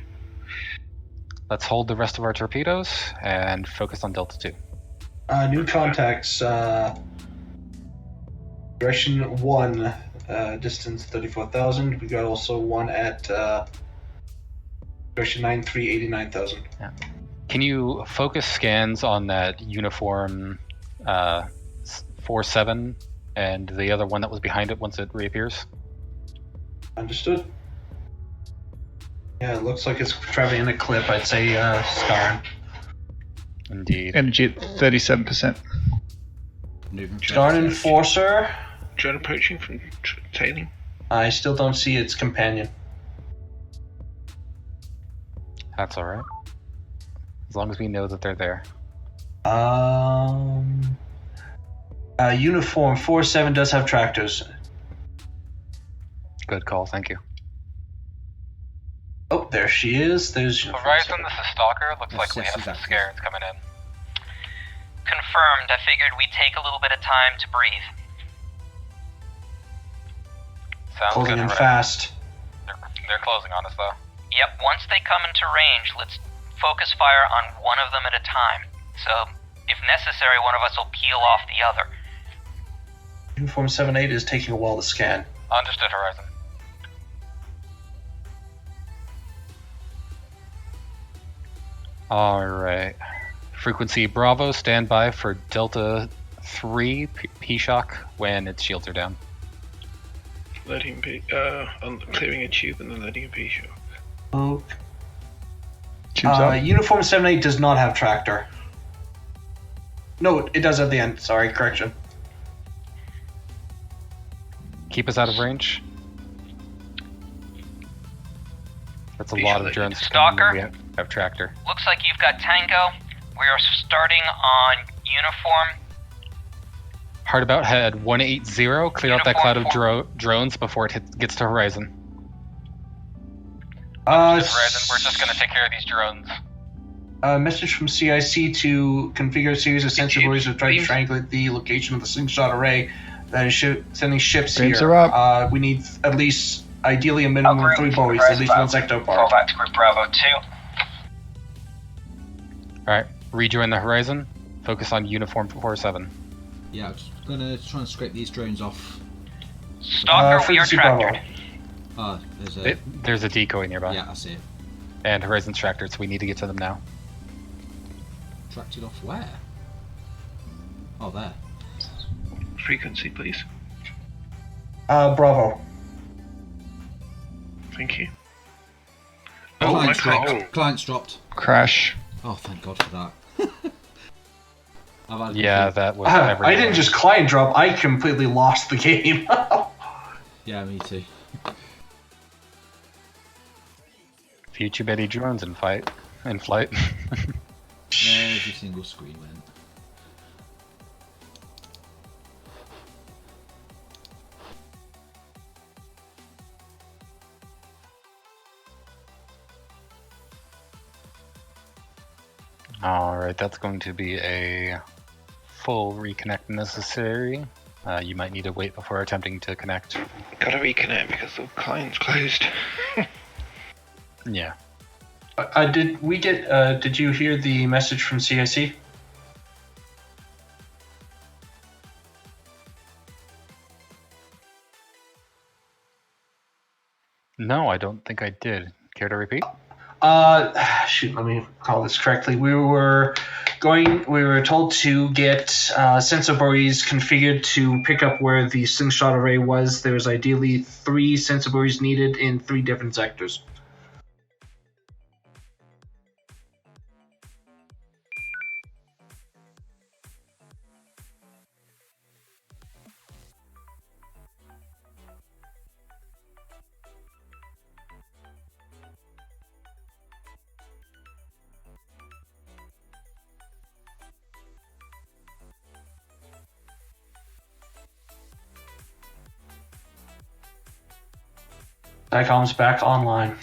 Let's hold the rest of our torpedoes and focus on Delta 2. New contacts, direction 1, distance 34,000. We got also one at direction 93, 89,000. Yeah. Can you focus scans on that uniform 4-7 and the other one that was behind it once it reappears? Understood. Yeah, it looks like it's traveling in a clip. I'd say Scarn. Indeed. Energy at 37%. Scarn Enforcer. Drone approaching from tailing. I still don't see its companion. That's alright. As long as we know that they're there. Uniform 4-7 does have tractors. Good call, thank you. Oh, there she is. There's Horizon, this is Stalker. Looks like we have some scarens coming in. Confirmed. I figured we'd take a little bit of time to breathe. Sounds Closing good, in Horizon. fast. They're closing on us, though. Yep, once they come into range, let's focus fire on one of them at a time. So, if necessary, one of us will peel off the other. Uniform 7-8 is taking a while to scan. Understood, Horizon. Alright. Frequency Bravo, stand by for Delta 3 P-Shock when its shields are down. Loading on clearing a tube and then loading a P-shock. Oh. Tubes up. Uniform 7-8 does not have tractor. No, it does at the end. Sorry, correction. Keep us out of range. That's a lot of drones. Stalker? We have tractor. Looks like you've got Tango. We are starting on uniform. Hard about head 180. Clear out that cloud of drones before it gets to Horizon. Horizon, we're just gonna take care of these drones. Message from CIC to configure a series of sensor buoys to try to triangulate the location of the slingshot array that is sending ships Beams here. are up. We need at least, ideally, a minimum of 3 buoys, at least 1 sector apart. Fall back to Group Bravo 2. Alright, rejoin the Horizon. Focus on Uniform 47. Yeah, I'm just gonna try and scrape these drones off. Stalker, we are tractored. Ah, there's There's a decoy nearby. Yeah, I see it. And Horizon's tractored, so we need to get to them now. Tracted off where? Oh, there. Frequency, please. Bravo. Thank you. Client's dropped. Client's dropped. Crash. Oh, thank God for that. Yeah, that was I didn't just client drop, I completely lost the game. Yeah, me too. Few too many drones in flight. Every single screen went. Alright, that's going to be a full reconnect necessary. You might need to wait before attempting to connect. Gotta reconnect because the client's closed. Yeah. Did you hear the message from CIC? No, I don't think I did. Care to repeat? Shoot, let me call this correctly. We were told to get sensor buoys configured to pick up where the slingshot array was. There's ideally 3 sensor buoys needed in 3 different sectors. DICOM's back online.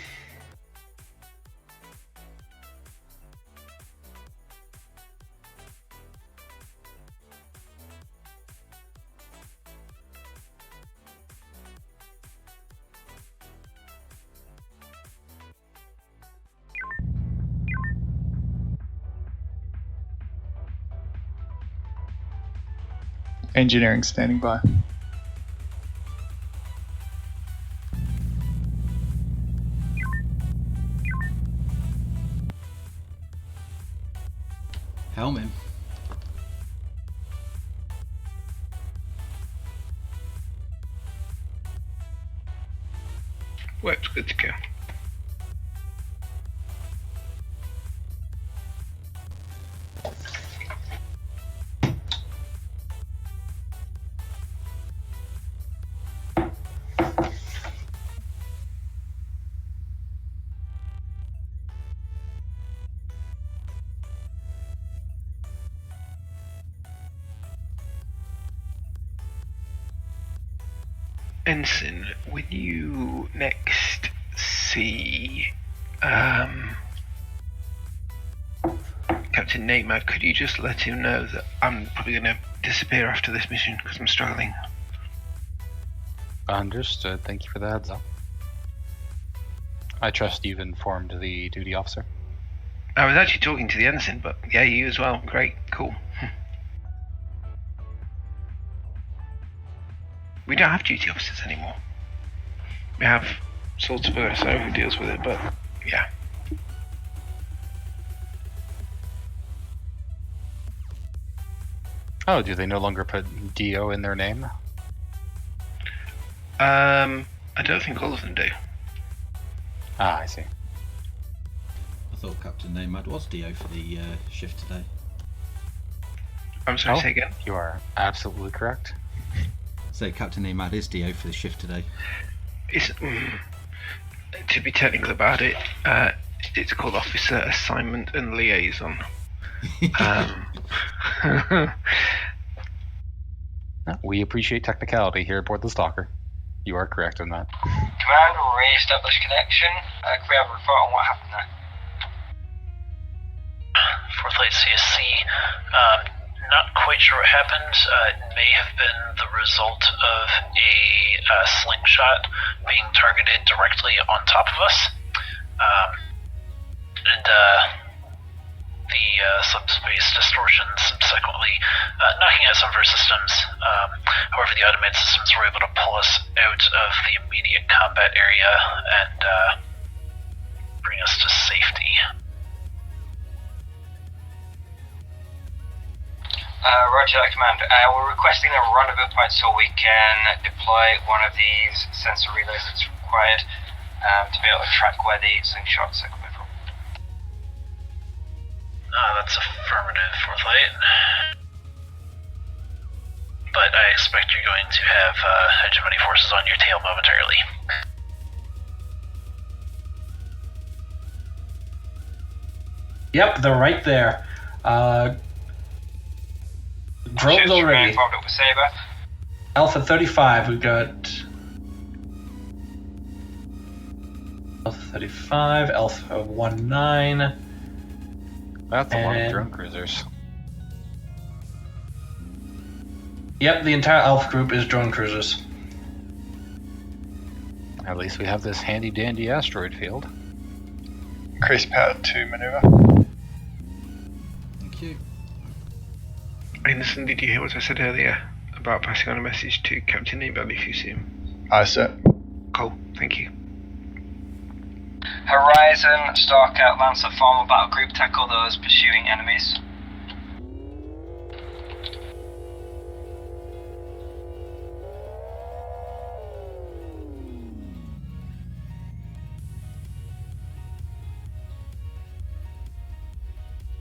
Engineering standing by. Helm him. Works, good to go. Ensign, when you next see Captain Namad, could you just let him know that I'm probably going to disappear after this mission because I'm struggling? Understood. Thank you for the heads up. I trust you've informed the duty officer. I was actually talking to the ensign, but yeah, you as well. Great, cool. We don't have duty officers anymore. We have sort of OSO who deals with it, but yeah. Oh, do they no longer put DO in their name? I don't think all of them do. Ah, I see. I thought Captain Namad was DO for the shift today. I'm sorry, say again? You are absolutely correct. So Captain Namad is DO for the shift today. It's to be technical about it, it's called Officer Assignment and Liaison. We appreciate technicality here aboard the Stalker. You are correct on that. Command re-establish connection. Can we have a report on what happened there? Fourth Light CSC, not quite sure what happened. It may have been the result of a slingshot being targeted directly on top of us. And the subspace distortion subsequently knocking out some of our systems. However, the automated systems were able to pull us out of the immediate combat area and bring us to safety. Roger that, Command. We're requesting a rendezvous point so we can deploy one of these sensor relays that's required to be able to track where the slingshots are coming from. That's affirmative, Fourth Light. But I expect you're going to have hegemony forces on your tail momentarily. Yep, they're right there. Drones already. Alpha 35, we got Alpha 35, Alpha 19. That's a lot of drone cruisers. Yep, the entire Alpha group is drone cruisers. At least we have this handy dandy asteroid field. Increase power to maneuver. Thank you. Anderson, did you hear what I said earlier about passing on a message to Captain Abel if you see him? Aye, sir. Cool, thank you. Horizon, Stalker, Lancer, form a battle group, tackle those pursuing enemies.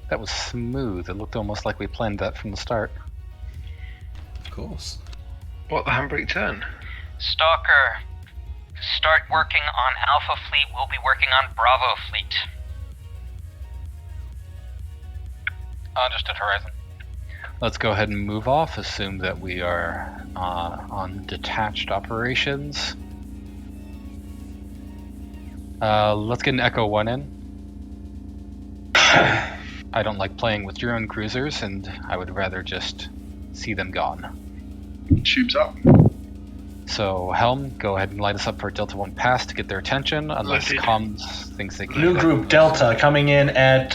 That was smooth. It looked almost like we planned that from the start. Of course. What, the handbrake turn? Stalker, start working on Alpha Fleet. We'll be working on Bravo Fleet. Understood, Horizon. Let's go ahead and move off. Assume that we are on detached operations. Let's get an Echo 1 in. I don't like playing with drone cruisers, and I would rather just see them gone. Tubes up. So, Helm, go ahead and light us up for Delta 1 pass to get their attention, unless comms thinks they can. New group Delta coming in at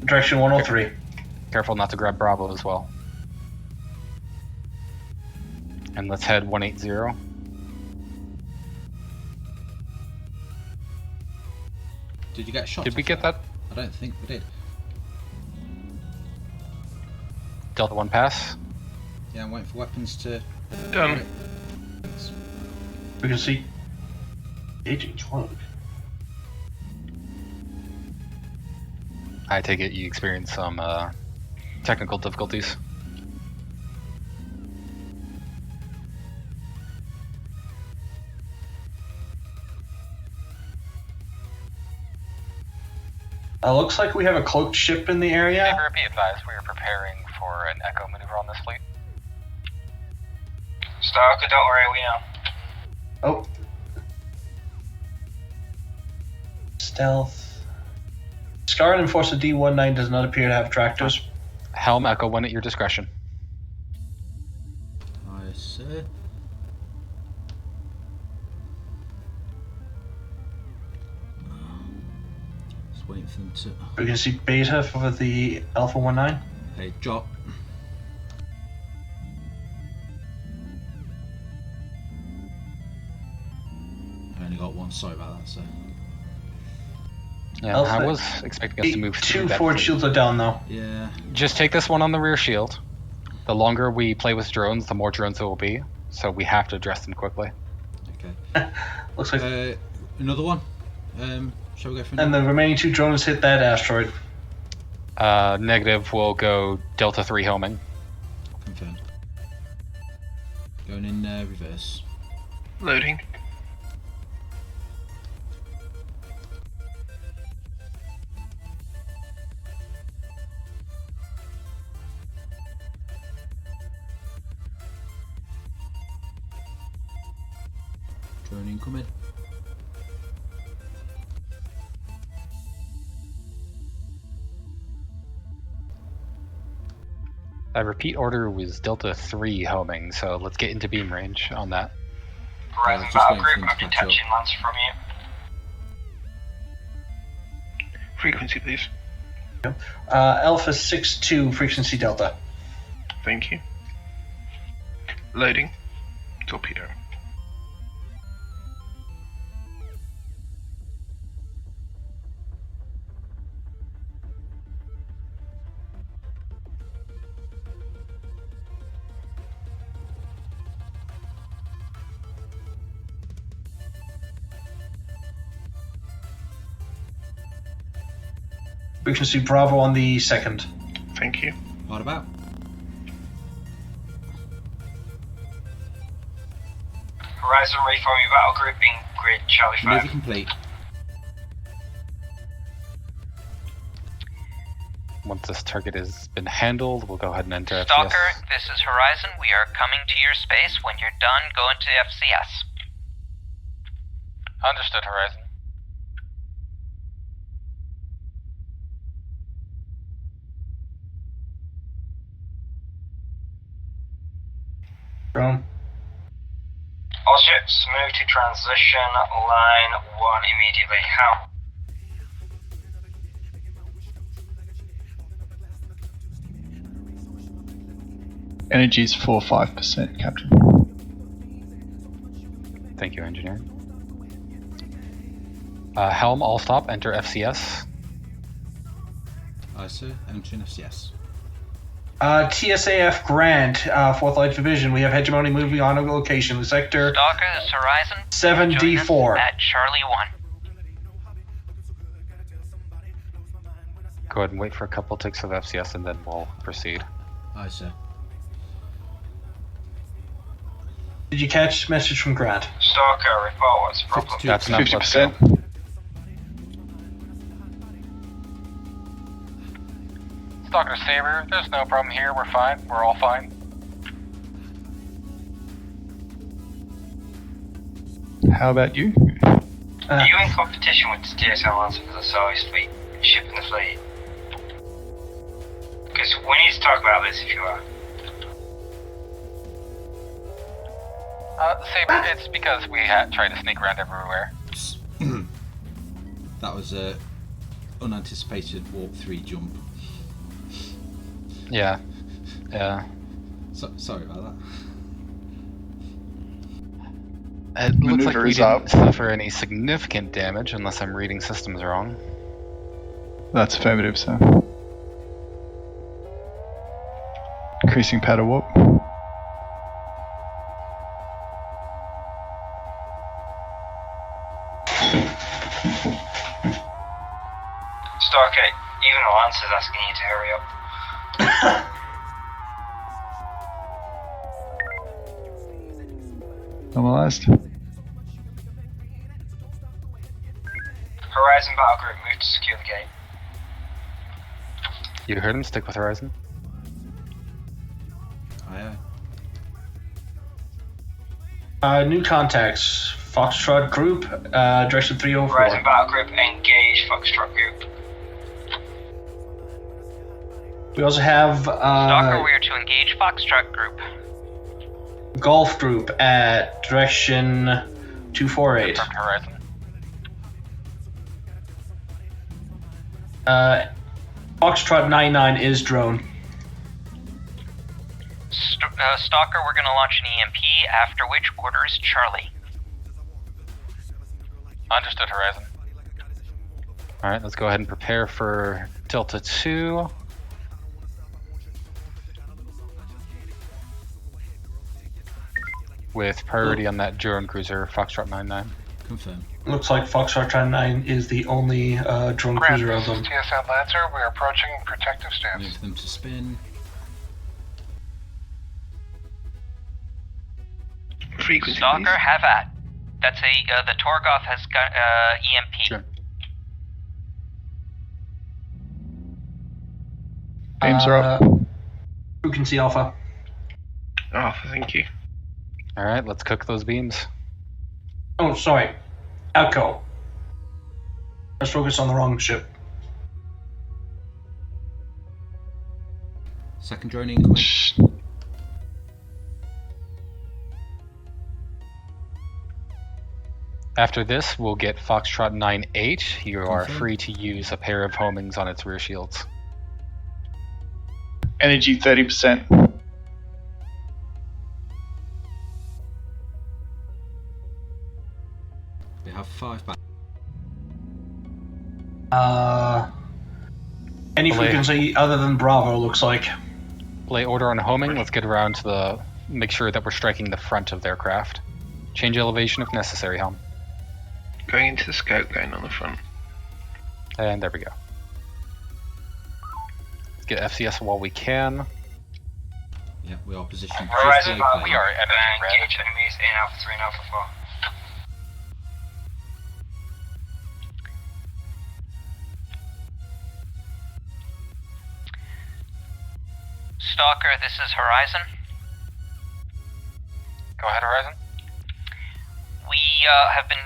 direction 103. Careful not to grab Bravo as well. And let's head 180. Did you get shot? Did we get that? I don't think we did. Delta 1 pass? Yeah, I'm waiting for weapons to... Done. We can see aging drone. I take it you experienced some technical difficulties. Looks like we have a cloaked ship in the area. Neighbor, be advised, we are preparing for an Echo maneuver on this fleet. Stalker, don't worry, we know. Oh. Stealth. Scarred Enforcer D19 does not appear to have tractors. Helm, Echo 1 at your discretion. I see. Just waiting for them to... We can see Beta for the Alpha 19. Hey, drop. I only got one, sorry about that, so... Yeah, Alpha I was expecting us to move through Two that forward fleet. shields are down though. Yeah. Just take this one on the rear shield. The longer we play with drones, the more drones there will be. So we have to address them quickly. Okay. Looks like another one. Shall we go for and the remaining two drones hit that asteroid. Negative will go Delta 3 homing. Confirmed. Going in reverse. Loading. Drone incoming. Repeat order was Delta 3 homing, so let's get into beam range on that. Horizon Battle Group, I'm detaching lands from you. Frequency, please. Alpha 6-2, frequency Delta. Thank you. Loading. Torpedo. Frequency Bravo on the 2nd. Thank you. What about? Horizon reform your battle group in grid Charlie 5. Maneuver complete. Once this target has been handled, we'll go ahead and enter Stalker, FCS. this is Horizon. We are coming to your space. When you're done, go into FCS. Understood, Horizon. Drone. All ships move to transition line 1 immediately. How? Energy is 45%, Captain. Thank you, engineer. Helm, all stop, enter FCS. Aye, sir. Entering FCS. TSAF Grant, 4th Light Division. We have hegemony moving on a location. Sector Stalker, this is Horizon. 7D4. At Charlie 1. Go ahead and wait for a couple ticks of FCS and then we'll proceed. Aye, sir. Did you catch message from Grant? Stalker, report what's the problem. That's enough. 50%. Stalker Saber, there's no problem here. We're fine. We're all fine. How about you? Are you in competition with the TSN Lancer for the slowest fleet ship in the fleet? Because we need to talk about this if you are. Saber, it's because we tried to sneak around everywhere. That was a unanticipated warp 3 jump. Yeah. Sorry about It that. looks like we Maneuvers didn't up. suffer any significant damage unless I'm reading systems wrong. That's affirmative, sir. Increasing powder warp. Stalker, even the Lancer's asking you to hurry up. Normalized. Horizon Battle Group, move to secure the gate. You heard him, stick with Horizon. Aye. New contacts. Foxtrot Group, direction 304. Horizon Battle Group, engage Foxtrot Group. We also have Stalker, we are to engage Foxtrot Group. Golf Group at direction 248. Confirmed, Horizon. Foxtrot 99 is drone. Stalker, we're going to launch an EMP, after which order is Charlie. Understood, Horizon. Alright, let's go ahead and prepare for Delta 2. With priority on that drone cruiser, Foxtrot 99. Confirm. Looks like Foxtrot 99 is the only drone Grant, cruiser of this them. is TSN Lancer. We are approaching protective stance. Move them to spin. Frequency, Stalker, please. have at. That's the Torgoth has got EMP. Sure. Beams are up. Frequency Alpha. Alpha, thank you. Alright, let's cook those beams. Oh, sorry. Echo. Let's focus on the wrong ship. Second drone in, quick. After this, we'll get Foxtrot 9-8. You are Confirm. free to use a pair of homings on its rear shields. Energy 30%. We have 5 back. Any Belay. frequency other than Bravo looks like. Lay order on homing. Let's get around to the... Make sure that we're striking the front of their craft. Change elevation if necessary, Helm. Going into the scout, going on the front. And there we go. Let's get FCS while we can. Yeah, we are positioned. Horizon, just below we Calon. are engage enemies in Alpha 3 and Alpha 4. Stalker, this is Horizon. Go ahead, Horizon. We have been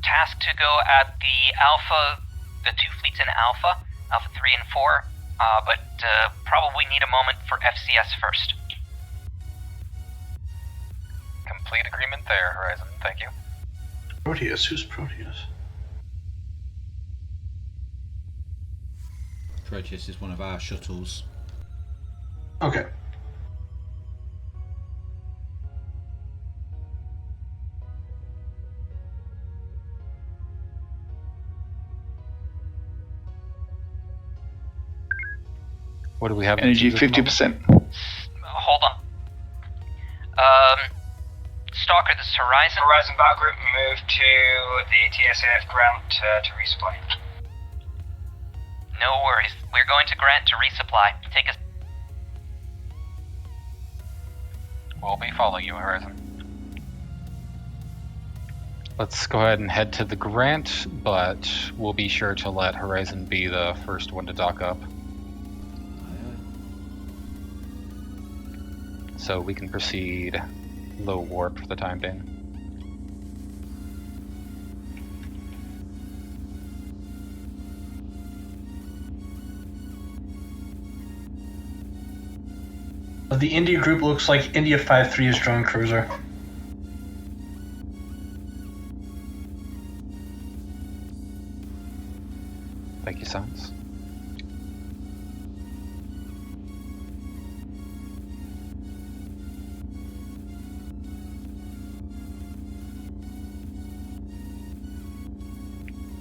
tasked to go at the Alpha, the 2 fleets in Alpha, Alpha 3 and 4, but probably need a moment for FCS first. Complete agreement there, Horizon. Thank you. Proteus? Who's Proteus? Proteus is one of our shuttles. Okay. What do we have? Energy 50%. Hold on. Stalker, this is Horizon. Horizon battle group, move to the TSF Grant to resupply. No worries. We're going to Grant to resupply. Take us. We'll be following you, Horizon. Let's go ahead and head to the Grant, but we'll be sure to let Horizon be the first one to dock up. So we can proceed low warp for the time being. The India group looks like India 5-3 is drone cruiser. Thank you, Sans.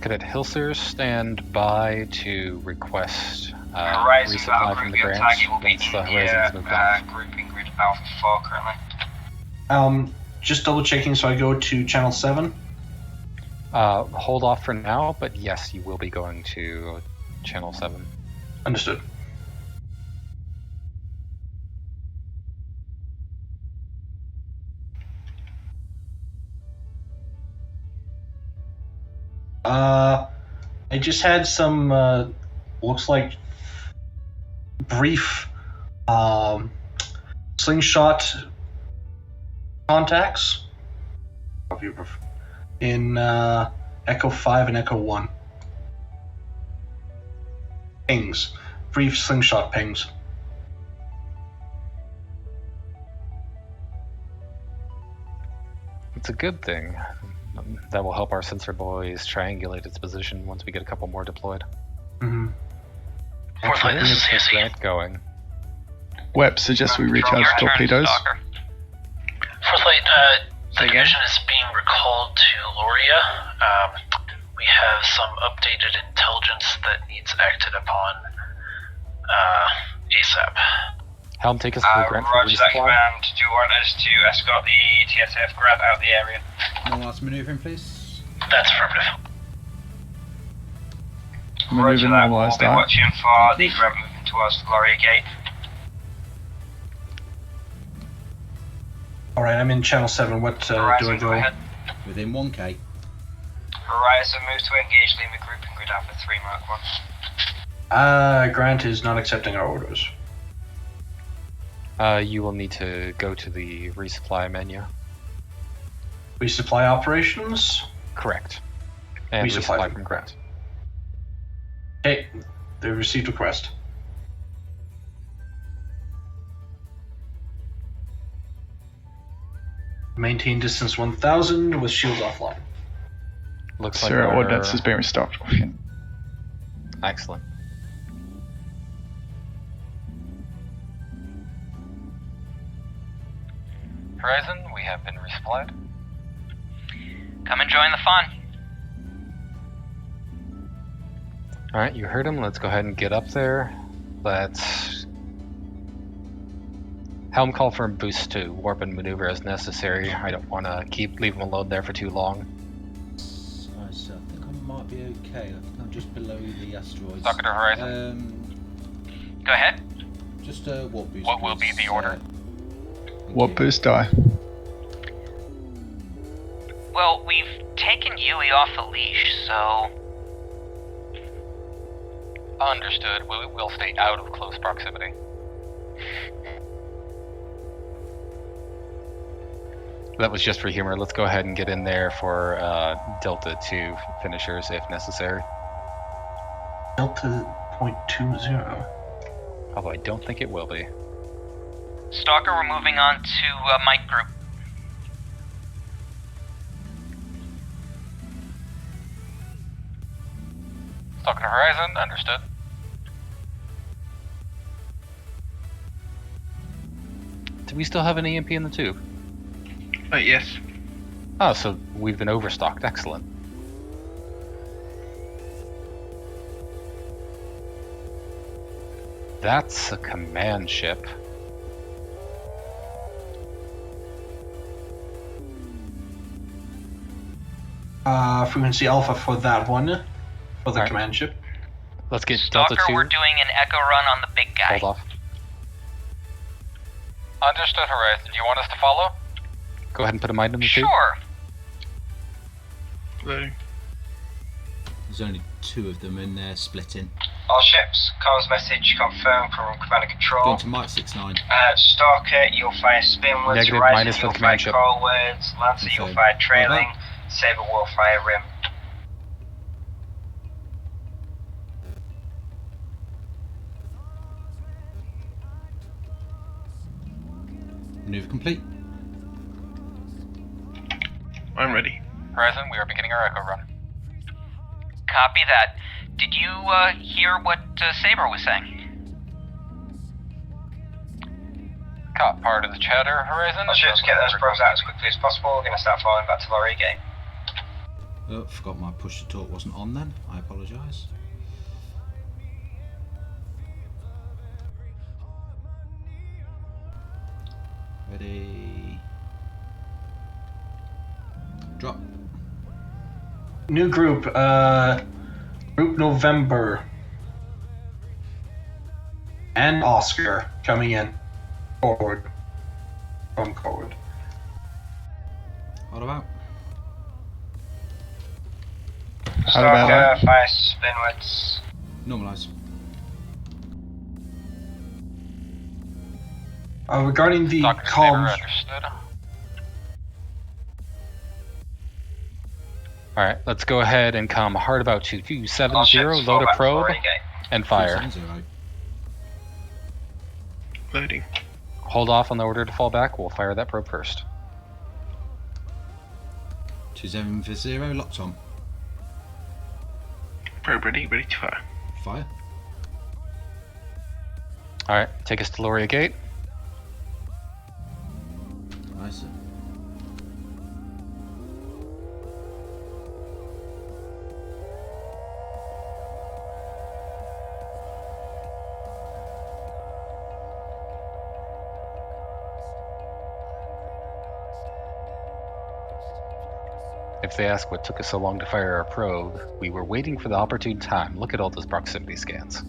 Cadet Hilser, stand by to request Horizon resupply battle from group, the your Grants target will be once the Horizon's moved off. grouping grid Alpha 4 currently. Just double checking, so I go to channel 7. Hold off for now, but yes, you will be going to channel 7. Understood. I just had some, looks like brief, slingshot contacts in, Echo 5 and Echo 1. Pings. Brief slingshot pings. It's a good thing. That will help our sensor boys triangulate its position once we get a couple more deployed. Mm-hmm. Fourth this is CSE. Grant going. Web suggests we recharge torpedoes. Fourth Light, the division is being recalled to Loria. We have some updated intelligence that needs acted upon ASAP. Helm, take us to the Grant for Roger that resupply. command. Do you want us to escort the TSF Grant out of the area? One last manoeuvring, please. That's affirmative. Roger Maneuvering that. We'll normalized be out. watching for the Grant moving towards the Gloria Gate. Alright, I'm in channel 7. What, do I Horizon, go? ahead. Within 1K. Horizon, move to engage Lima grouping grid Alpha 3 Mark 1. Grant is not accepting our orders. You will need to go to the resupply menu. Resupply operations? Correct. And resupply from ground. Okay, they received request. Maintain distance 1,000 with shields offline. Looks like Sir, our ordnance has been restocked. Excellent. Horizon, we have been resupplied. Come and join the fun. Alright, you heard him. Let's go ahead and get up there. Let's helm call for a boost to warp and maneuver as necessary. I don't want to leave him alone there for too long. I think I might be okay. I think I'm just below the asteroids. Talking to Horizon. Go ahead. Just warp boost. What will be the order? What boost die? Well, we've taken Yui off the leash, so... Understood. We'll stay out of close proximity. That was just for humor. Let's go ahead and get in there for Delta 2 finishers if necessary. Delta 0.20. Although I don't think it will be. Stalker, we're moving on to Mike Group. Talking to Horizon, understood. Do we still have an EMP in the tube? Yes. Oh, so we've been overstocked. Excellent. That's a command ship. Frequency Alpha for that one. For the command ship. Let's get Stalker, Delta 2. we're doing an echo run on the big guy. Hold off. Understood, Horizon. Do you want us to follow? Go ahead and put a mine in the tube. Sure. Loading. There's only 2 of them in there splitting. All ships, comms message confirmed from Command and Control. Going to Mike 69. Stalker, you'll fire spinwards. Negative, Horizon, minus for you'll the fire command ship. crawlwards. Lancer, you'll Okay. fire trailing. Saber will fire rim. Maneuver complete. I'm ready. Horizon, we are beginning our echo run. Copy that. Did you hear what Saber was saying? Caught part of the chatter, Horizon. All ships, get those probes out as quickly as possible. We're going to start falling back to Lorry Gate. Oh, forgot my push to talk wasn't on then. I apologise. Ready. Drop. New group, Group November. And Oscar coming in. Forward. From forward. What about? Stalker, fire spinwards. Normalise. Regarding the comms. Understood. Alright, let's go ahead and come hard about 2270, All ships, load fall a back to probe, Lorry Gate. and fire. 270. Loading. Hold off on the order to fall back, we'll fire that probe first. 2750, locked on. Probe ready, ready to fire. Fire. Alright, take us to Loria Gate. Nice. If they ask what took us so long to fire our probe, we were waiting for the opportune time. Look at all those proximity scans.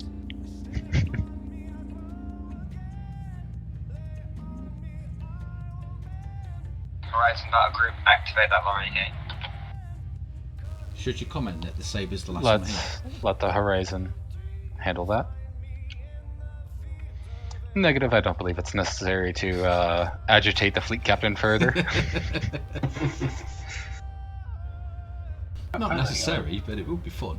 Horizon Battle Group, activate that Lorry Gate. Should you comment that the Saber's the last one here? Let's let the Horizon handle that. Negative. I don't believe it's necessary to agitate the fleet captain further. Not necessary, but it would be fun.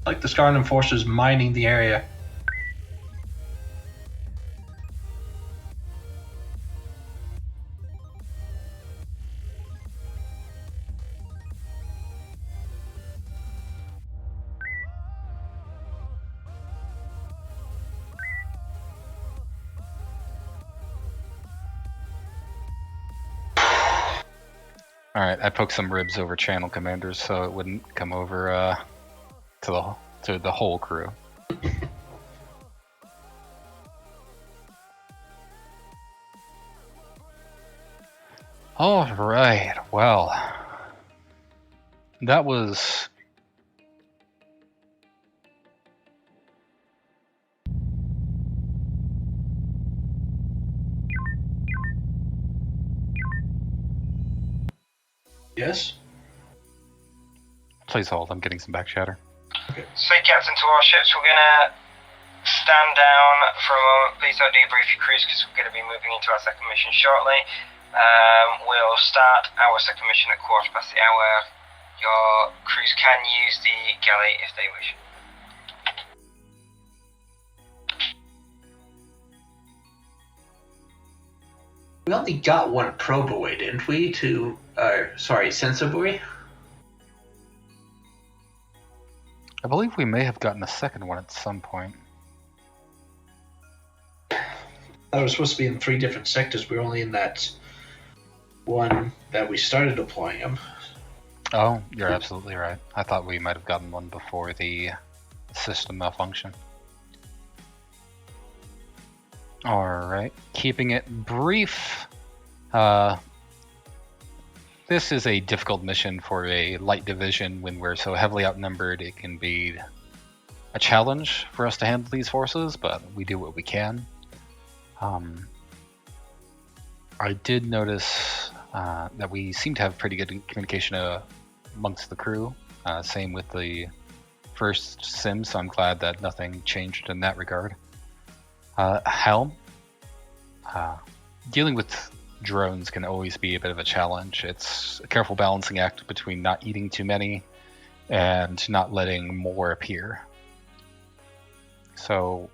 Like the Scarran Enforcers mining the area. Alright, I poked some ribs over channel commanders so it wouldn't come over to the whole crew. Alright, well. That was... Yes? Please hold, I'm getting some back chatter. Say, Captain, to our ships, we're gonna stand down for a moment. Please don't debrief your crews because we're gonna be moving into our second mission shortly. We'll start our second mission at 1/4 the hour. Your crews can use the galley if they wish. We only got one probe away, didn't we? Sensor buoy? I believe we may have gotten a second one at some point. I was supposed to be in 3 different sectors. We were only in that one that we started deploying them. Oh, you're absolutely right. I thought we might have gotten one before the system malfunction. Alright, keeping it brief. This is a difficult mission for a light division. When we're so heavily outnumbered, it can be a challenge for us to handle these forces, but we do what we can. I did notice that we seem to have pretty good communication amongst the crew. Same with the first sim, so I'm glad that nothing changed in that regard. Helm. Dealing with drones can always be a bit of a challenge. It's a careful balancing act between not eating too many and not letting more appear. So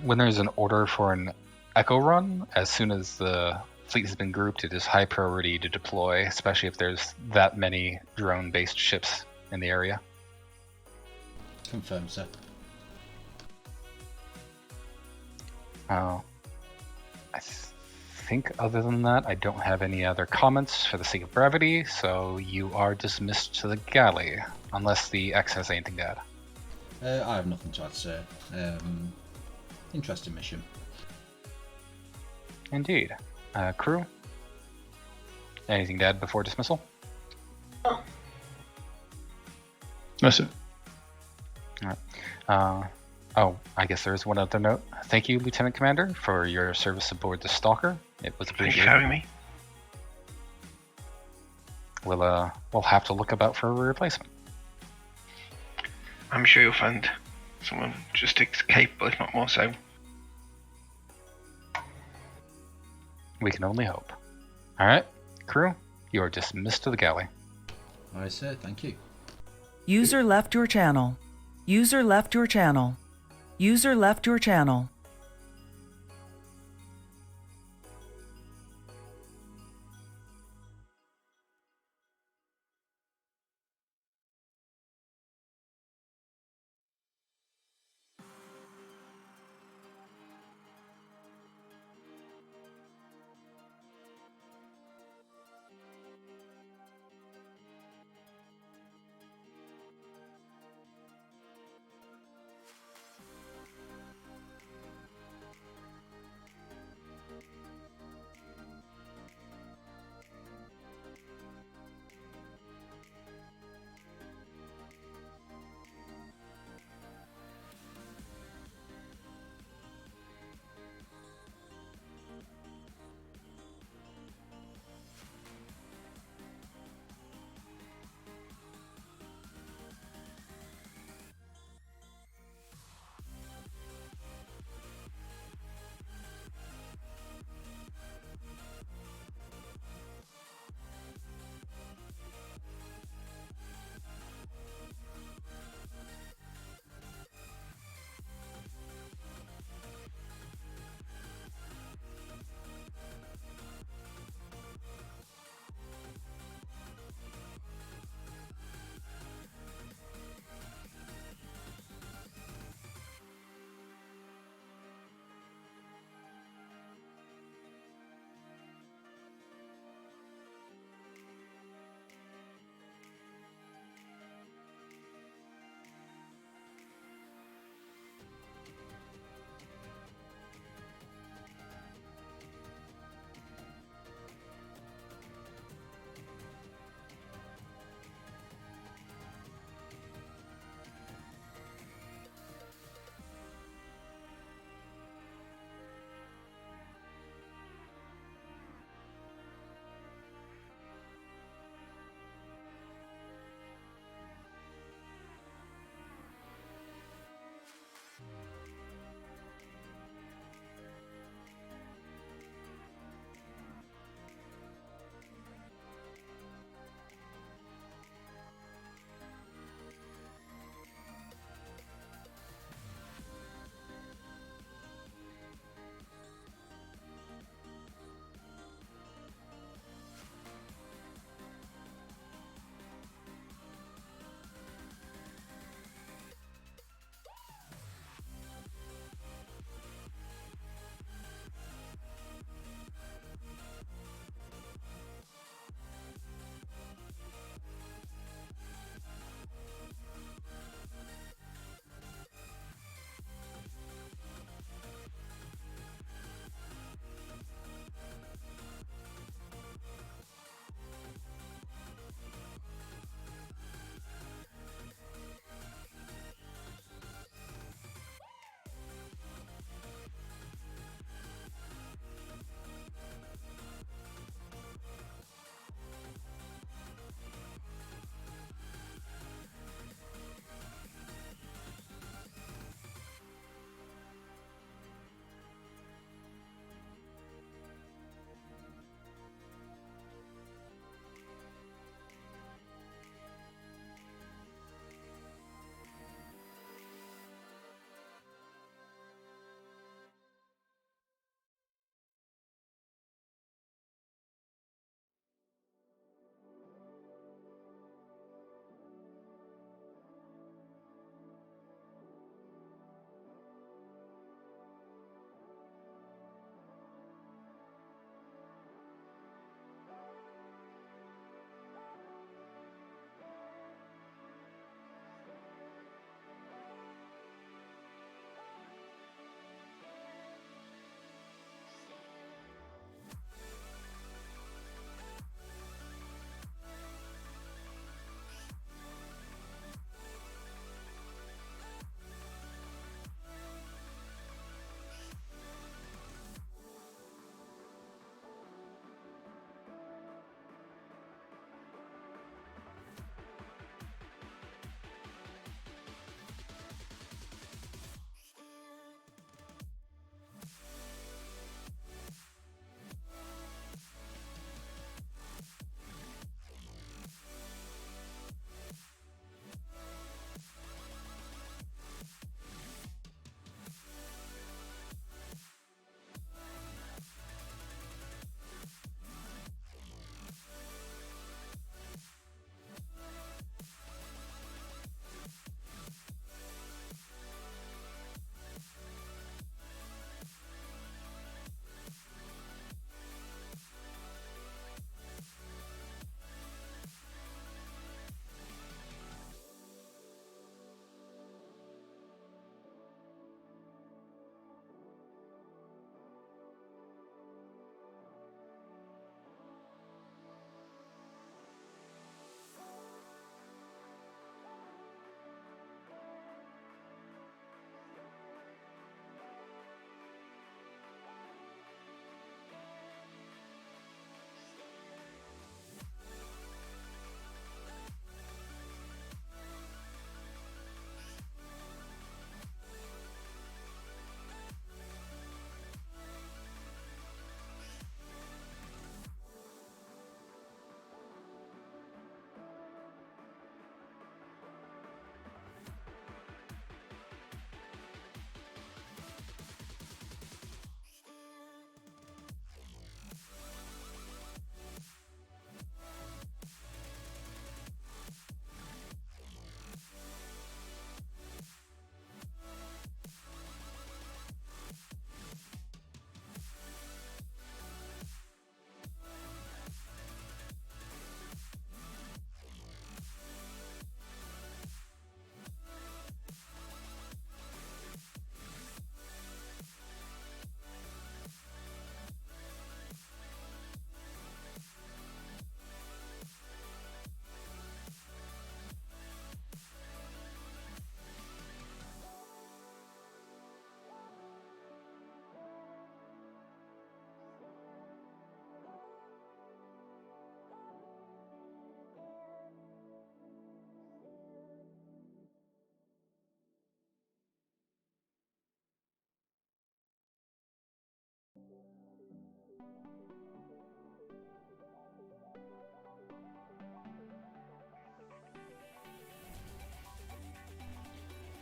when there's an order for an echo run, as soon as the fleet has been grouped, it is high priority to deploy, especially if there's that many drone-based ships in the area. Confirmed, sir. I think other than that, I don't have any other comments for the sake of brevity, so you are dismissed to the galley, unless the X has anything to add. I have nothing to add, sir. Interesting mission. Indeed. Crew? Anything to add before dismissal? No, sir. Alright. Oh, I guess there is one other note. Thank you, Lieutenant Commander, for your service aboard the Stalker. It was appreciated. Thank you for having me. We'll have to look about for a replacement. I'm sure you'll find someone just as capable, if not more so. We can only hope. Alright, crew, you are dismissed to the galley. Aye, sir, thank you. User left your channel. User left your channel. User left your channel.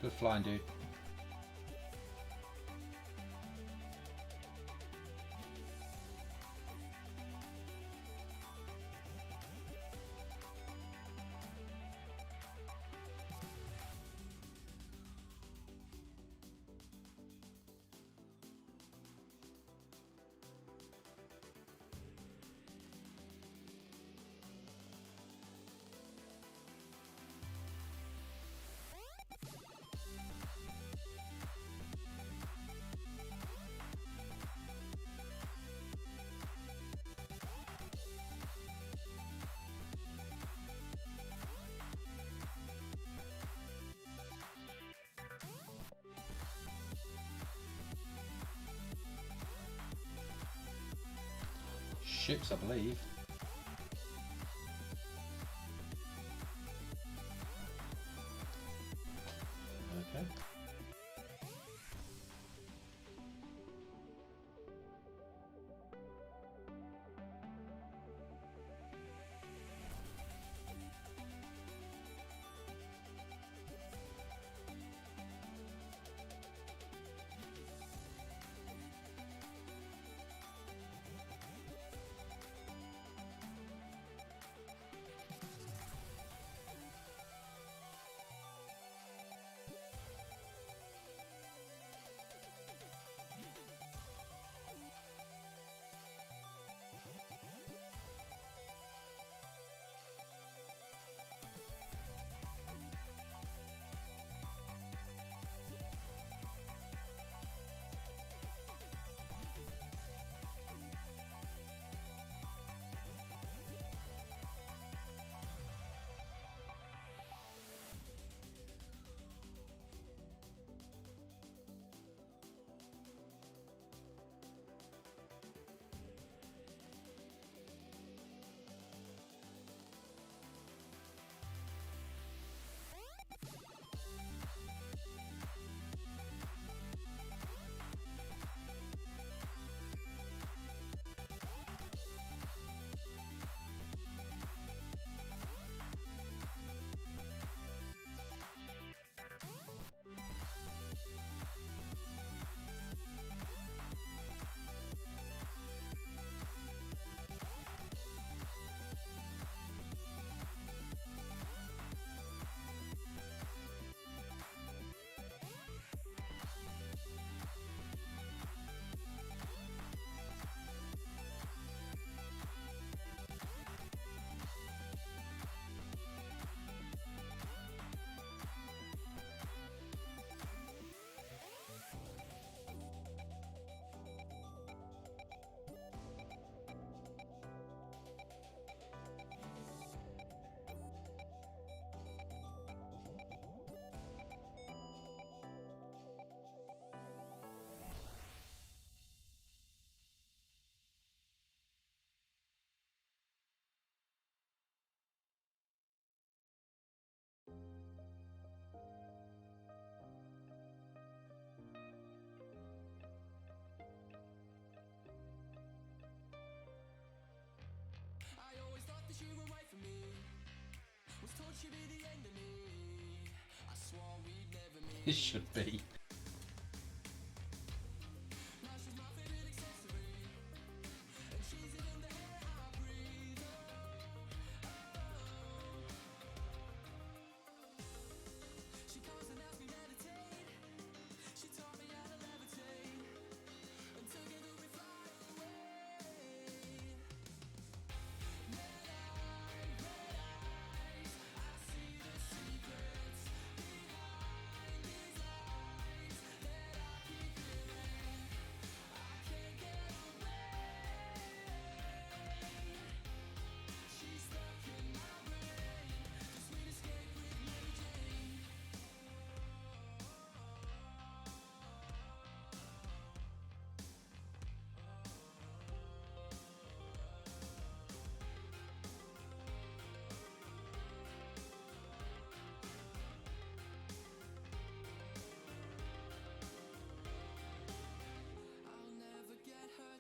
Good flying, dude. Ships, I believe. Okay. You were right for me. Was told she'd be the end of me. I swore we'd never meet. It should be. Now she's my favorite accessory, and she's even the air I breathe. She comes and helps me meditate. She taught me how to levitate, and together we fly away.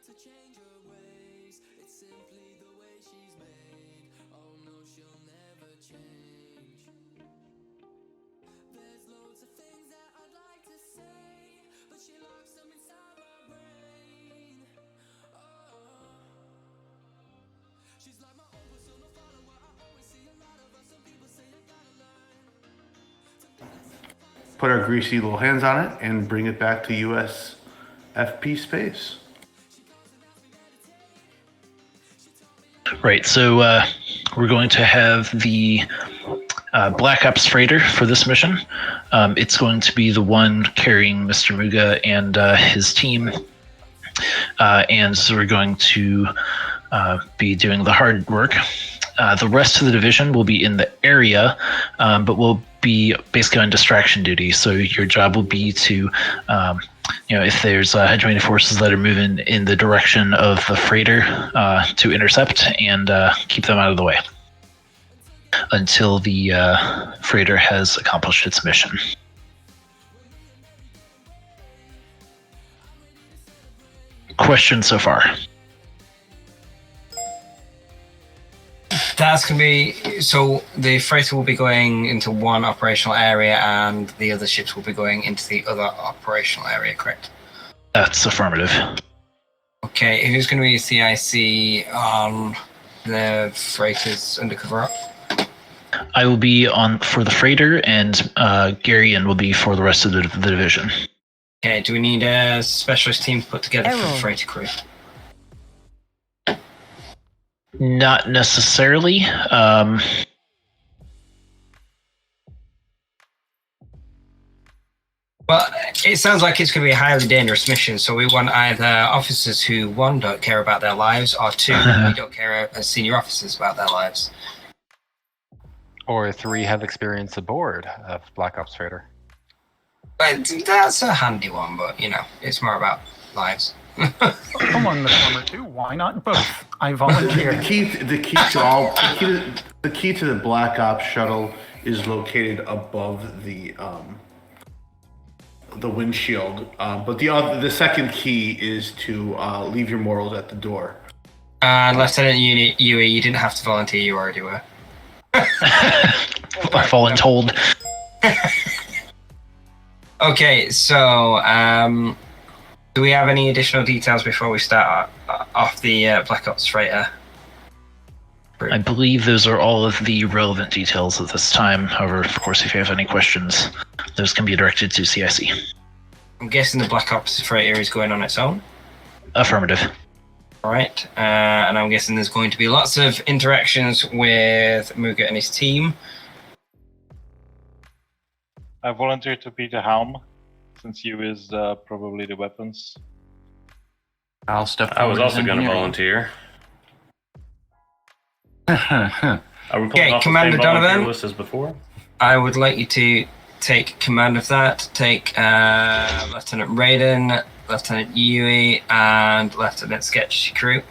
To change her ways, it's simply the way she's made. Oh no, she'll never change. There's loads of things that put our greasy little hands on it and bring it back to US FP space. Right, so we're going to have the Black Ops freighter for this mission. It's going to be the one carrying Mr. Muga and his team. And so we're going to be doing the hard work. The rest of the division will be in the area, but will be basically on distraction duty. So your job will be to, if there's hegemony forces that are moving in the direction of the freighter, to intercept and keep them out of the way until the freighter has accomplished its mission. Questions so far? That's going to be... So the freighter will be going into one operational area and the other ships will be going into the other operational area, correct? That's affirmative. Okay, who's going to be CIC on the freighter's undercover up? I will be on for the freighter, and Gary and will be for the rest of the division. Okay, do we need a specialist team put together for the freighter crew? Not necessarily. Well, it sounds like it's going to be a highly dangerous mission, so we want either officers who, one, don't care about their lives, or two, we don't care as senior officers about their lives. Or 3 have experience aboard of Black Ops freighter. But that's a handy one, but, it's more about lives. Come on, the former two. Why not both? I volunteer. The key to the Black Ops shuttle is located above the windshield, but the second key is to leave your morals at the door. Lieutenant Yui, you didn't have to volunteer. You already were. I've fallen told. Okay, so do we have any additional details before we start off the Black Ops freighter? I believe those are all of the relevant details at this time. However, of course, if you have any questions, those can be directed to CIC. I'm guessing the Black Ops freighter is going on its own? Affirmative. All right, and I'm guessing there's going to be lots of interactions with Muga and his team. I volunteer to be the helm, since you is probably the weapons. I'll step I was forward also as going to engineer. volunteer. Are we pulling Okay, off Commander the same volunteer Donovan. list as before? I would like you to take command of that. Take Lieutenant Raiden, Lieutenant Yui, and Lieutenant Sketch crew.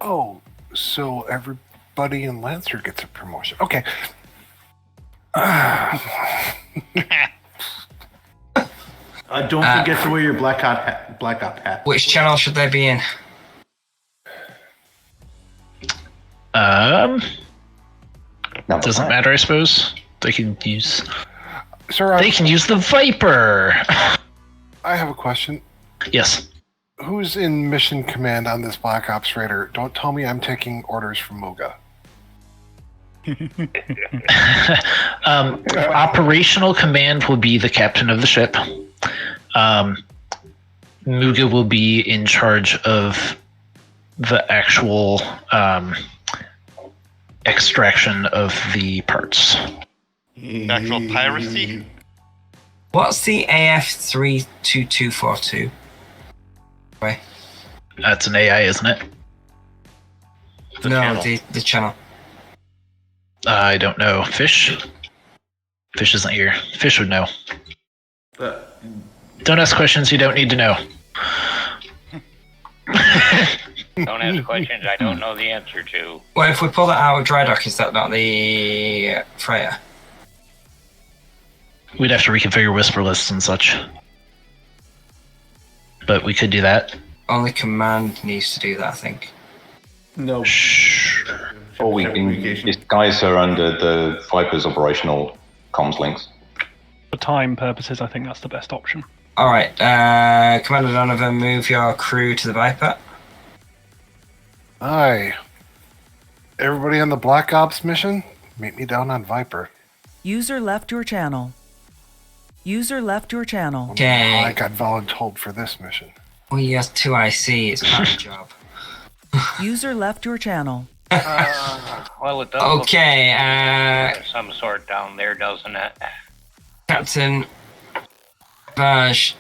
Oh, so everybody in Lancer gets a promotion. Okay. Don't forget to wear your Black Op hat. Which channel should they be in? Doesn't matter, I suppose. They can use. Sir, they can use the Viper. I have a question. Yes. Who's in mission command on this Black Ops freighter? Don't tell me I'm taking orders from Muga. Operational command will be the captain of the ship. Muga will be in charge of the actual extraction of the parts. Actual piracy? What's the AF32242? Right. That's an AI, isn't it? The channel. I don't know. Fish? Fish isn't here. Fish would know. Don't ask questions you don't need to know. Don't ask questions I don't know the answer to. Well, if we pull that out of dry dock, is that not the freighter? We'd have to reconfigure whisper lists and such. But we could do that. Only command needs to do that, I think. No. Or we can disguise her under the Viper's operational comms links. For time purposes, I think that's the best option. All right, Commander Donovan, move your crew to the Viper. Aye. Everybody on the Black Ops mission, meet me down on Viper. User left your channel. User left your channel. Okay. I got voluntold for this mission. Well, you have 2 IC. It's quite a job. User left your channel. Well, it does. Okay. There's some sort down there, doesn't it? Captain Vaj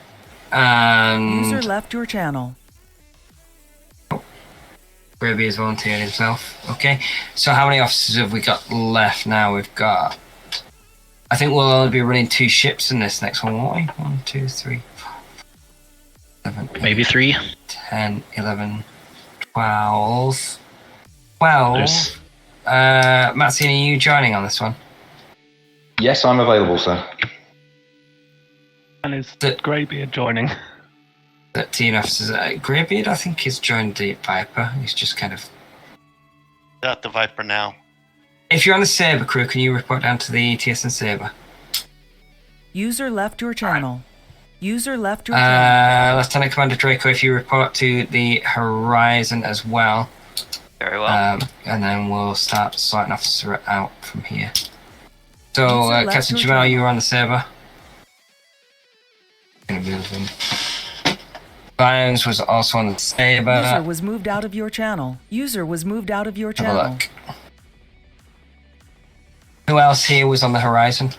and User left your channel. Ruby has volunteered himself. Okay. So how many officers have we got left now? We've got... I think we'll only be running 2 ships in this next one, won't we? 1, 2, 3, 4, 7, 8, Maybe 3. 10, 11, 12. 12. Maxine, are you joining on this one? Yes, I'm available, sir. And is Greybeard joining? 13 officers. Greybeard, I think, has joined the Viper. He's just kind of... Got the Viper now. If you're on the Saber crew, can you report down to the TSN Saber? User left your channel. User left your channel. Lieutenant Commander Draco, if you report to the Horizon as well. Very well. And then we'll start sorting officer out from here. So, Captain Jamal, you were on the Saber. Gonna move him. Vines was also on the Saber. User was moved out of your channel. User was moved out of your Have a channel. look. Who else here was on the Horizon?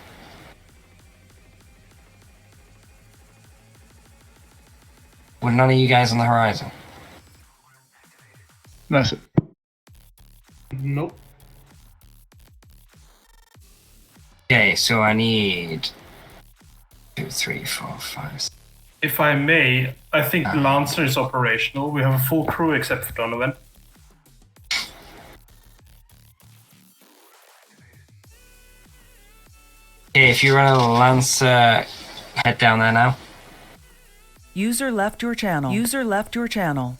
Were none of you guys on the Horizon? That's it. Nope. Okay, so I need 2, 3, 4, 5, 6. If I may, I think Lancer is operational. We have a full crew except for Donovan. Okay, if you run a Lancer, head down there now. User left your channel. User left your channel.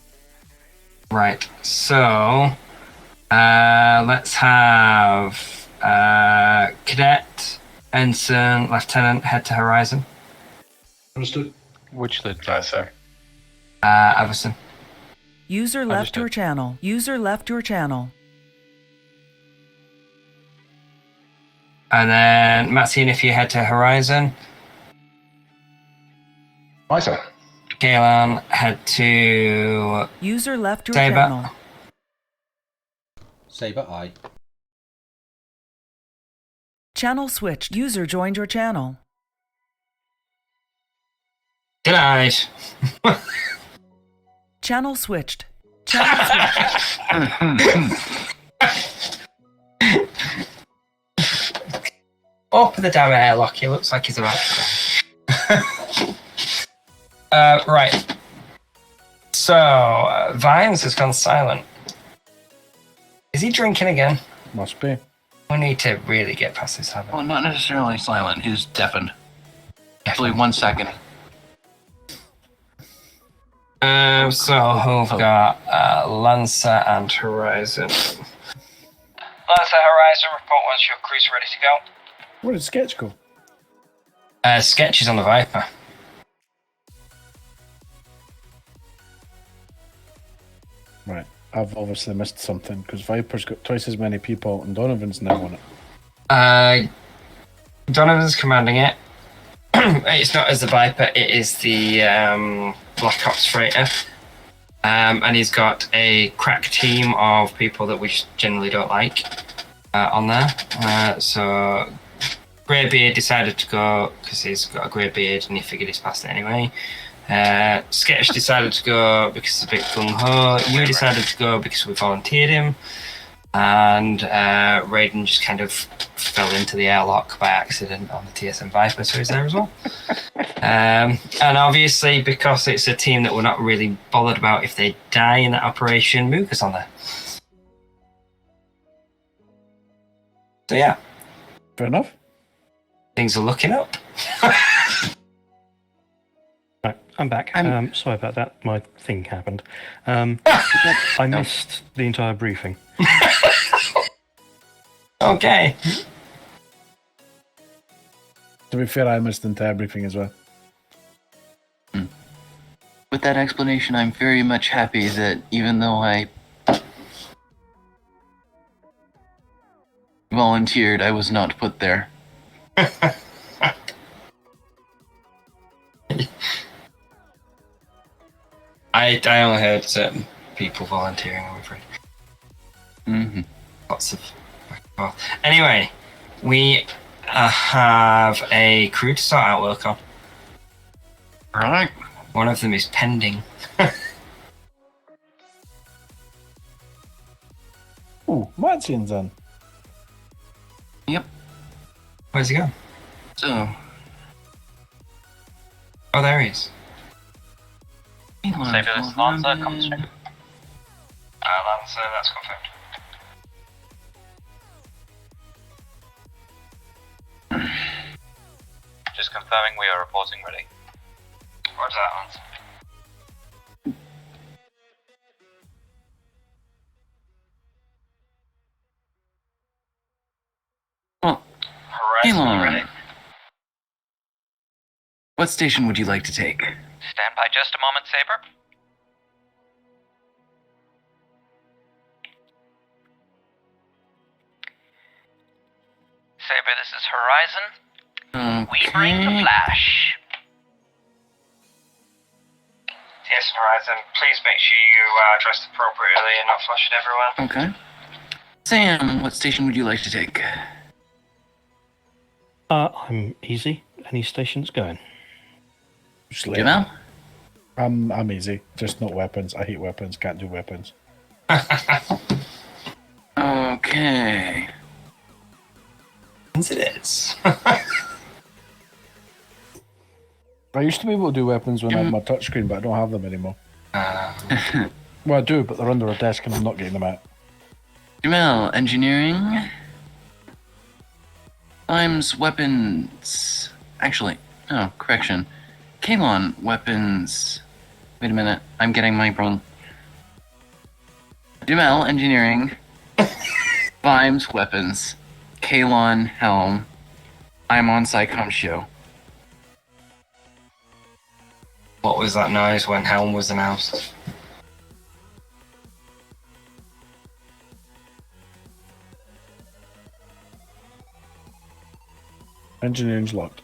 Right, so let's have Cadet, Ensign, Lieutenant head to Horizon. Understood. Which sir? Everson. User left your channel. User left your channel. And then Maxine, if you head to Horizon. Aye, sir. Calon, head to User left your Saber. channel. Saber, aye. Channel switched. User joined your channel. Good night. Channel switched. Channel switched. Open the damn airlock. He looks like he's about to die. Right. So, Vines has gone silent. Is he drinking again? Must be. We need to really get past this habit. Well, not necessarily silent. He's deafened. Actually, 1 second. So who've got Lancer and Horizon? Lancer, Horizon, report once your crew's ready to go. Where did Sketch go? Sketch is on the Viper. Right, I've obviously missed something because Viper's got twice as many people and Donovan's now on it. Donovan's commanding it. It's not as the Viper, it is the Black Ops freighter. And he's got a crack team of people that we generally don't like on there. So Greybeard decided to go because he's got a grey beard and he figured he's past it anyway. Sketch decided to go because it's a bit gung-ho. You decided to go because we volunteered him. And Raiden just kind of fell into the airlock by accident on the TSN Viper, so he's there as well. And obviously, because it's a team that we're not really bothered about if they die in that operation, Mooka's on there. So yeah. Fair enough. Things are looking up. Right, I'm back. Sorry about that. My thing happened. I missed the entire briefing. Okay. To be fair, I missed the entire briefing as well. With that explanation, I'm very much happy that even though I volunteered, I was not put there. I only heard certain people volunteering, I'm afraid. Mm-hmm. Lots of back and forth. Anyway, we have a crew to start out work on. Alright. One of them is pending. Ooh, Martin's in. Yep. Where's he gone? So. Oh, there he is. Say for this Lancer comes through. Lancer, that's confirmed. Just confirming we are reporting ready. What's that, Lancer? Well, Calon, ready? What station would you like to take? Stand by just a moment, Saber. Saber, this is Horizon. Okay. We bring the flash. TSN Horizon, please make sure you dressed appropriately and not flashing everyone. Okay. Sam, what station would you like to take? I'm easy. Any station's going. Jamal? I'm easy. Just not weapons. I hate weapons. Can't do weapons. Okay. It is. I used to be able to do weapons when I had my touchscreen, but I don't have them anymore. Well, I do, but they're under a desk and I'm not getting them out. Jamal, engineering. Times weapons. Actually, oh, correction. Calon, weapons. Wait a minute, I'm getting my wrong. Jamal, engineering. Vimes, weapons. Calon, helm. I'm on Psycom show. What was that noise when Helm was announced? Engineering's locked.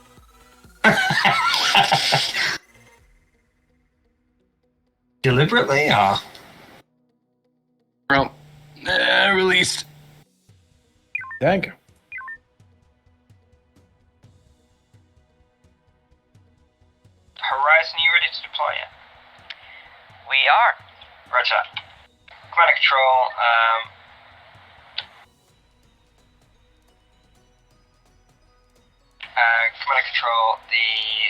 Deliberately, or? Bro, released. Thank you. Horizon, you ready to deploy it? We are. Roger. Command and control, command and control, the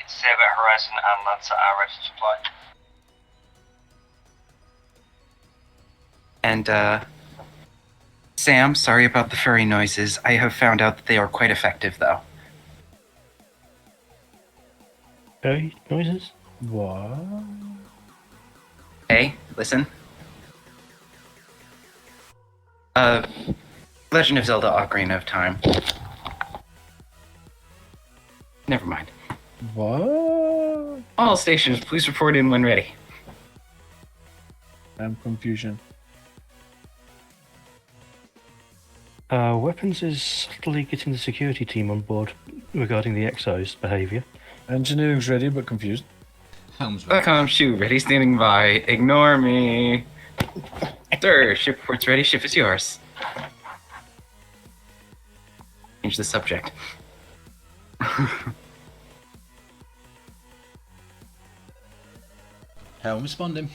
Saber, Horizon, and Lancer are ready to deploy. And, Sam, sorry about the furry noises. I have found out that they are quite effective, though. Furry noises? What? Hey, listen. Legend of Zelda Ocarina of Time. Never mind. What? All stations, please report in when ready. I'm confusion. Weapons is subtly getting the security team on board regarding the Exo's behaviour. Engineering's ready, but confused. Helm's ready. Welcome, shoot, ready, standing by. Ignore me. Sir, ship report's ready, ship is yours. Change the subject. Helm responding.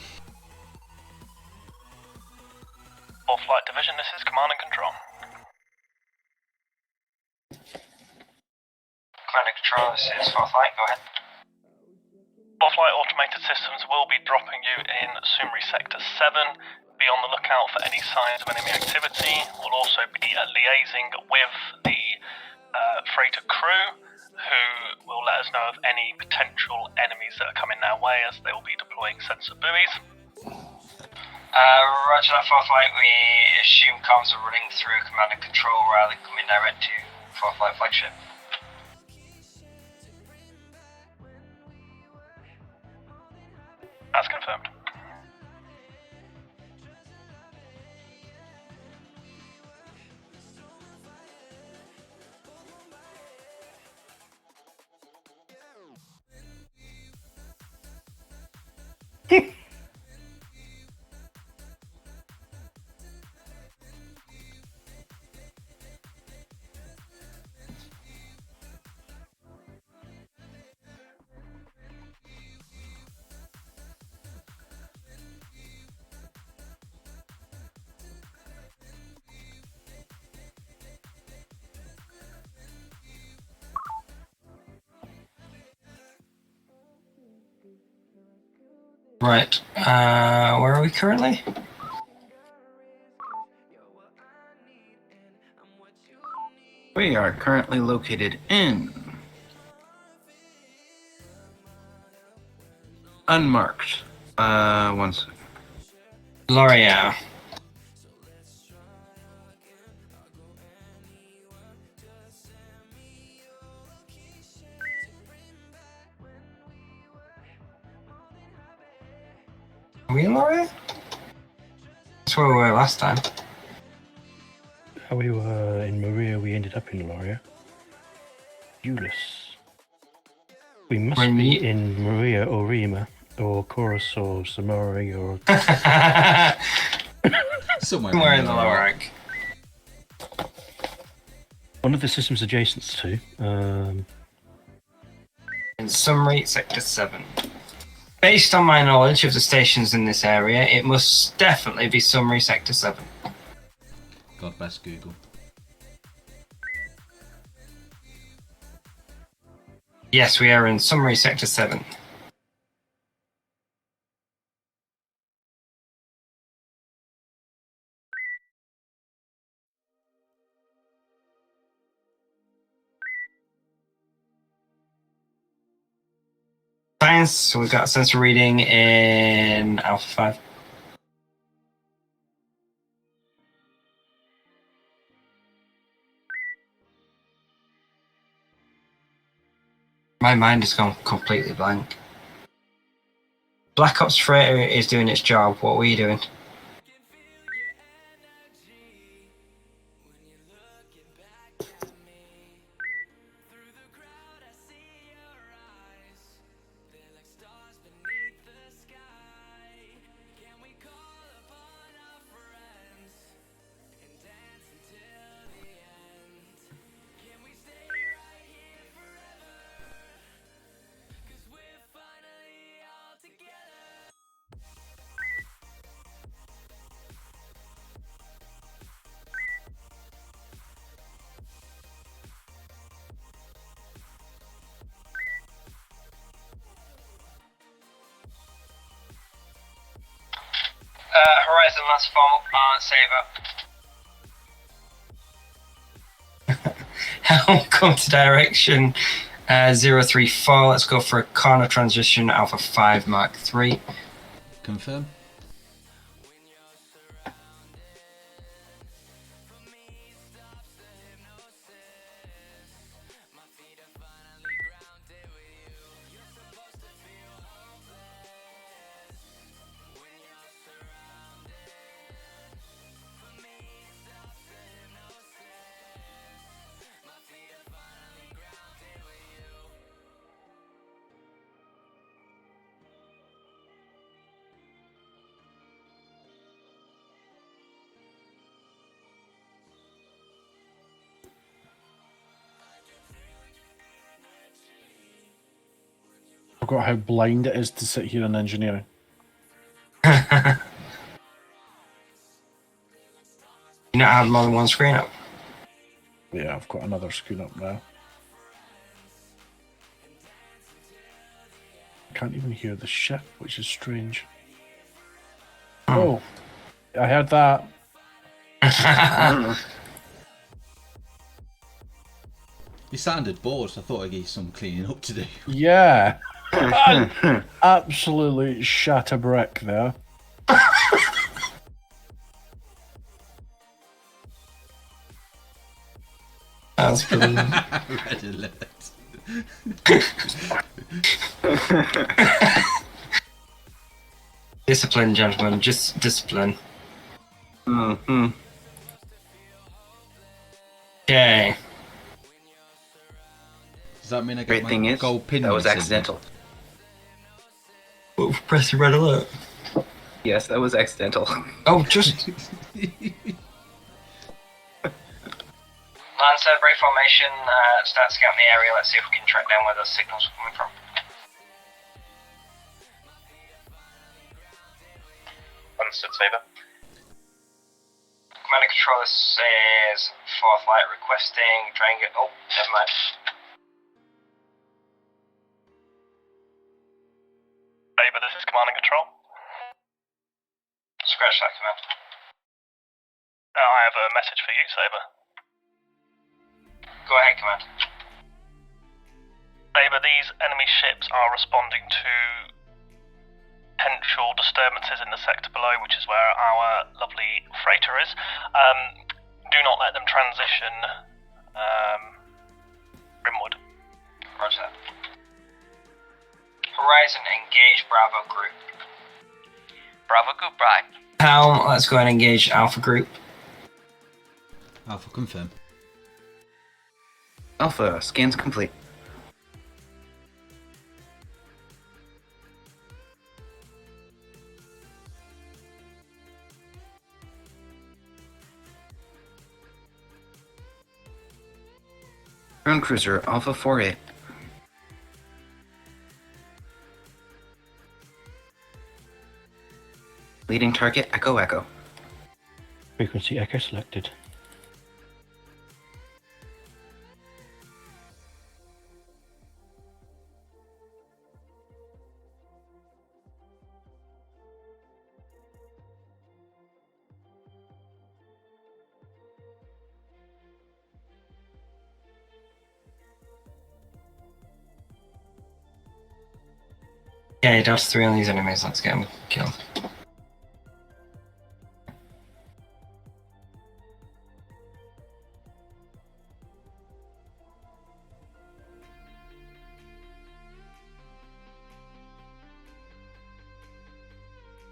All Flight Division, this is Command and Control. Command and control, this is Fourth Light, go ahead. All Flight Automated Systems will be dropping you in Sumri Sector 7. Be on the lookout for any signs of enemy activity. We'll also be liaising with the freighter crew, who will let us know of any potential enemies that are coming their way, as they will be deploying sensor buoys. Roger that, Fourth Light. We assume comms are running through command and control rather than coming direct to Fourth Light flagship. That's confirmed. Right. Where are we currently? We are currently located in unmarked. One second. L'Oreal. Are we in L'Oreal? That's where we were last time. We were in Maria, we ended up in Loria. Euless. We must be in Maria or Rima, or Chorus or Samari, or... Somewhere in the lower rank. One of the systems adjacent to. In summary, Sector 7. Based on my knowledge of the stations in this area, it must definitely be summary Sector 7. God bless Google. Yes, we are in summary Sector 7. Science, so we've got a sensor reading in Alpha 5. My mind has gone completely blank. Black Ops Freighter is doing its job. What were you doing? Horizon last form, saver. Helm come to direction 034. Let's go for a corner transition Alpha 5 Mark 3. Confirm. I forgot how blind it is to sit here in engineering. You not have more than one screen up? Yeah, I've got another screen up now. I can't even hear the ship, which is strange. Oh, I heard that. You sounded bored, so I thought I'd give you some cleaning up to do. Yeah. Absolutely shat a brick there. That's brilliant. Red alert. Discipline, gentlemen, just discipline. Okay. Does that mean I get Great my thing is, gold pin? that was accidental. Oh, press the red alert. Yes, that was accidental. Oh, just... Lancer, break formation, start scouting the area. Let's see if we can track down where those signals are coming from. Understood, Saber. Command and control, this says 4th light requesting, try and get... Oh, never mind. Saber, this is command and control. Scratch that command. I have a message for you, Saber. Go ahead, command. Saber, these enemy ships are responding to potential disturbances in the sector below, which is where our lovely freighter is. Do not let them transition rimward. Roger that. Horizon, engage Bravo group. Bravo group, right. Helm, let's go and engage Alpha Group. Alpha, confirm. Alpha, scans complete. Ground cruiser Alpha 48. Leading target Echo Echo. Frequency Echo selected. Yeah, Delta 3 on these enemies, let's get them killed.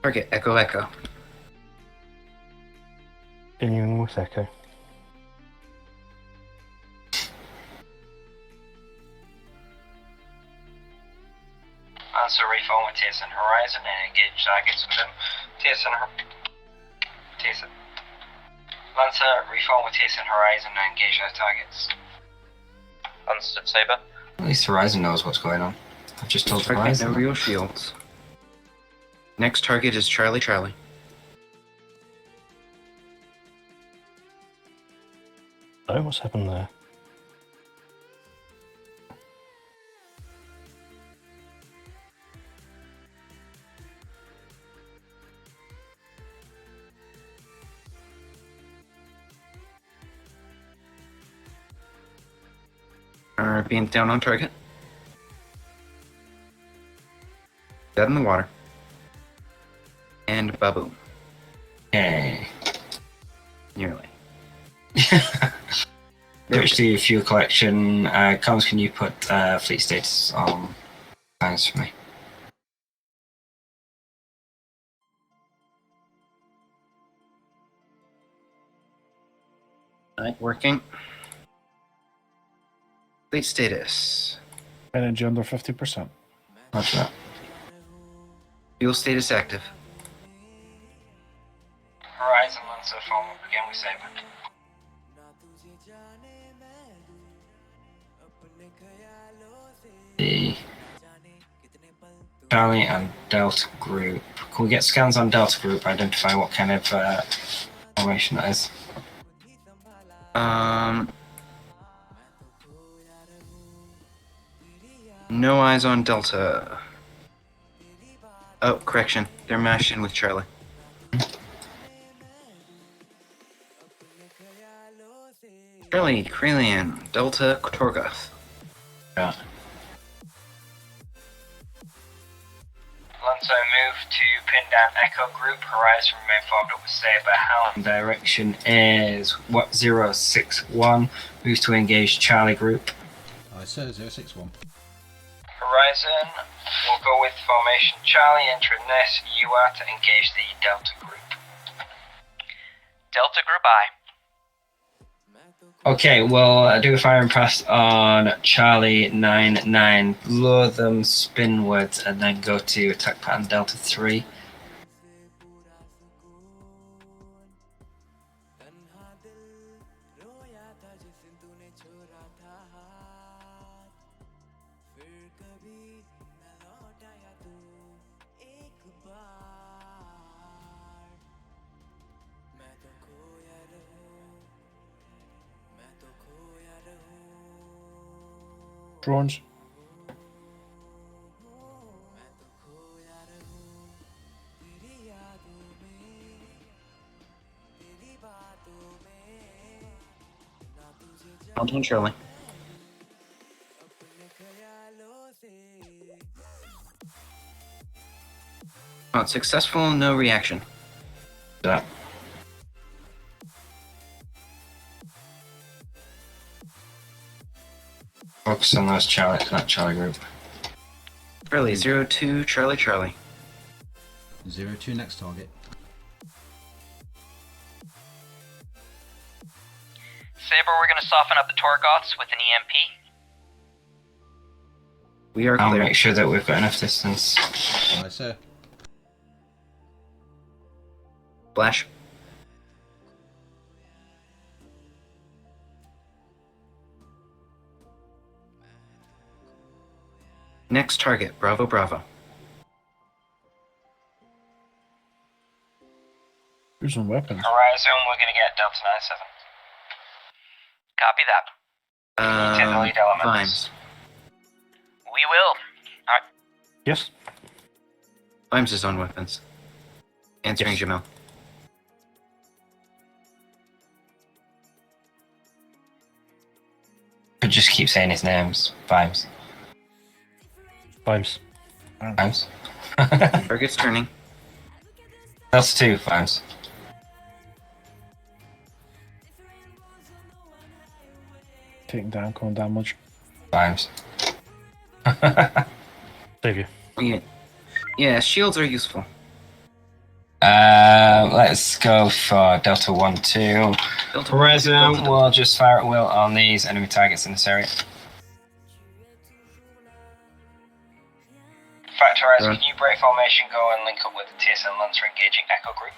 Target Echo Echo. Continuing with Echo. Lancer reform with TSN Horizon and engage targets with them. TSN. Lancer reform with TSN Horizon and engage their targets. Understood, Saber. At least Horizon knows what's going on. I've just told Target Horizon. no real shields. Next target is Charlie Charlie. Oh, what's happened there? Being down on target. Dead in the water. And baboom. Hey. Nearly. Switch to fuel collection. Comms, can you put fleet status on lines for me? Alright, working. Fleet status. Energy under 50%. Roger that. Fuel status active. Horizon Lancer form up again with Saber. The Charlie and Delta Group. Can we get scans on Delta Group? Identify what kind of formation that is. No eyes on Delta. Oh, correction. They're mashed in with Charlie. Charlie, Kralian, Delta, Torgoth. Yeah. Lancer move to pin down Echo Group. Horizon remain formed up with Saber. Helm. Direction is what 061. Moves to engage Charlie Group. Sir, 061. Horizon will go with formation Charlie, enter Ness, you are to engage the Delta Group. Delta Group I. Okay, we'll do a firing pass on Charlie 99, lure them spinwards, and then go to attack pattern Delta 3. Drones. Mountain Charlie. Oh, it's successful, no reaction. Yeah. Focus on those Charlie, that Charlie group. Charlie, 02, Charlie, Charlie. 02 next target. Saber, we're going to soften up the Torgoths with an EMP. We are I'll clear. make sure that we've got enough distance. Right, sir. Flash. Next target, Bravo, Bravo. Who's on weapons? Horizon, we're going to get Delta 97. Copy that. Take the lead elements. Vimes. We will. Alright. Yes. Vimes is on weapons. Answering Jamel. But just keep saying his names. Vimes. Vimes. Vimes. Target's turning. That's 2 Vimes. Taking down, con damage. Vimes. Save you. Yeah, shields are useful. Let's go for Delta 1-2. Horizon will just fire at will on these enemy targets in this area. Fact, Horizon, can you break formation, go and link up with the TSN Lancer engaging Echo Group?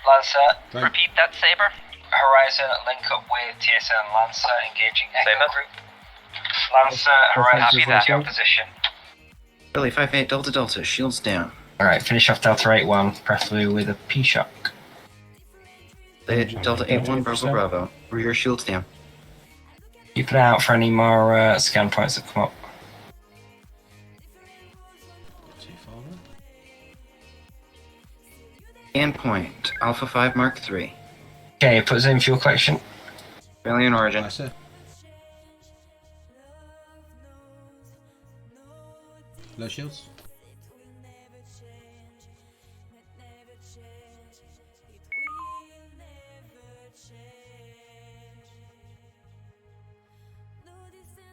Lancer, repeat that, Saber. Horizon, link up with TSN Lancer engaging Echo Group. Lancer, Horizon, copy that. Your position. Really, 5-8, Delta Delta, shields down. Alright, finish off Delta 8-1, preferably with a P-Shock. Delta 8-1, Bravo, Bravo. Rear shields down. Keep an eye out for any more scan points that come up. Scan point, Alpha 5 Mark 3. Okay, put in fuel collection. Alien origin. Right, sir. Low shields.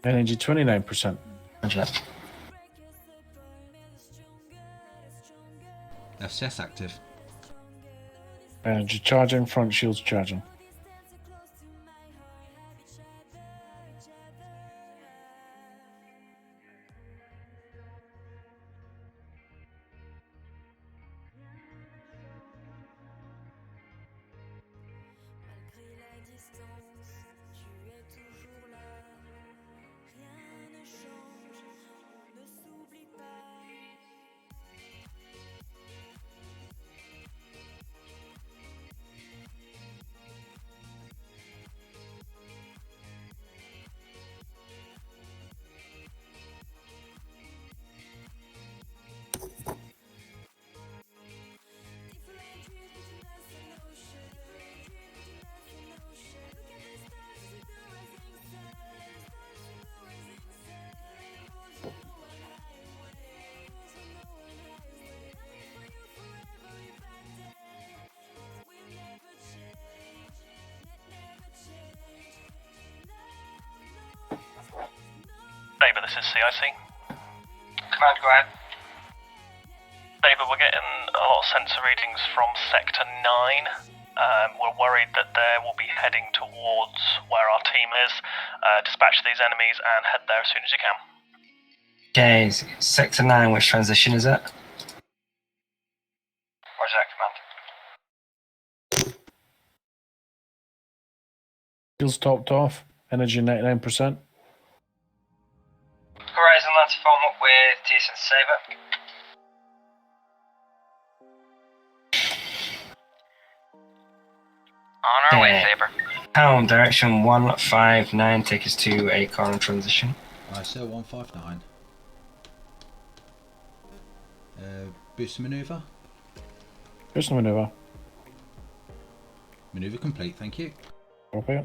Energy 29%. FCS active. Energy charging, front shields charging. Saber, this is CIC. Command, go ahead. Saber, we're getting a lot of sensor readings from Sector 9. We're worried that they will be heading towards where our team is. Dispatch these enemies and head there as soon as you can. Okay, Sector 9, which transition is it? Roger that, Command. Shields topped off. Energy 99%. Horizon, Lancer, form up with TSN Saber. On our way, Saber. Calon, direction 159, take us to a Calon transition. Right, sir, 159. Boost maneuver. Boost maneuver. Maneuver complete, thank you. Okay.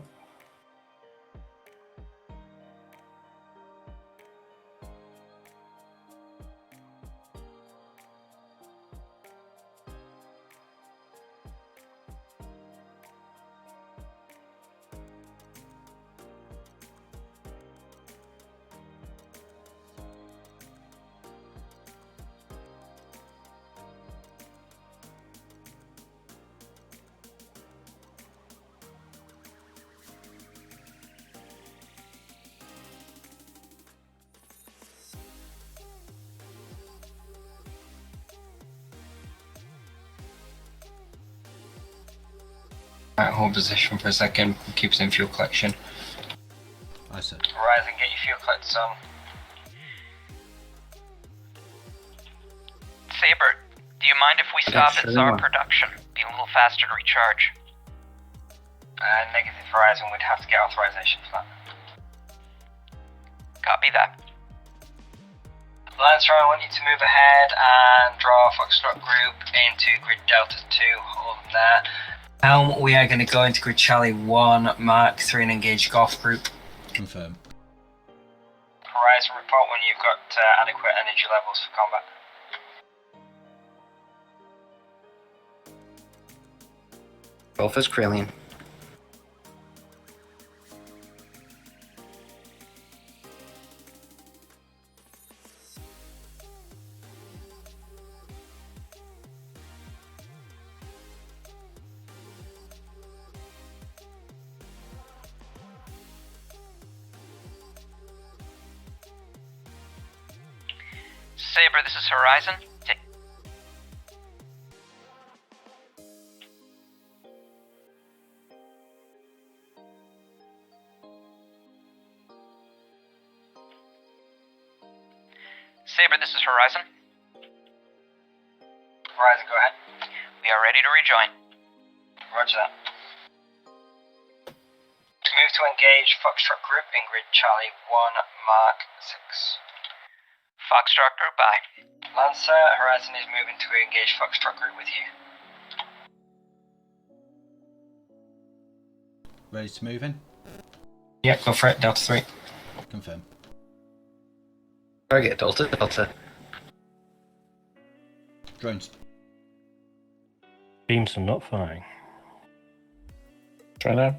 Right, hold position for a second. Keep us in fuel collection. I said. Horizon, get your fuel collectors on. Saber, do you mind if we stop at SAR production? Be a little faster to recharge. Negative, Horizon, we'd have to get authorization for that. Copy that. Lancer, I want you to move ahead and draw Foxtrot group into grid Delta 2, hold them there. Helm, we are going to go into grid Charlie 1, Mark 3 and engage golf group. Confirm. Horizon, report when you've got adequate energy levels for combat. Golf is Calon. Saber, this is Horizon. Saber, this is Horizon. Horizon, go ahead. We are ready to rejoin. Roger that. Move to engage Foxtrot group in grid Charlie 1, Mark 6. Foxtrot group, bye. Lancer, Horizon is moving to engage Foxtrot group with you. Ready to move in? Yep, go for it, Delta 3. Confirm. Target, Delta. Drones. Beams are not firing. Try now.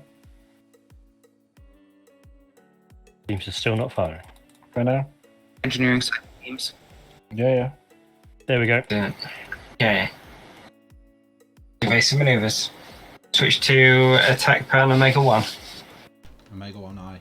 Beams are still not firing. Try now. Engineering side beams. Yeah. There we go. Okay. Evasive maneuvers. Switch to attack pan Omega 1. Omega 1, aye.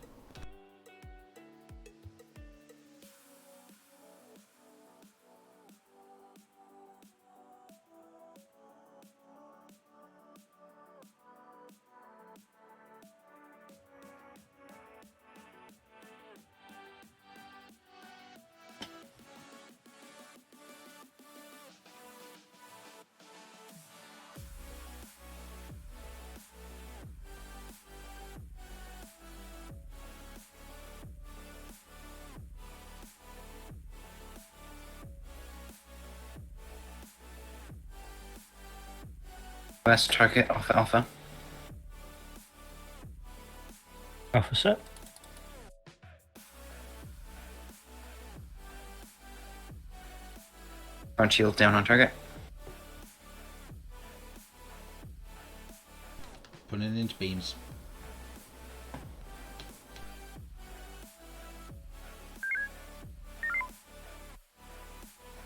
West target, Alpha. Alpha set. Front shield down on target. Putting it into beams.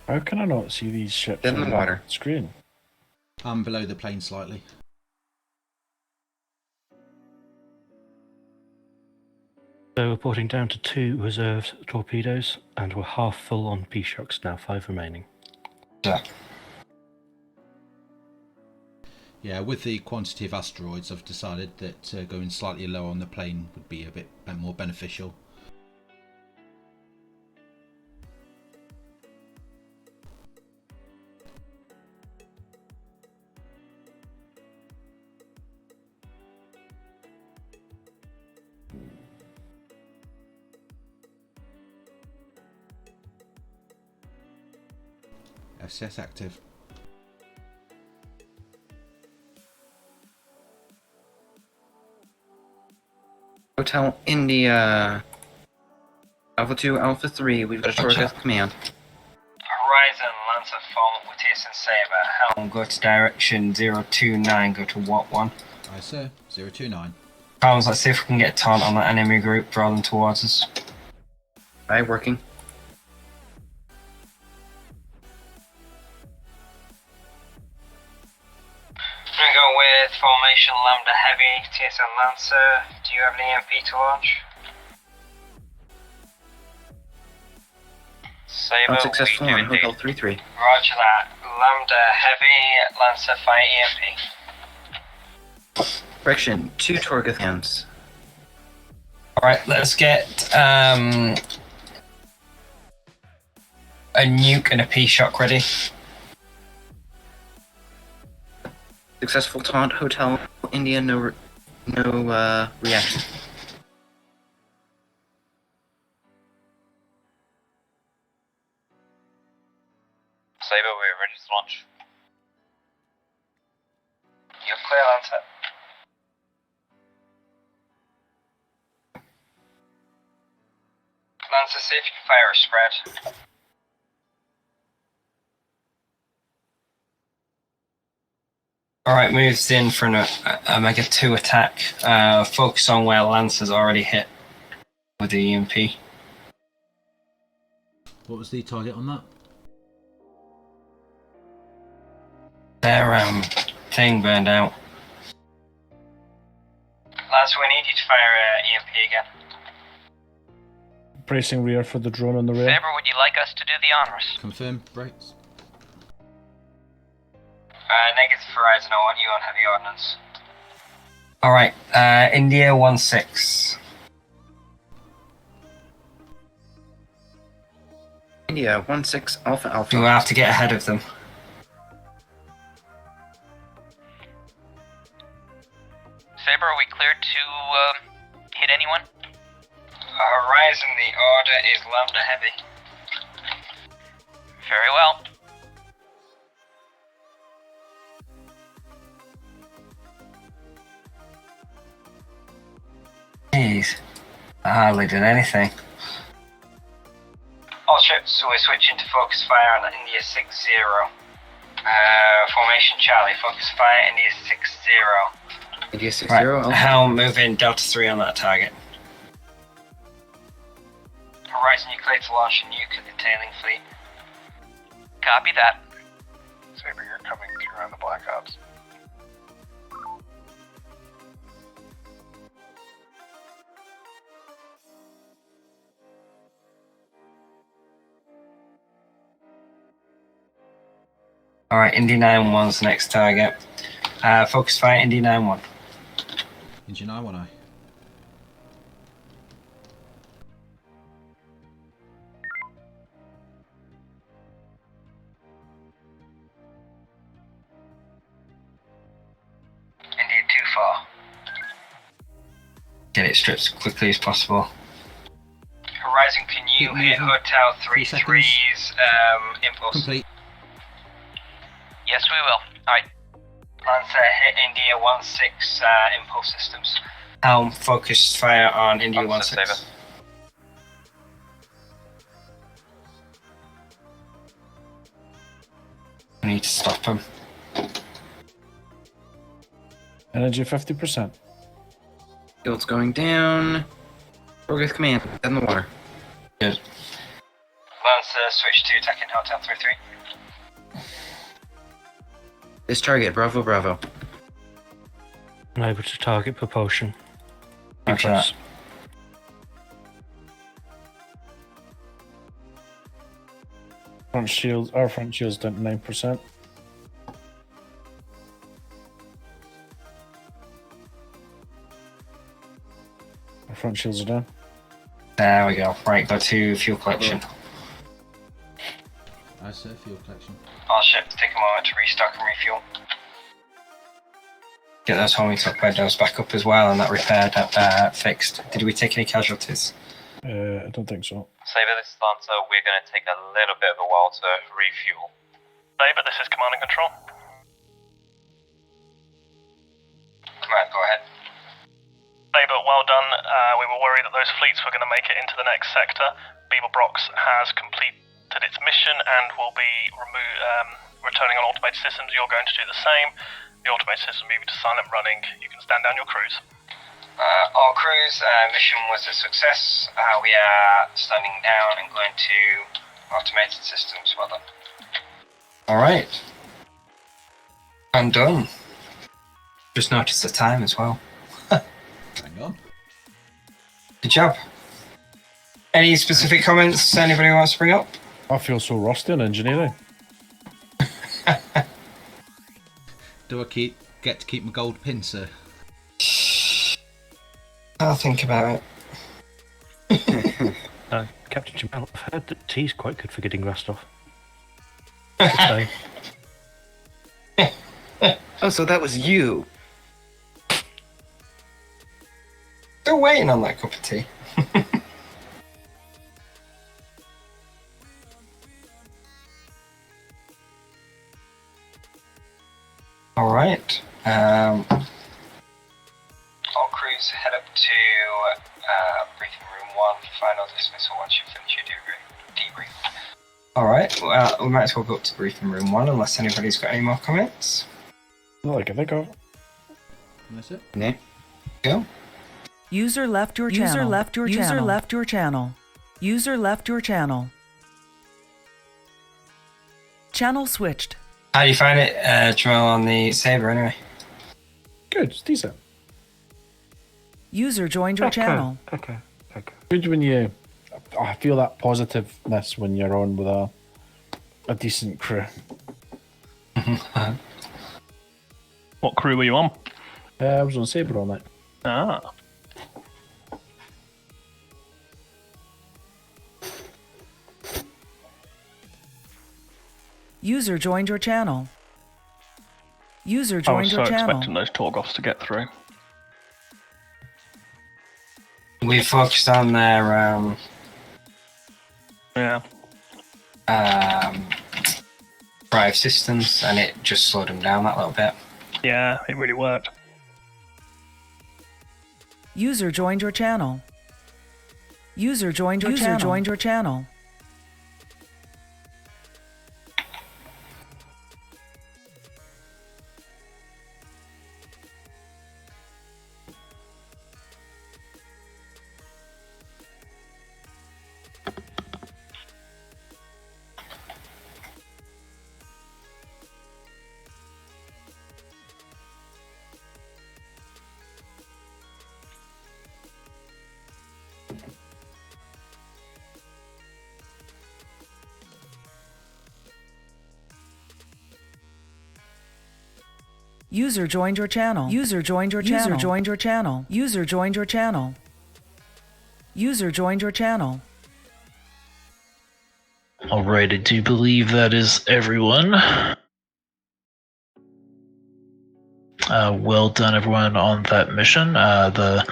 How can I not see these ships In the water. Screen? I'm below the plane slightly. So reporting down to 2 reserve torpedoes, and we're half full on P-shocks now, 5 remaining. Yeah, with the quantity of asteroids, I've decided that going slightly lower on the plane would be a bit more beneficial. FCS active. Hotel India. Alpha 2, Alpha 3, we've got a short command. Horizon, Lancer, form up with TSN Saber. Helm, go to direction 029, go to Watt 1. Aye, sir. 029. Helms, let's see if we can get a taunt on that enemy group, draw them towards us. Aye, working. I'm gonna go with formation Lambda Heavy, TSN Lancer. Do you have an EMP to launch? Saber, Unsuccessful we do on indeed. Hotel 3-3. Roger that. Lambda Heavy, Lancer, fire EMP. Correction, 2 Torgoth hands. Alright, let's get a nuke and a P-shock ready. Successful taunt, Hotel India, no reaction. Saber, we're ready to launch. You're clear, Lancer. Lancer, see if you can fire a spread. Alright, moves in for a Mega 2 attack. Focus on where Lancer's already hit with the EMP. What was the target on that? Their thing burned out. Lancer, we need you to fire EMP again. Bracing rear for the drone on the rail. Saber, would you like us to do the honors? Confirm, brakes. Negative Horizon, I want you on heavy ordnance. Alright, India 1-6. India 1-6 Alpha Alpha. We will have to get ahead of them. Saber, are we cleared to hit anyone? Horizon, the order is Lambda Heavy. Very well. Jeez, I hardly did anything. All ships, so we're switching to focus fire on India 6-0. Formation Charlie, focus fire, India 6-0. India 6-0. Right, Helm, move in Delta 3 on that target. Horizon, you clear to launch a nuke at the tailing fleet. Copy that. Saber, you're coming through on the Black Ops. Alright, Indy 9-1's the next target. Focus fire, Indy 9-1. Engine I-1I. India 2-4. Get it stripped as quickly as possible. Horizon, can you hit Hotel 3-3's impulse? Complete. Yes, we will. Alright. Lancer, hit India 1-6 impulse systems. Helm, focus fire on India 1-6. Saber. We need to stop him. Energy 50%. Field's going down. Torgoth command, dead in the water. Good. Lancer, switch to attacking Hotel 3-3. This target, Bravo Bravo. Unable to target propulsion. Roger that. Front shield, our front shield's down to 9%. Our front shields are down. There we go. Right, go to fuel collection. I say fuel collection. All ships, take a moment to restock and refuel. Get those homing torpedoes back up as well and that repaired, fixed. Did we take any casualties? I don't think so. Saber, this is Lancer. We're going to take a little bit of a while to refuel. Saber, this is command and control. Right, go ahead. Saber, well done. We were worried that those fleets were going to make it into the next sector. Beeblebrox has completed its mission and will be returning on automated systems. You're going to do the same. The automated system moving to silent running. You can stand down your crews. All crews, mission was a success. We are standing down and going to automated systems. Well done. Alright. I'm done. Just noticed the time as well. Hang on. Good job. Any specific comments anybody wants to bring up? I feel so rusty on engineering. Do I get to keep my gold pin, sir? I'll think about it. Captain Jamal, I've heard that tea's quite good for getting rust off. Okay. Oh, so that was you. Still waiting on that cup of tea. All right. All crews head up to briefing room 1 for final dismissal once you finish your debrief. All right. Well, we might as well go up to briefing room 1 unless anybody's got any more comments. Not like I think of. That's it. Nah. Go. User left your channel. User left your channel. User left your channel. User left your channel. Channel switched. How do you find it, Jamal, on the Saber anyway? Good, it's decent. User joined your channel. Okay. Good when you... I feel that positiveness when you're on with a decent crew. What crew were you on? I was on Saber all night. Ah. User joined your channel. User I joined was so your channel. expecting those Torgoths to get through. We focused on their drive systems, and it just slowed them down that little bit. Yeah, it really worked. User joined your channel. User joined your channel. User joined your channel. User joined your channel. User joined your channel. User joined your channel. User joined your channel. User joined your channel. Alright, I do believe that is everyone. Well done, everyone, on that mission. The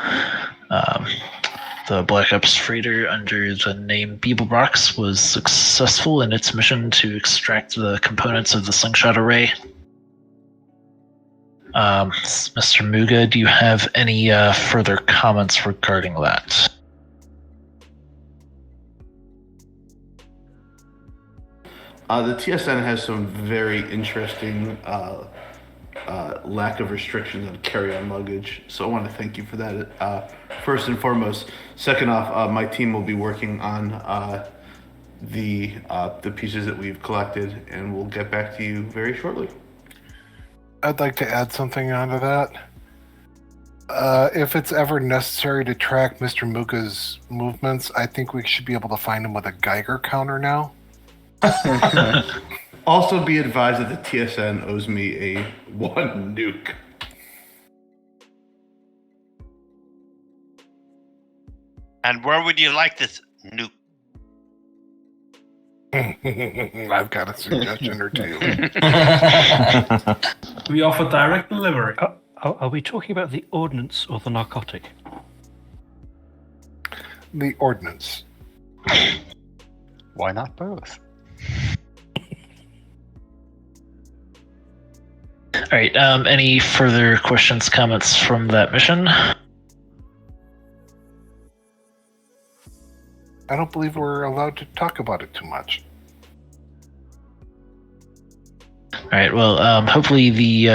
Black Ops freighter under the name Beeblebrox was successful in its mission to extract the components of the slingshot array. Mr. Muga, do you have any further comments regarding that? The TSN has some very interesting lack of restrictions on carry-on luggage, so I want to thank you for that, first and foremost. Second off, my team will be working on the pieces that we've collected, and we'll get back to you very shortly. I'd like to add something onto that. If it's ever necessary to track Mr. Muga's movements, I think we should be able to find him with a Geiger counter now. Also be advised that the TSN owes me a 1 nuke. And where would you like this nuke? I've got a suggestion or two. We offer direct delivery. Are we talking about the ordnance or the narcotic? The ordnance. Why not both? Alright, any further questions, comments from that mission? I don't believe we're allowed to talk about it too much. Alright, well, hopefully the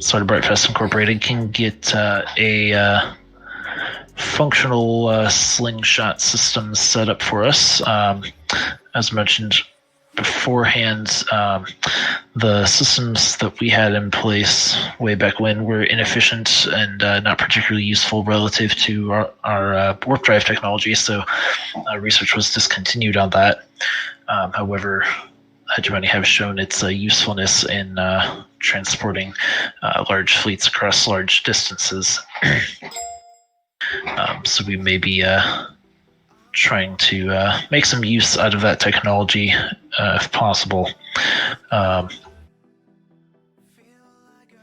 sort of Brightfest Incorporated can get a functional slingshot system set up for us. As mentioned beforehand, the systems that we had in place way back when were inefficient and not particularly useful relative to our warp drive technology, so research was discontinued on that. However, hegemony have shown its usefulness in transporting large fleets across large distances. So we may be trying to make some use out of that technology if possible. I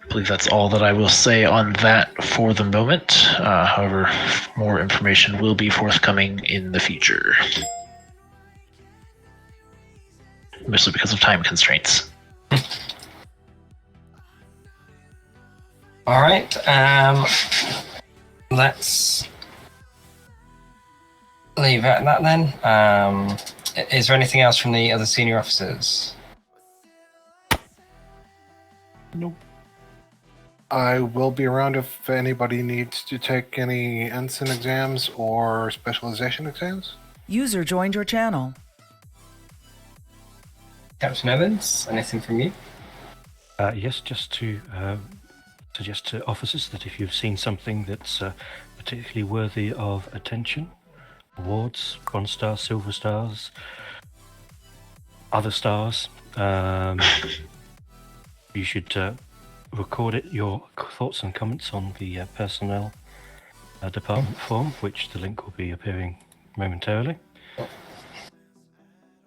believe that's all that I will say on that for the moment. However, more information will be forthcoming in the future. Mostly because of time constraints. All right. Let's leave it at that then. Is there anything else from the other senior officers? Nope. I will be around if anybody needs to take any ensign exams or specialization exams. User joined your channel. Captain Evans, anything from you? Yes, just to suggest to officers that if you've seen something that's particularly worthy of attention, awards, bronze stars, silver stars, other stars, you should record it, your thoughts and comments on the personnel department form, which the link will be appearing momentarily.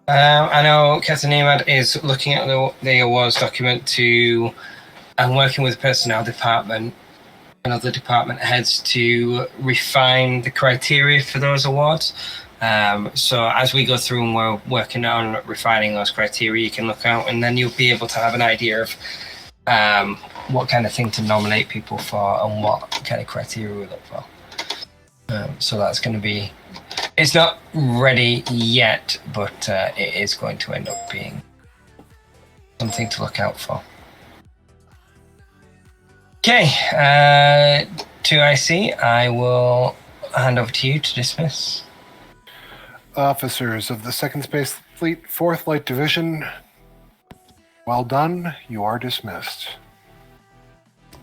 I know Captain Nemad is looking at the awards document and working with the personnel department and other department heads to refine the criteria for those awards. So as we go through and we're working on refining those criteria, you can look out and then you'll be able to have an idea of what kind of thing to nominate people for and what kind of criteria we look for. So that's going to be... It's not ready yet, but it is going to end up being something to look out for. Okay, to IC, I will hand over to you to dismiss. Officers of the 2nd Space Fleet, 4th Light Division, well done. You are dismissed.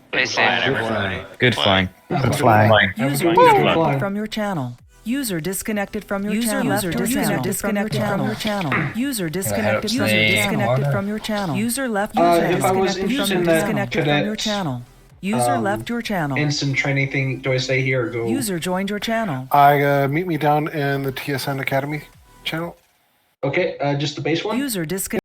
Stay safe. Good flying. Good flying. User disconnected from your channel. User disconnected from your channel. User disconnected from your channel. User disconnected from your channel. User left your channel. If I was interested in that Disconnected from your channel. User left your channel. Instant training thing, do I stay here or go? User joined your channel. Meet me down in the TSN Academy channel. Okay, just the base one? User disconnected.